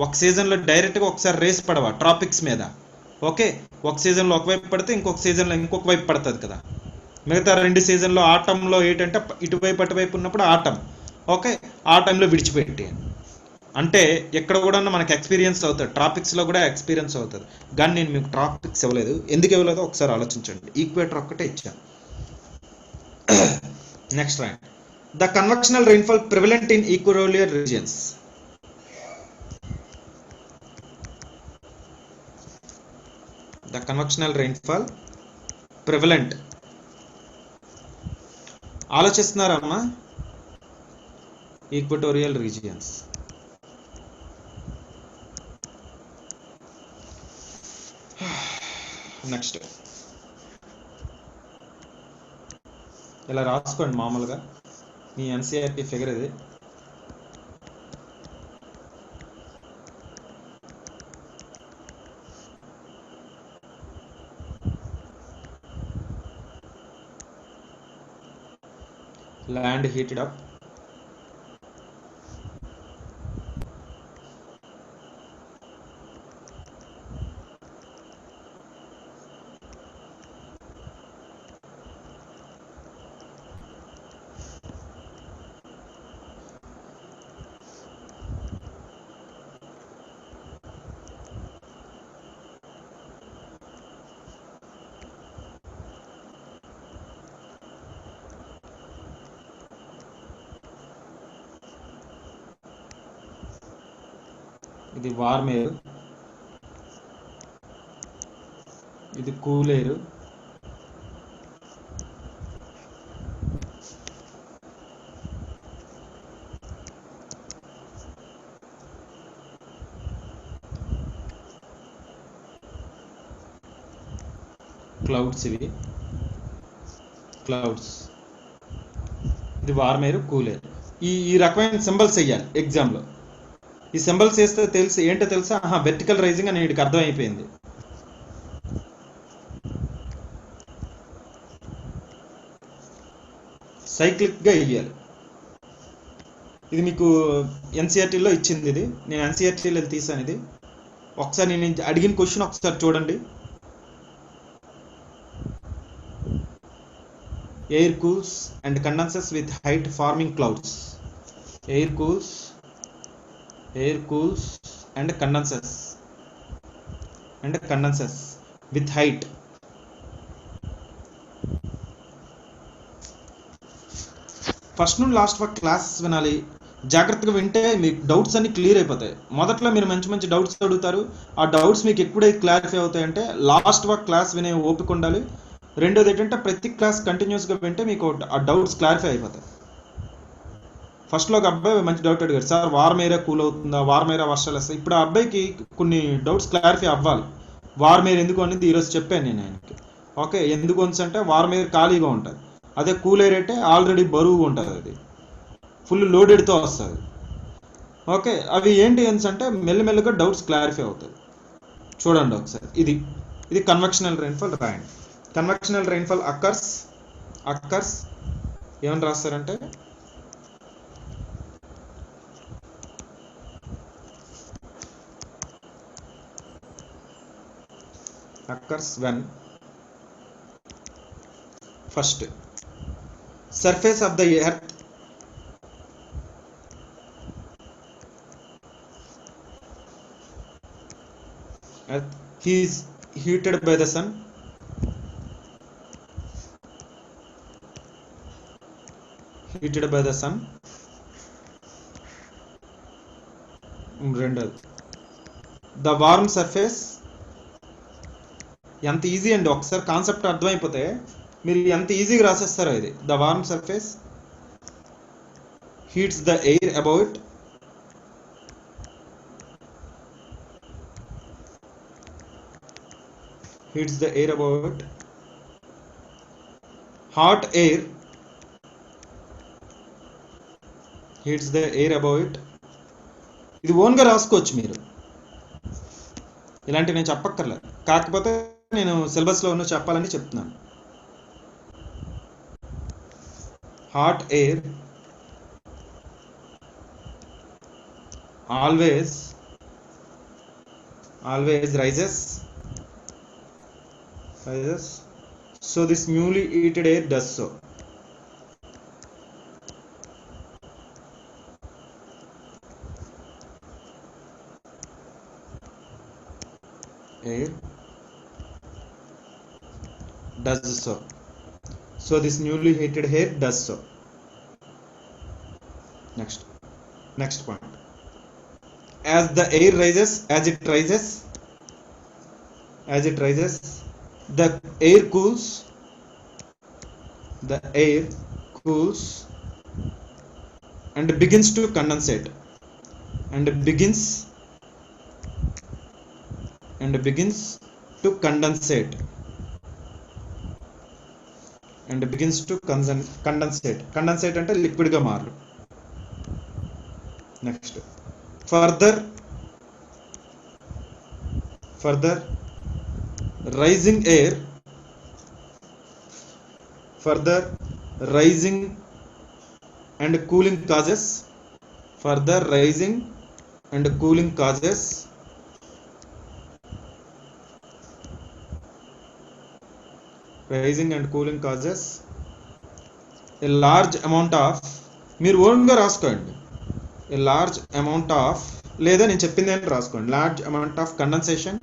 ఒక సీజన్లో డైరెక్ట్గా ఒకసారి రేస్ పడవా ట్రాపిక్స్ మీద. ఓకే, ఒక సీజన్లో ఒకవైపు పడితే ఇంకొక సీజన్లో ఇంకొక వైపు పడుతుంది కదా. మిగతా 2 సీజన్లో ఆటంలో ఏంటంటే ఇటువైపు అటువైపు ఉన్నప్పుడు ఆటం. ఓకే, ఆ టైంలో విడిచిపెట్టేయండి. అంటే ఎక్కడ కూడా మనకు ఎక్స్పీరియన్స్ అవుతుంది, ట్రాపిక్స్లో కూడా ఎక్స్పీరియన్స్ అవుతుంది. కానీ నేను మీకు ట్రాపిక్స్ ఇవ్వలేదు. ఎందుకు ఇవ్వలేదో ఒకసారి ఆలోచించండి. ఈక్వేటర్ ఒక్కటే ఇచ్చాను. Next right, the convectional rainfall prevalent in equatorial regions. The convectional rainfall prevalent. ఆలోచిస్తున్నారమ్మా? Equatorial regions. నెక్స్ట్ ఇలా రాసుకోండి మామూలుగా, మీ ఎన్సీఆర్టీ ఫిగర్ ఇది. Land heated up. ఇది వార్మ్ ఎయిర్, ఇది కూల్ ఎయిర్, క్లౌడ్స్, ఇవి క్లౌడ్స్. ఇది వార్మ్ ఎయిర్, కూల్ ఎయిర్. ఈ రకమైన సింబల్స్ వేయాలి ఎగ్జామ్లో. ఈ సింబల్స్ వేస్తే తెలుసు ఏంటో తెలుసా, వెర్టికల్ రైజింగ్ అని వీడికి అర్థమైపోయింది. సైక్లిక్గా వేయాలి. ఇది మీకు ఎన్సీఆర్టీలో ఇచ్చింది. ఇది నేను ఎన్సీఆర్టీలో తీసాను. ఇది ఒకసారి నేను అడిగిన క్వశ్చన్ ఒకసారి చూడండి. Air cools and condenses with height farming clouds. Air cools and condenses with height. First నుండి లాస్ట్ వరకు క్లాస్ వినాలి, జాగ్రత్తగా వింటే మీకు డౌట్స్ అన్ని క్లియర్ అయిపోతాయి. మొదట్లో మీరు మంచి డౌట్స్ అడుగుతారు, ఆ డౌట్స్ మీకు ఎప్పుడైతే క్లారిఫై అవుతాయంటే లాస్ట్ వరకు క్లాస్ వినే ఓపిక ఉండాలి. రెండోది ఏంటంటే ప్రతి క్లాస్ కంటిన్యూస్గా వింటే మీకు ఆ డౌట్స్ క్లారిఫై అయిపోతాయి. ఫస్ట్లో ఒక అబ్బాయి మంచి డౌట్ అడిగారు, సార్ వార్మ్ ఏరియా కూల్ అవుతుందా, వార్మ్ ఏరియా వర్షాలు వస్తాయి. ఇప్పుడు ఆ అబ్బాయికి కొన్ని డౌట్స్ క్లారిఫై అవ్వాలి. వార్మ్ ఏరియా ఎందుకు అనేది ఈరోజు చెప్పాను నేను ఆయనకి. ఓకే, ఎందుకు అంటే వార్మ్ ఏరియా ఖాళీగా ఉంటుంది, అదే కూల్ ఏరియా అంటే ఆల్రెడీ బరువుగా ఉంటుంది, అది ఫుల్ లోడెడ్తో వస్తుంది. ఓకే, అవి ఏంటి అంటే మెల్లమెల్లగా డౌట్స్ క్లారిఫై అవుతుంది. చూడండి ఒకసారి. ఇది కన్వెక్షనల్ రెయిన్ఫాల్ రాయండి. కన్వెక్షనల్ రెయిన్ఫాల్ అక్కర్స్ ఏమని రాస్తారంటే occurs when first surface of the earth is heated by the sun. Heated by the sun. రెండోది ద వార్మ్ సర్ఫేస్. ఎంత ఈజీ అండి, ఒకసారి కాన్సెప్ట్ అర్థమైపోతే మీరు ఎంత ఈజీగా రాసేస్తారో ఇది. The warm surface heats the air above it. Heats the air above it. Hot air heats the air above it. ఇది ఓన్గా రాసుకోవచ్చు మీరు, ఇలాంటివి నేను చెప్పక్కర్లేదు, కాకపోతే నేను సిలబస్లో ఉన్న చెప్పాలని చెప్తున్నాను. Hot air always rises. So this newly heated air does so. Air does so. So this newly heated air does so. Next point. As the air rises, as it rises, the air cools and begins to condensate and begins to condensate అంటే liquid గా మారు. Next further rising air, further rising and cooling causes, further rising and cooling causes a large amount of, మీరు ఓన్గా రాసుకోండి, a large amount of, లేదా నేను చెప్పింది ఏంటి రాసుకోండి, large amount of condensation.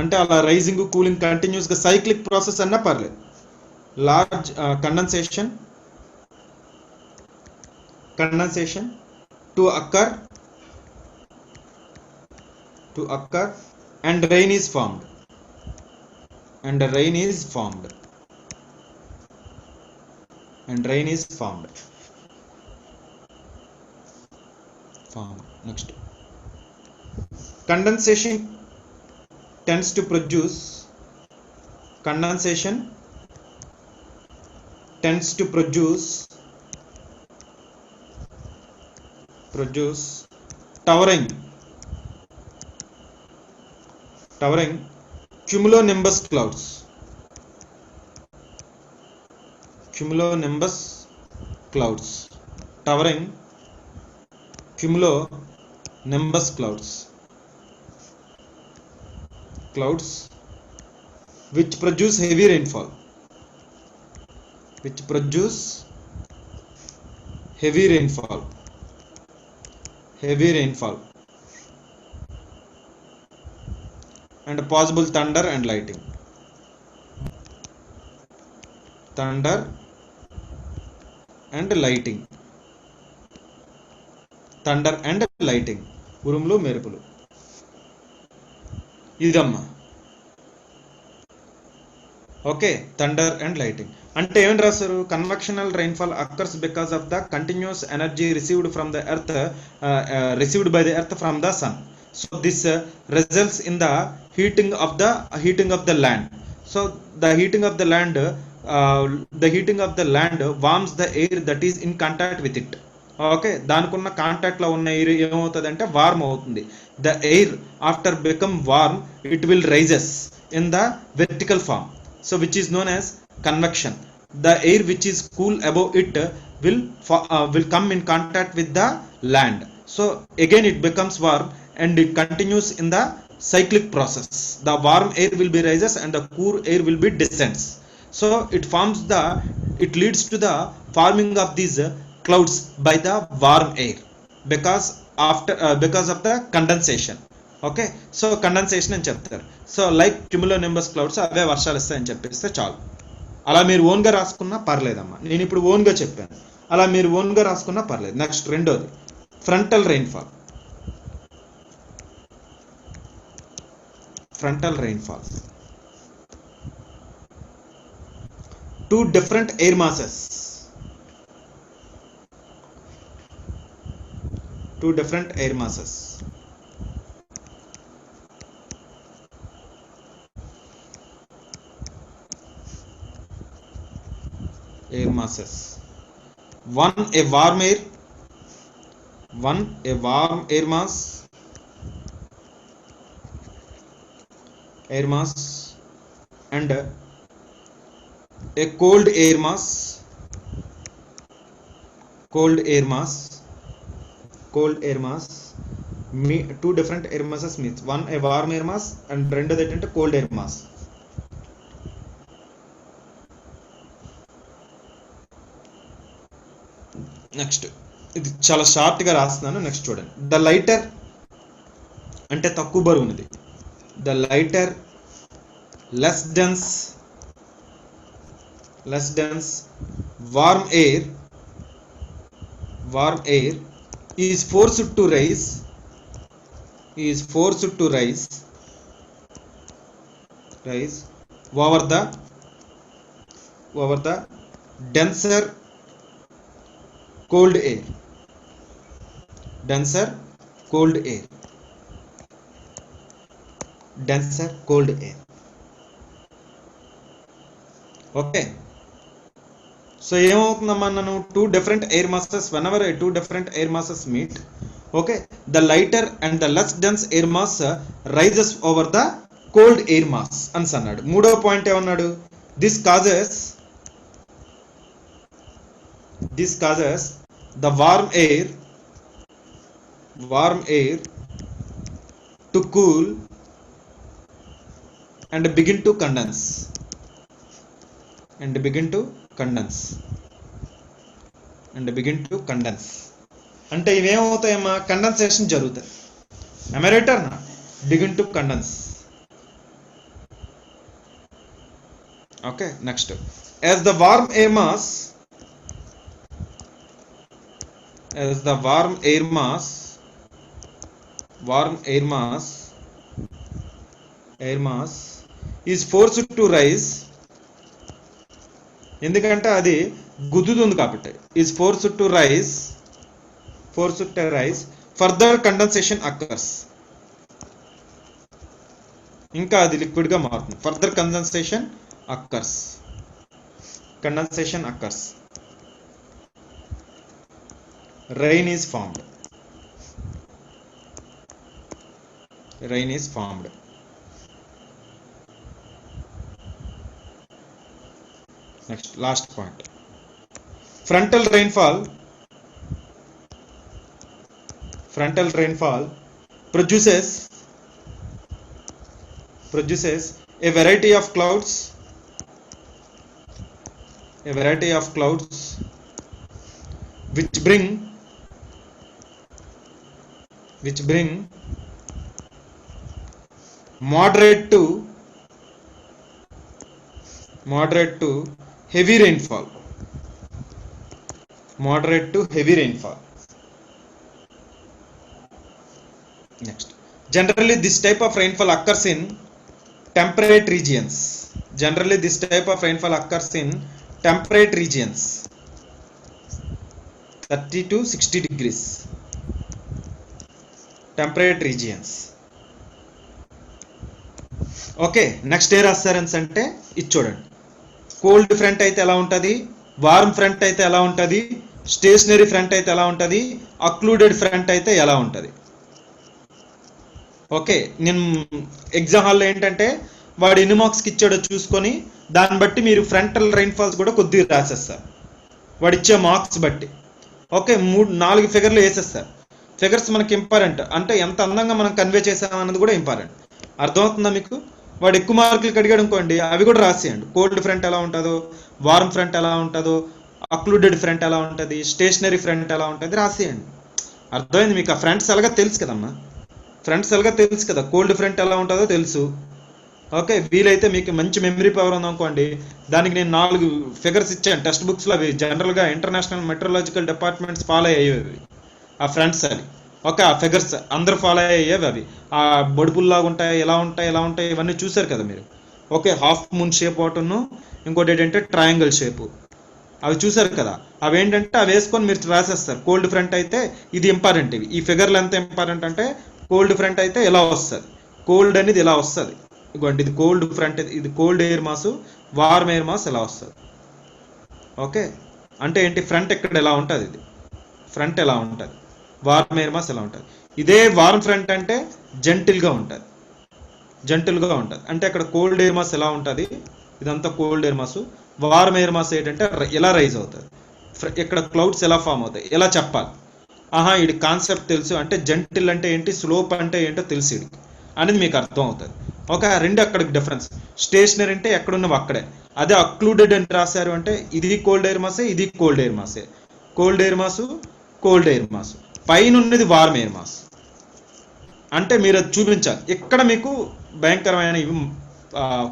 అంటే అలా రైజింగ్ కూలింగ్ కంటిన్యూస్ గా సైక్లిక్ ప్రాసెస్ అన్నా పర్లేదు. Large condensation to occur and rain is formed. Next, condensation tends to produce towering cumulonimbus clouds. Towering cumulonimbus clouds which produce heavy rainfall. And possible thunder and lightning. ఉరుములు మెరుపులు. ఇదమ్మా okay. Thunder and lighting అంటే ఏమని రాస్తారు? Convectional rainfall occurs because of the continuous energy received from the earth, received by the earth from the sun. So this results in the heating of the land. So the heating of the land warms the air that is in contact with it. Okay, దానికున్న contact లో ఉన్న air ఏమవుతుంది అంటే warm అవుతుంది. The air after become warm it will rises in the vertical form, so which is known as convection. The air which is cool above it will come in contact with the land, so again it becomes warm and it continues in the cyclic process. The warm air will be rises and the cool air will be descends. So it leads to the forming of these clouds by the warm air because of the condensation. Okay, so condensation అని చెప్తారు. So like cumulonimbus clouds అవే వర్షాలు ఇస్తాయని చెప్పేస్తే చాలు. అలా మీరు ఓన్గా రాసుకున్నా పర్లేదమ్మా. నేను ఇప్పుడు ఓన్గా చెప్పాను, అలా మీరు ఓన్గా రాసుకున్నా పర్లేదు. నెక్స్ట్ రెండోది frontal rainfall. Frontal rainfall, two different air masses. Two different air masses. Air masses. One a warm air, one a warm air mass, and a cold air mass. Cold air mass. Two different air masses means one a warm air mass and రెండోది ఏంటంటే cold air mass. Next ఇది చాలా short గా రాస్తున్నాను. Next చూడండి. The lighter అంటే తక్కువ బరువు ఉన్నది. The lighter less dense warm air is forced to rise over the denser cold air. Okay, so ఏమవుతుందమ్మా నన్ను two different air masses, whenever two different air masses meet, okay, the lighter and the less dense air mass rises over the cold air mass అని అన్నాడు. మూడో point ఏమన్నాడు? this causes the warm air to cool and begin to condense. అంటే ఇవేమవుతాయమ్మా? Condensation జరుగుతుంది. am I right or not? begin to condense. okay, next as the warm air mass is forced to rise, ఎందుకంటే అది గుద్దుతుంది కాబట్టి, is forced to rise further condensation occurs. ఇంకా అది liquid గా మారుతుంది. further condensation occurs. rain is formed. Next, last point. Frontal rainfall produces a variety of clouds which bring moderate to heavy rainfall. Next, generally this type of rainfall occurs in temperate regions. 30 to 60 degrees. temperate regions. Okay, next air occurrence అంటే ఇది చూడండి. Cold front అయితే ఎలా ఉంటుంది, warm front అయితే ఎలా ఉంటుంది, stationery front అయితే ఎలా ఉంటుంది, అక్లూడెడ్ ఫ్రంట్ అయితే ఎలా ఉంటుంది. ఓకే, నేను ఎగ్జామ్ హాల్లో ఏంటంటే వాడు ఎన్ని మార్క్స్కి ఇచ్చాడో చూసుకొని దాన్ని బట్టి మీరు ఫ్రంటల్ రైన్ఫాల్స్ కూడా కొద్దిగా రాసేస్తారు వాడు ఇచ్చే మార్క్స్ బట్టి. ఓకే, 3-4 ఫిగర్లు వేసేస్తారు. ఫిగర్స్ మనకి ఇంపార్టెంట్, అంటే ఎంత అందంగా మనం కన్వే చేసాం అన్నది కూడా ఇంపార్టెంట్. అర్థమవుతుందా మీకు? వాడు ఎక్కువ మార్కులకి అడిగాడు అనుకోండి, అవి కూడా రాసేయండి. కోల్డ్ ఫ్రంట్ ఎలా ఉంటుందో, వార్మ్ ఫ్రంట్ ఎలా ఉంటుందో, అక్లూడెడ్ ఫ్రంట్ ఎలా ఉంటుంది, స్టేషనరీ ఫ్రంట్ ఎలా ఉంటుంది రాసేయండి. అర్థమైంది మీకు? ఆ ఫ్రంట్స్ ఎలాగా తెలుసు కదమ్మా, ఫ్రంట్స్ ఎలాగా తెలుసు కదా, కోల్డ్ ఫ్రంట్ ఎలా ఉంటుందో తెలుసు. ఓకే, వీలైతే మీకు మంచి మెమరీ పవర్ ఉందనుకోండి, దానికి నేను 4 ఫిగర్స్ ఇచ్చాను టెక్స్ట్ బుక్స్లో. అవి జనరల్గా ఇంటర్నేషనల్ మెట్రలాజికల్ డిపార్ట్మెంట్స్ ఫాలో అయ్యేవి ఆ ఫ్రంట్స్ అని. ఓకే, ఆ ఫిగర్స్ అందరూ ఫాలో అయ్యేవి. అవి ఆ బొడుపుల్లాగా ఉంటాయి, ఎలా ఉంటాయి ఎలా ఉంటాయి ఇవన్నీ చూసారు కదా మీరు. ఓకే, హాఫ్ మూన్ షేప్ ఒకటిను, ఇంకోటి ఏంటంటే ట్రయాంగిల్ షేపు, అవి చూసారు కదా. అవి ఏంటంటే అవి వేసుకొని మీరు రాసేస్తారు. కోల్డ్ ఫ్రంట్ అయితే ఇది ఇంపార్టెంట్. ఇవి ఈ ఫిగర్లు ఎంత ఇంపార్టెంట్ అంటే, కోల్డ్ ఫ్రంట్ అయితే ఎలా వస్తుంది, కోల్డ్ అనేది ఇలా వస్తుంది. ఇదిగోండి, ఇది కోల్డ్ ఫ్రంట్, ఇది cold air mass, warm air mass ఎలా వస్తుంది. ఓకే, అంటే ఏంటి, ఫ్రంట్ ఇక్కడ ఎలా ఉంటుంది, ఇది ఫ్రంట్ ఎలా ఉంటుంది, వార్మ్ ఎయిర్ మాస్ ఎలా ఉంటుంది. ఇదే వార్మ్ ఫ్రంట్ అంటే జెంటిల్గా ఉంటుంది, జెంటిల్గా ఉంటుంది. అంటే అక్కడ కోల్డ్ ఎయిర్ మాస్ ఎలా ఉంటుంది, ఇదంతా cold air mass. Warm air mass ఏంటంటే ఎలా రైజ్ అవుతుంది, ఇక్కడ క్లౌడ్స్ ఎలా ఫామ్ అవుతాయి, ఎలా చెప్పాలి. ఆహా, ఇది కాన్సెప్ట్ తెలుసు అంటే, జెంటిల్ అంటే ఏంటి, స్లోప్ అంటే ఏంటో తెలుసు ఇది అనేది మీకు అర్థం అవుతుంది. ఒక రెండు అక్కడికి డిఫరెన్స్. స్టేషనరీ అంటే ఎక్కడున్నవి అక్కడే. అదే అక్లూడెడ్ అని రాశారు అంటే ఇది కోల్డ్ ఎయిర్ మాసే, ఇది కోల్డ్ ఎయిర్ మాసే. Cold air mass, cold air mass, పైన ఉన్నది వార్మ్ ఎయిర్ మాస్. అంటే మీరు అది చూపించాలి. ఇక్కడ మీకు భయంకరమైన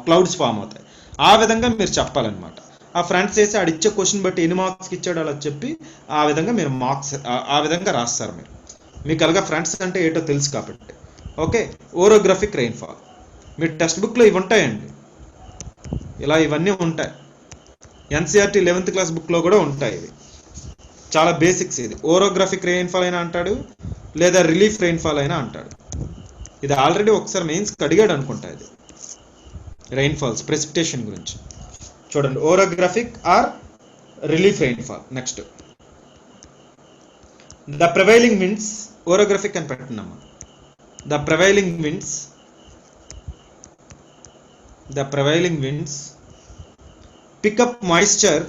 క్లౌడ్స్ ఫామ్ అవుతాయి. ఆ విధంగా మీరు చెప్పాలన్నమాట. ఆ ఫ్రంట్స్ వేసి ఆడిచ్చే క్వశ్చన్ బట్టి ఎన్ని మార్క్స్కి ఇచ్చాడు అలా చెప్పి ఆ విధంగా మీరు మార్క్స్ ఆ విధంగా రాస్తారు మీరు. మీకు అలాగా ఫ్రంట్స్ అంటే ఏంటో తెలుసు కాబట్టి. ఓకే, ఓరోగ్రఫిక్ రెయిన్ఫాల్ మీ టెక్స్ట్ బుక్లో ఇవి ఉంటాయండి, ఇలా ఇవన్నీ ఉంటాయి. ఎన్సీఆర్టీ 11th క్లాస్ బుక్లో కూడా ఉంటాయి. ఇవి చాలా బేసిక్స్. ఇది ఓరోగ్రఫిక్ రెయిన్ఫాల్ అయినా అంటాడు, లేదా రిలీఫ్ రెయిన్ఫాల్ అయినా అంటాడు. ఇది ఆల్రెడీ ఒకసారి మెయిన్స్కి అడిగాడు అనుకుంటా. ఇది రెయిన్ఫాల్స్ ప్రెసిపిటేషన్ గురించి చూడండి, orographic or relief rainfall. Next the prevailing winds, orographic అని పెట్టినామా. The prevailing winds, the prevailing winds pick up moisture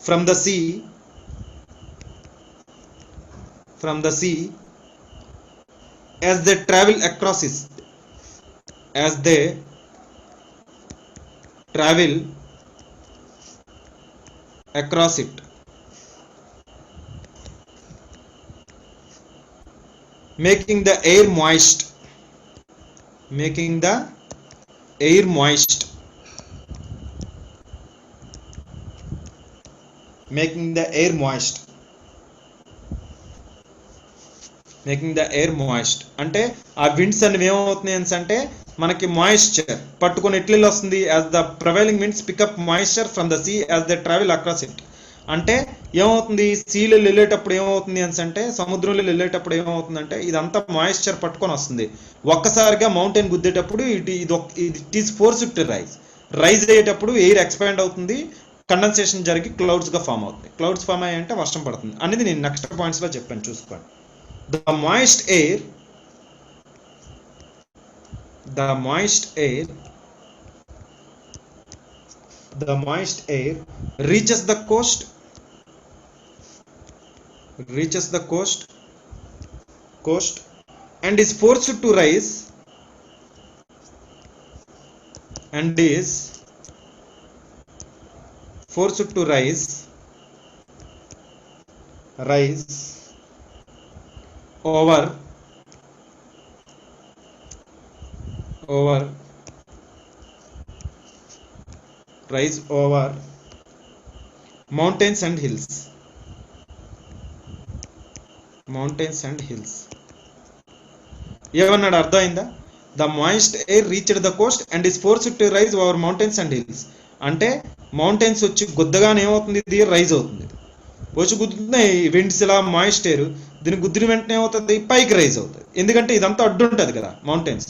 from the sea as they travel across it, making the air moist, అంటే ఆ winds అనేవి ఏమవుతున్నాయి అంటే మనకి moisture పట్టుకొని ఎట్లా వస్తుంది. As the prevailing winds pick up moisture from the sea as the travel across it. అంటే ఏమవుతుంది, సీలో వెళ్ళేటప్పుడు ఏమవుతుంది అంటే, సముద్రంలో వెళ్ళేటప్పుడు ఏమవుతుందంటే ఇదంతా మాయిశ్చర్ పట్టుకొని వస్తుంది. ఒక్కసారిగా మౌంటైన్ గుద్దేటప్పుడు it is forced to rise అయ్యేటప్పుడు ఎయిర్ ఎక్స్పాండ్ అవుతుంది, కండెన్సేషన్ జరిగి క్లౌడ్స్గా ఫామ్ అవుతుంది. క్లౌడ్స్ ఫామ్ అయ్యాయంటే వర్షం పడుతుంది అనేది నేను నెక్స్ట్ పాయింట్స్లో చెప్పాను, చూసుకోండి. The moist air reaches the coast and is forced to rise over mountains and hills. ఏమన్నాడు అర్థమైందా? The moist air reached the coast and is forced to rise over mountains and hills. అంటే mountains వచ్చి గుద్దగానే ఏమవుతుంది, ఇది rise అవుతుంది. వచ్చి గుద్దుతున్నాయి విండ్స్ ఇలా మాయిస్ట్ ఎయిర్, దీన్ని గుద్దిన వెంటనే ఏమవుతుంది, పైకి రైజ్ అవుతుంది. ఎందుకంటే ఇదంతా అడ్డు ఉంటుంది కదా మౌంటైన్స్.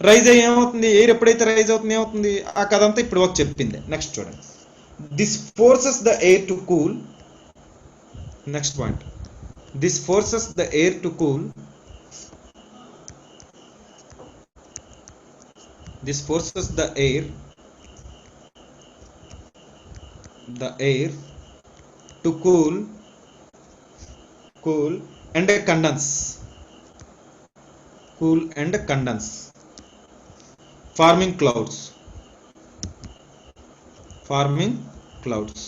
రైజ్ అయ్యి ఏమవుతుంది, ఎయిర్ ఎప్పుడైతే రైజ్ అవుతుంది ఏమవుతుంది, ఆ కథ అంతా ఇప్పుడు ఒక చెప్పింది. నెక్స్ట్ చూడండి, this forces the air to cool. Next point, this forces the air to cool. This forces the air to cool cool and condense. Cool and condense. Forming clouds. Forming clouds.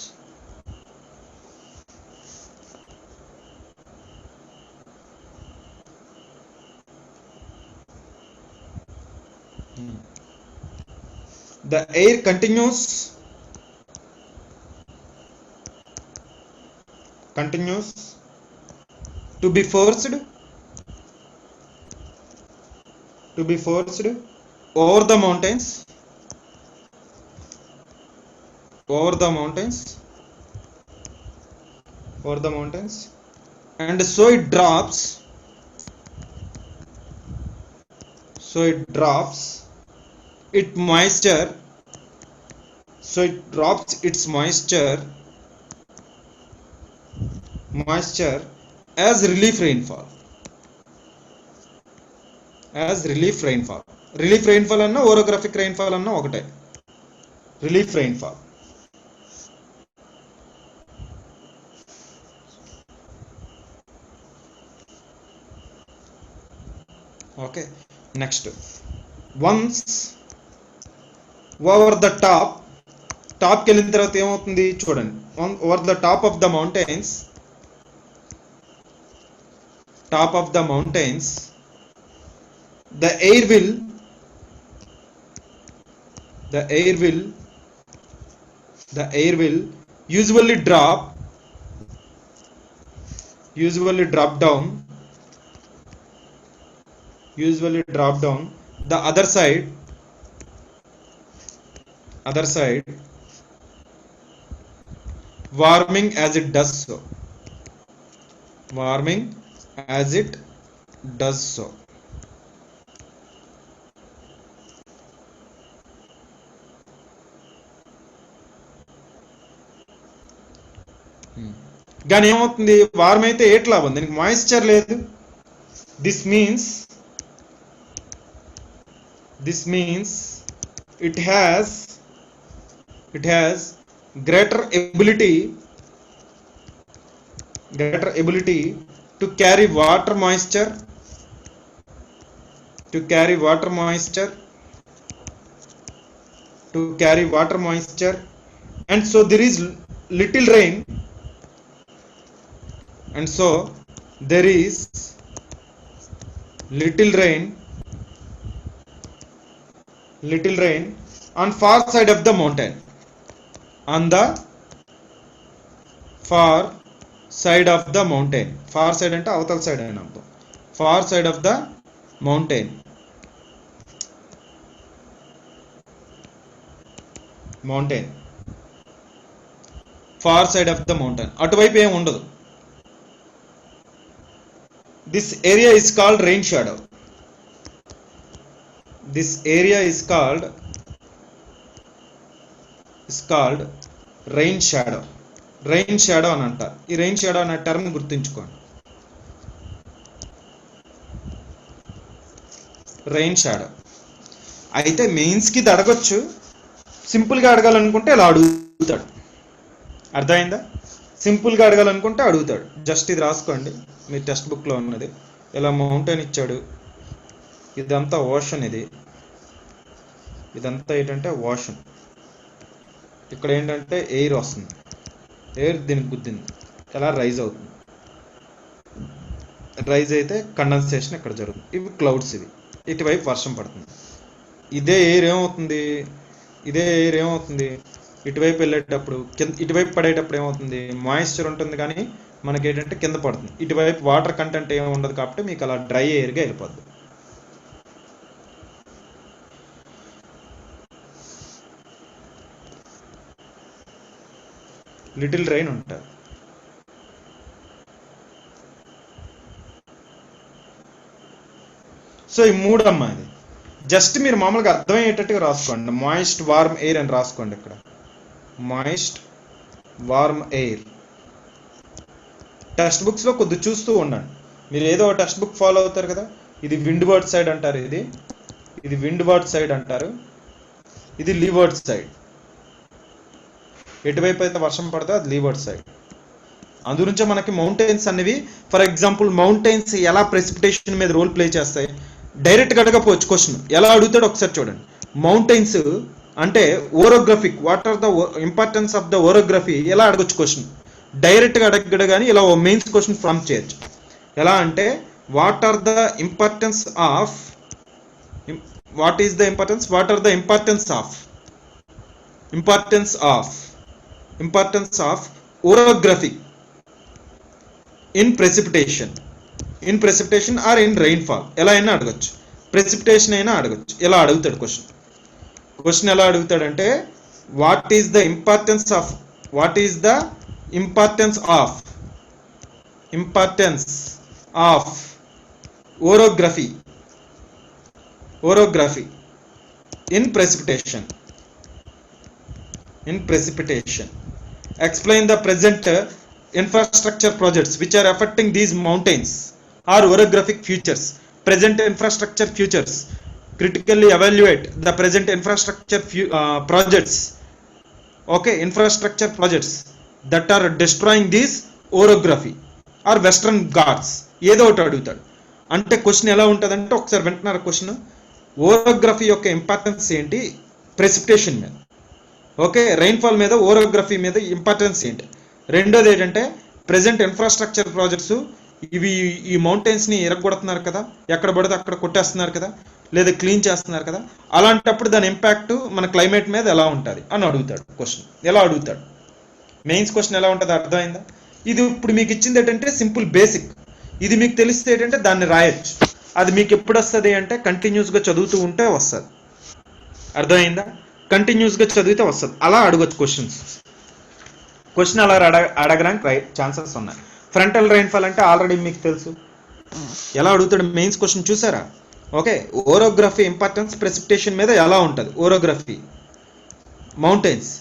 The air continues to be forced over the mountains and so it drops its moisture its moisture as relief rainfall. Relief rainfall anna orographic rainfall anna okate. Relief rainfall. Okay, next. Once over the top కి వెళ్ళిన తర్వాత ఏమవుతుంది చూడండి. Over the top of the mountains the air will usually drop down the other side warming as it does so. కానీ ఏమవుతుంది, warm అయితే ఎట్లా ఉంది, దీనికి మాయిశ్చర్ లేదు. This means it has greater ability to carry water moisture and so there is little rain little rain on far side of the mountain. On the far side of the mountain. Far side ante avatal side ani artham. Far side of the mountain. Far side of the mountain. అటువైపు ఏం ఉండదు. This area is called rain shadow. This area is called rain shadow. Rain shadow అని అంటారు. ఈ rain shadow అనే term గుర్తుంచుకోండి. rain shadow అయితే mains కి అడగొచ్చు. సింపుల్ గా అడగాలనుకుంటే ఇలా అడుగుతాడు. అర్థమైందా? సింపుల్ గా అడగాలనుకుంటే అడుగుతాడు. జస్ట్ ఇది రాసుకోండి, మీ టెక్స్ట్ బుక్ లో ఉన్నది. ఇలా మౌంటైన్ ఇచ్చాడు, ఇదంతా ఓషన్, ఇదంతా ఏంటంటే ఓషన్. ఇక్కడ ఏంటంటే ఎయిర్ వస్తుంది, ఎయిర్ దీనికి గుద్దింది, ఎలా రైజ్ అవుతుంది. రైజ్ అయితే కండెన్సేషన్ ఇక్కడ జరుగుతుంది. ఇవి క్లౌడ్స్, ఇటువైపు వర్షం పడుతుంది. ఇదే ఎయిర్ ఏమవుతుంది ఇటువైపు వెళ్ళేటప్పుడు, ఇటువైపు పడేటప్పుడు ఏమవుతుంది, మాయిశ్చర్ ఉంటుంది కానీ మనకి ఏంటంటే కింద పడుతుంది. ఇటువైపు వాటర్ కంటెంట్ ఏమి ఉండదు కాబట్టి మీకు అలా డ్రై ఎయిర్గా వెళ్ళిపోద్ది. లిటిల్ రైన్ ఉంటుంది. సో ఈ మూడు అమ్మా, ఇది జస్ట్ మీరు మామూలుగా అర్థమయ్యేటట్టుగా రాసుకోండి. మాయిస్ట్ వార్మ్ ఎయిర్ అని రాసుకోండి. ఇక్కడ moist warm air. Text books లో కొద్ది చూస్తూ ఉండండి. మీరు ఏదో టెక్స్ట్ బుక్ ఫాలో అవుతారు కదా. ఇది విండ్ వర్డ్ సైడ్ అంటారు, ఇది విండ్ వర్డ్ సైడ్ అంటారు, ఇది లీవర్డ్ సైడ్. ఎటువైపు అయితే వర్షం పడుతుందో అది లీవర్డ్ సైడ్. అందు నుంచే మనకి మౌంటైన్స్ అనేవి, ఫర్ ఎగ్జాంపుల్ మౌంటైన్స్ ఎలా ప్రెసిపిటేషన్ మీద రోల్ ప్లే చేస్తాయి, డైరెక్ట్గా అడగపోవచ్చు క్వశ్చన్. ఎలా అడుగుతాడో ఒకసారి చూడండి. మౌంటైన్స్ అంటే orographic, what are the importance of the orography, ఎలా అడగొచ్చు క్వశ్చన్. డైరెక్ట్గా అడగడు కానీ ఇలా మెయిన్స్ క్వశ్చన్ ఫామ్ చేయొచ్చు. ఎలా అంటే what are the importance of, what is the importance, what are the importance of orography in precipitation or in rainfall. ఎలా అయినా అడగచ్చు, ప్రెసిపిటేషన్ అయినా అడగచ్చు. ఎలా అడుగుతాడు క్వశ్చన్ ఎలా అడుగుతాడంటే what is the importance of orography in precipitation. Explain the present infrastructure projects which are affecting these mountains or orographic features. Present infrastructure features. Critically evaluate the present infrastructure projects. Okay, infrastructure projects that are destroying these orography or Western Ghats. ఏదో ఒకటి అడుగుతాడు. అంటే question ఎలా ఉంటుందంటే ఒకసారి వింటున్నారు question, orography యొక్క importance ఏంటి ప్రెసిపిటేషన్ మీద, ఓకే, రైన్ఫాల్ మీద, ఓరోగ్రఫీ మీద ఇంపార్టెన్స్ ఏంటి. రెండోది ఏంటంటే ప్రెజెంట్ ఇన్ఫ్రాస్ట్రక్చర్ ప్రాజెక్ట్స్ ఇవి ఈ మౌంటైన్స్ని ఎరగొడుతున్నారు కదా, ఎక్కడ పడితే అక్కడ కొట్టేస్తున్నారు కదా, లేదా క్లీన్ చేస్తున్నారు కదా, అలాంటప్పుడు దాని ఇంపాక్ట్ మన క్లైమేట్ మీద ఎలా ఉంటుంది అని అడుగుతాడు క్వశ్చన్. ఎలా అడుగుతాడు మెయిన్స్ క్వశ్చన్ ఎలా ఉంటుంది అర్థమైందా? ఇది ఇప్పుడు మీకు ఇచ్చింది ఏంటంటే సింపుల్ బేసిక్. ఇది మీకు తెలిస్తే ఏంటంటే దాన్ని రాయొచ్చు. అది మీకు ఎప్పుడు వస్తుంది అంటే కంటిన్యూస్గా చదువుతూ ఉంటే వస్తుంది. అర్థమైందా? కంటిన్యూస్గా చదివితే వస్తుంది. అలా అడగచ్చు క్వశ్చన్ అలా అడగడానికి ఛాన్సెస్ ఉన్నాయి. ఫ్రంటల్ రైన్ఫాల్ అంటే ఆల్రెడీ మీకు తెలుసు. ఎలా అడుగుతాడు మెయిన్స్ క్వశ్చన్ చూసారా? ఓకే, ఓరోగ్రఫీ ఇంపార్టెన్స్ ప్రెసిపిటేషన్ మీద ఎలా ఉంటుంది, ఓరోగ్రఫీ మౌంటైన్స్,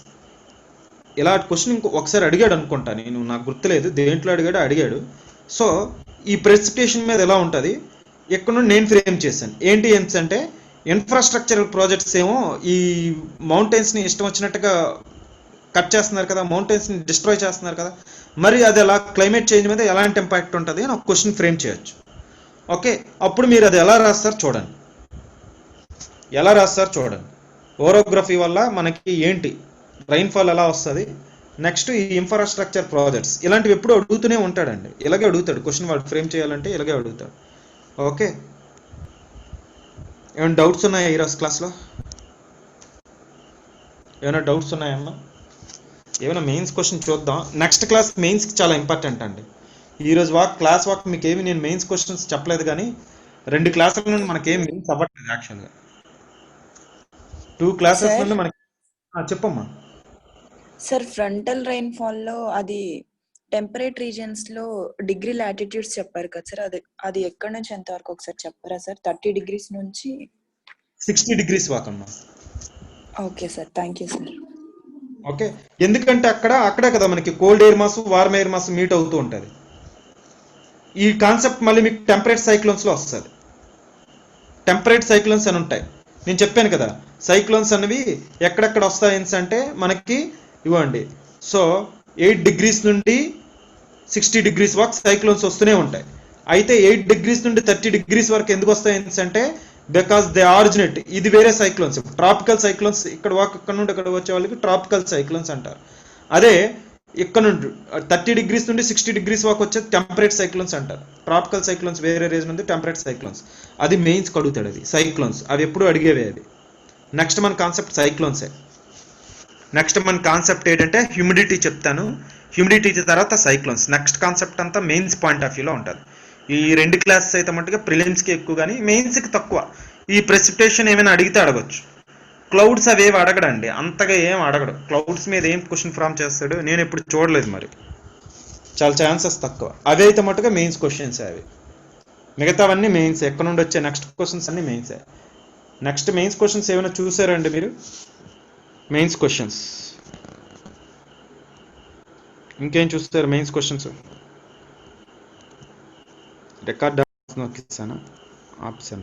ఇలా క్వశ్చన్ ఒకసారి అడిగాడు అనుకుంటా, నేను నాకు గుర్తులేదు దేంట్లో అడిగాడు. సో ఈ ప్రెసిపిటేషన్ మీద ఎలా ఉంటుంది ఎక్కడ నుండి నేను ఫ్రేమ్ చేశాను. ఏంటి అంటే ఇన్ఫ్రాస్ట్రక్చరల్ ప్రాజెక్ట్స్ ఏమో ఈ మౌంటైన్స్ని ఇష్టం వచ్చినట్టుగా కట్ చేస్తున్నారు కదా, మౌంటైన్స్ని డిస్ట్రాయ్ చేస్తున్నారు కదా, మరి అది ఎలా క్లైమేట్ చేంజ్ మీద ఎలాంటి ఇంపాక్ట్ ఉంటుంది అని ఒక క్వశ్చన్ ఫ్రేమ్ చేయొచ్చు. ఓకే, అప్పుడు మీరు అది ఎలా రాస్తారు చూడండి. ఓరోగ్రఫీ వల్ల మనకి ఏంటి, రైన్ఫాల్ ఎలా వస్తుంది, నెక్స్ట్ ఈ ఇన్ఫ్రాస్ట్రక్చర్ ప్రాజెక్ట్స్, ఇలాంటివి ఎప్పుడు అడుగుతూనే ఉంటాడండి. ఇలాగే అడుగుతాడు క్వశ్చన్, వాడు ఫ్రేమ్ చేయాలంటే ఇలాగే అడుగుతాడు. ఓకే, ఏమైనా డౌట్స్ ఉన్నాయా ఈరోజు క్లాస్లో? ఏమైనా డౌట్స్ ఉన్నాయమ్మా? ఏమైనా మెయిన్స్ క్వశ్చన్ చూద్దాం. నెక్స్ట్ క్లాస్ మెయిన్స్కి చాలా ఇంపార్టెంట్ అండి. ఈరోజు క్లాస్ వాక్ మీకు ఏమి నేను మెయిన్స్ క్వశ్చన్స్ చెప్పలేదు, కానీ 2 క్లాసుల నుండి మనకేం మెయిన్స్ అవ్వట్లేదు యాక్చువల్గా. 2 క్లాసెస్ నుండి మనకి చెప్పమ్మా. సార్ ఫ్రంటల్ రైన్ఫాల్ లో అది టెంపరేట్ రీజియన్స్ లో డిగ్రీ లాటిట్యూడ్స్ చెప్పారు కదా సార్, అది ఎక్కడి నుంచి ఎంత వరకు ఒకసారి చెప్పారా సార్? 30 degrees నుంచి 60 degrees వాకమ్మా. Okay sir, thank you sir. Okay, ఎందుకంటే అక్కడే కదా మనకి cold air mass, warm air mass meet అవుతూ ఉంటుంది. ఈ కాన్సెప్ట్ మళ్ళీ మీకు టెంపరేట్ సైక్లోన్స్ లో వస్తుంది. టెంపరేట్ సైక్లోన్స్ అని ఉంటాయి, నేను చెప్పాను కదా. సైక్లోన్స్ అనేవి ఎక్కడెక్కడ వస్తాయి అంటే మనకి ఇవ్వండి. సో 8 degrees నుండి 60 degrees వరకు సైక్లోన్స్ వస్తూనే ఉంటాయి. అయితే 8 degrees నుండి 30 degrees వరకు ఎందుకు వస్తాయి అంటే బికాస్ దే ఆరిజినేట్, ఇది వేరే సైక్లోన్స్, ట్రాపికల్ సైక్లోన్స్. ఇక్కడ నుండి ఇక్కడ వచ్చే వాళ్ళకి ట్రాపికల్ సైక్లోన్స్ అంటారు. అదే ఇక్కడ నుండి 30 degrees నుండి 60 degrees వరకు వచ్చే టెంపరేట్ సైక్లోన్స్ అంటారు. ట్రాపికల్ సైక్లోన్స్ వేరే రీజన్ ఉంది, టెంపరేట్ సైక్లోన్స్ అది మెయిన్స్ కడుగుతాడు. అది సైక్లోన్స్ అవి ఎప్పుడు అడిగేవే అవి. నెక్స్ట్ మన కాన్సెప్ట్ సైక్లోన్సే. నెక్స్ట్ మన కాన్సెప్ట్ ఏంటంటే హ్యూమిడిటీ చెప్తాను, హ్యూమిడిటీ తర్వాత సైక్లోన్స్. నెక్స్ట్ కాన్సెప్ట్ అంతా మెయిన్స్ పాయింట్ ఆఫ్ వ్యూలో ఉంటుంది. ఈ 2 క్లాసెస్ అయితే మట్టుగా ప్రిలిమ్స్కి ఎక్కువ, కానీ మెయిన్స్కి తక్కువ. ఈ ప్రెసిపిటేషన్ ఏమైనా అడిగితే అడగచ్చు. క్లౌడ్స్ అవేవి అడగడండి, అంతగా ఏం అడగడు. క్లౌడ్స్ మీద ఏం క్వశ్చన్ ఫ్రామ్ చేస్తాడు నేను ఎప్పుడు చూడలేదు, మరి చాలా ఛాన్సెస్ తక్కువ. అవి అయితే మట్టుగా మెయిన్స్ క్వశ్చన్స్ అవి. మిగతావన్నీ మెయిన్స్, ఎక్కడ నుండి వచ్చే నెక్స్ట్ క్వశ్చన్స్ అన్ని మెయిన్సే. నెక్స్ట్ మెయిన్స్ క్వశ్చన్స్ ఏమైనా చూసారండి మీరు? మెయిన్స్ క్వశ్చన్స్ ఇంకేం చూస్తారు మెయిన్స్ క్వశ్చన్స్? రికార్డ్ నొక్కిస్తాను ఆప్షన్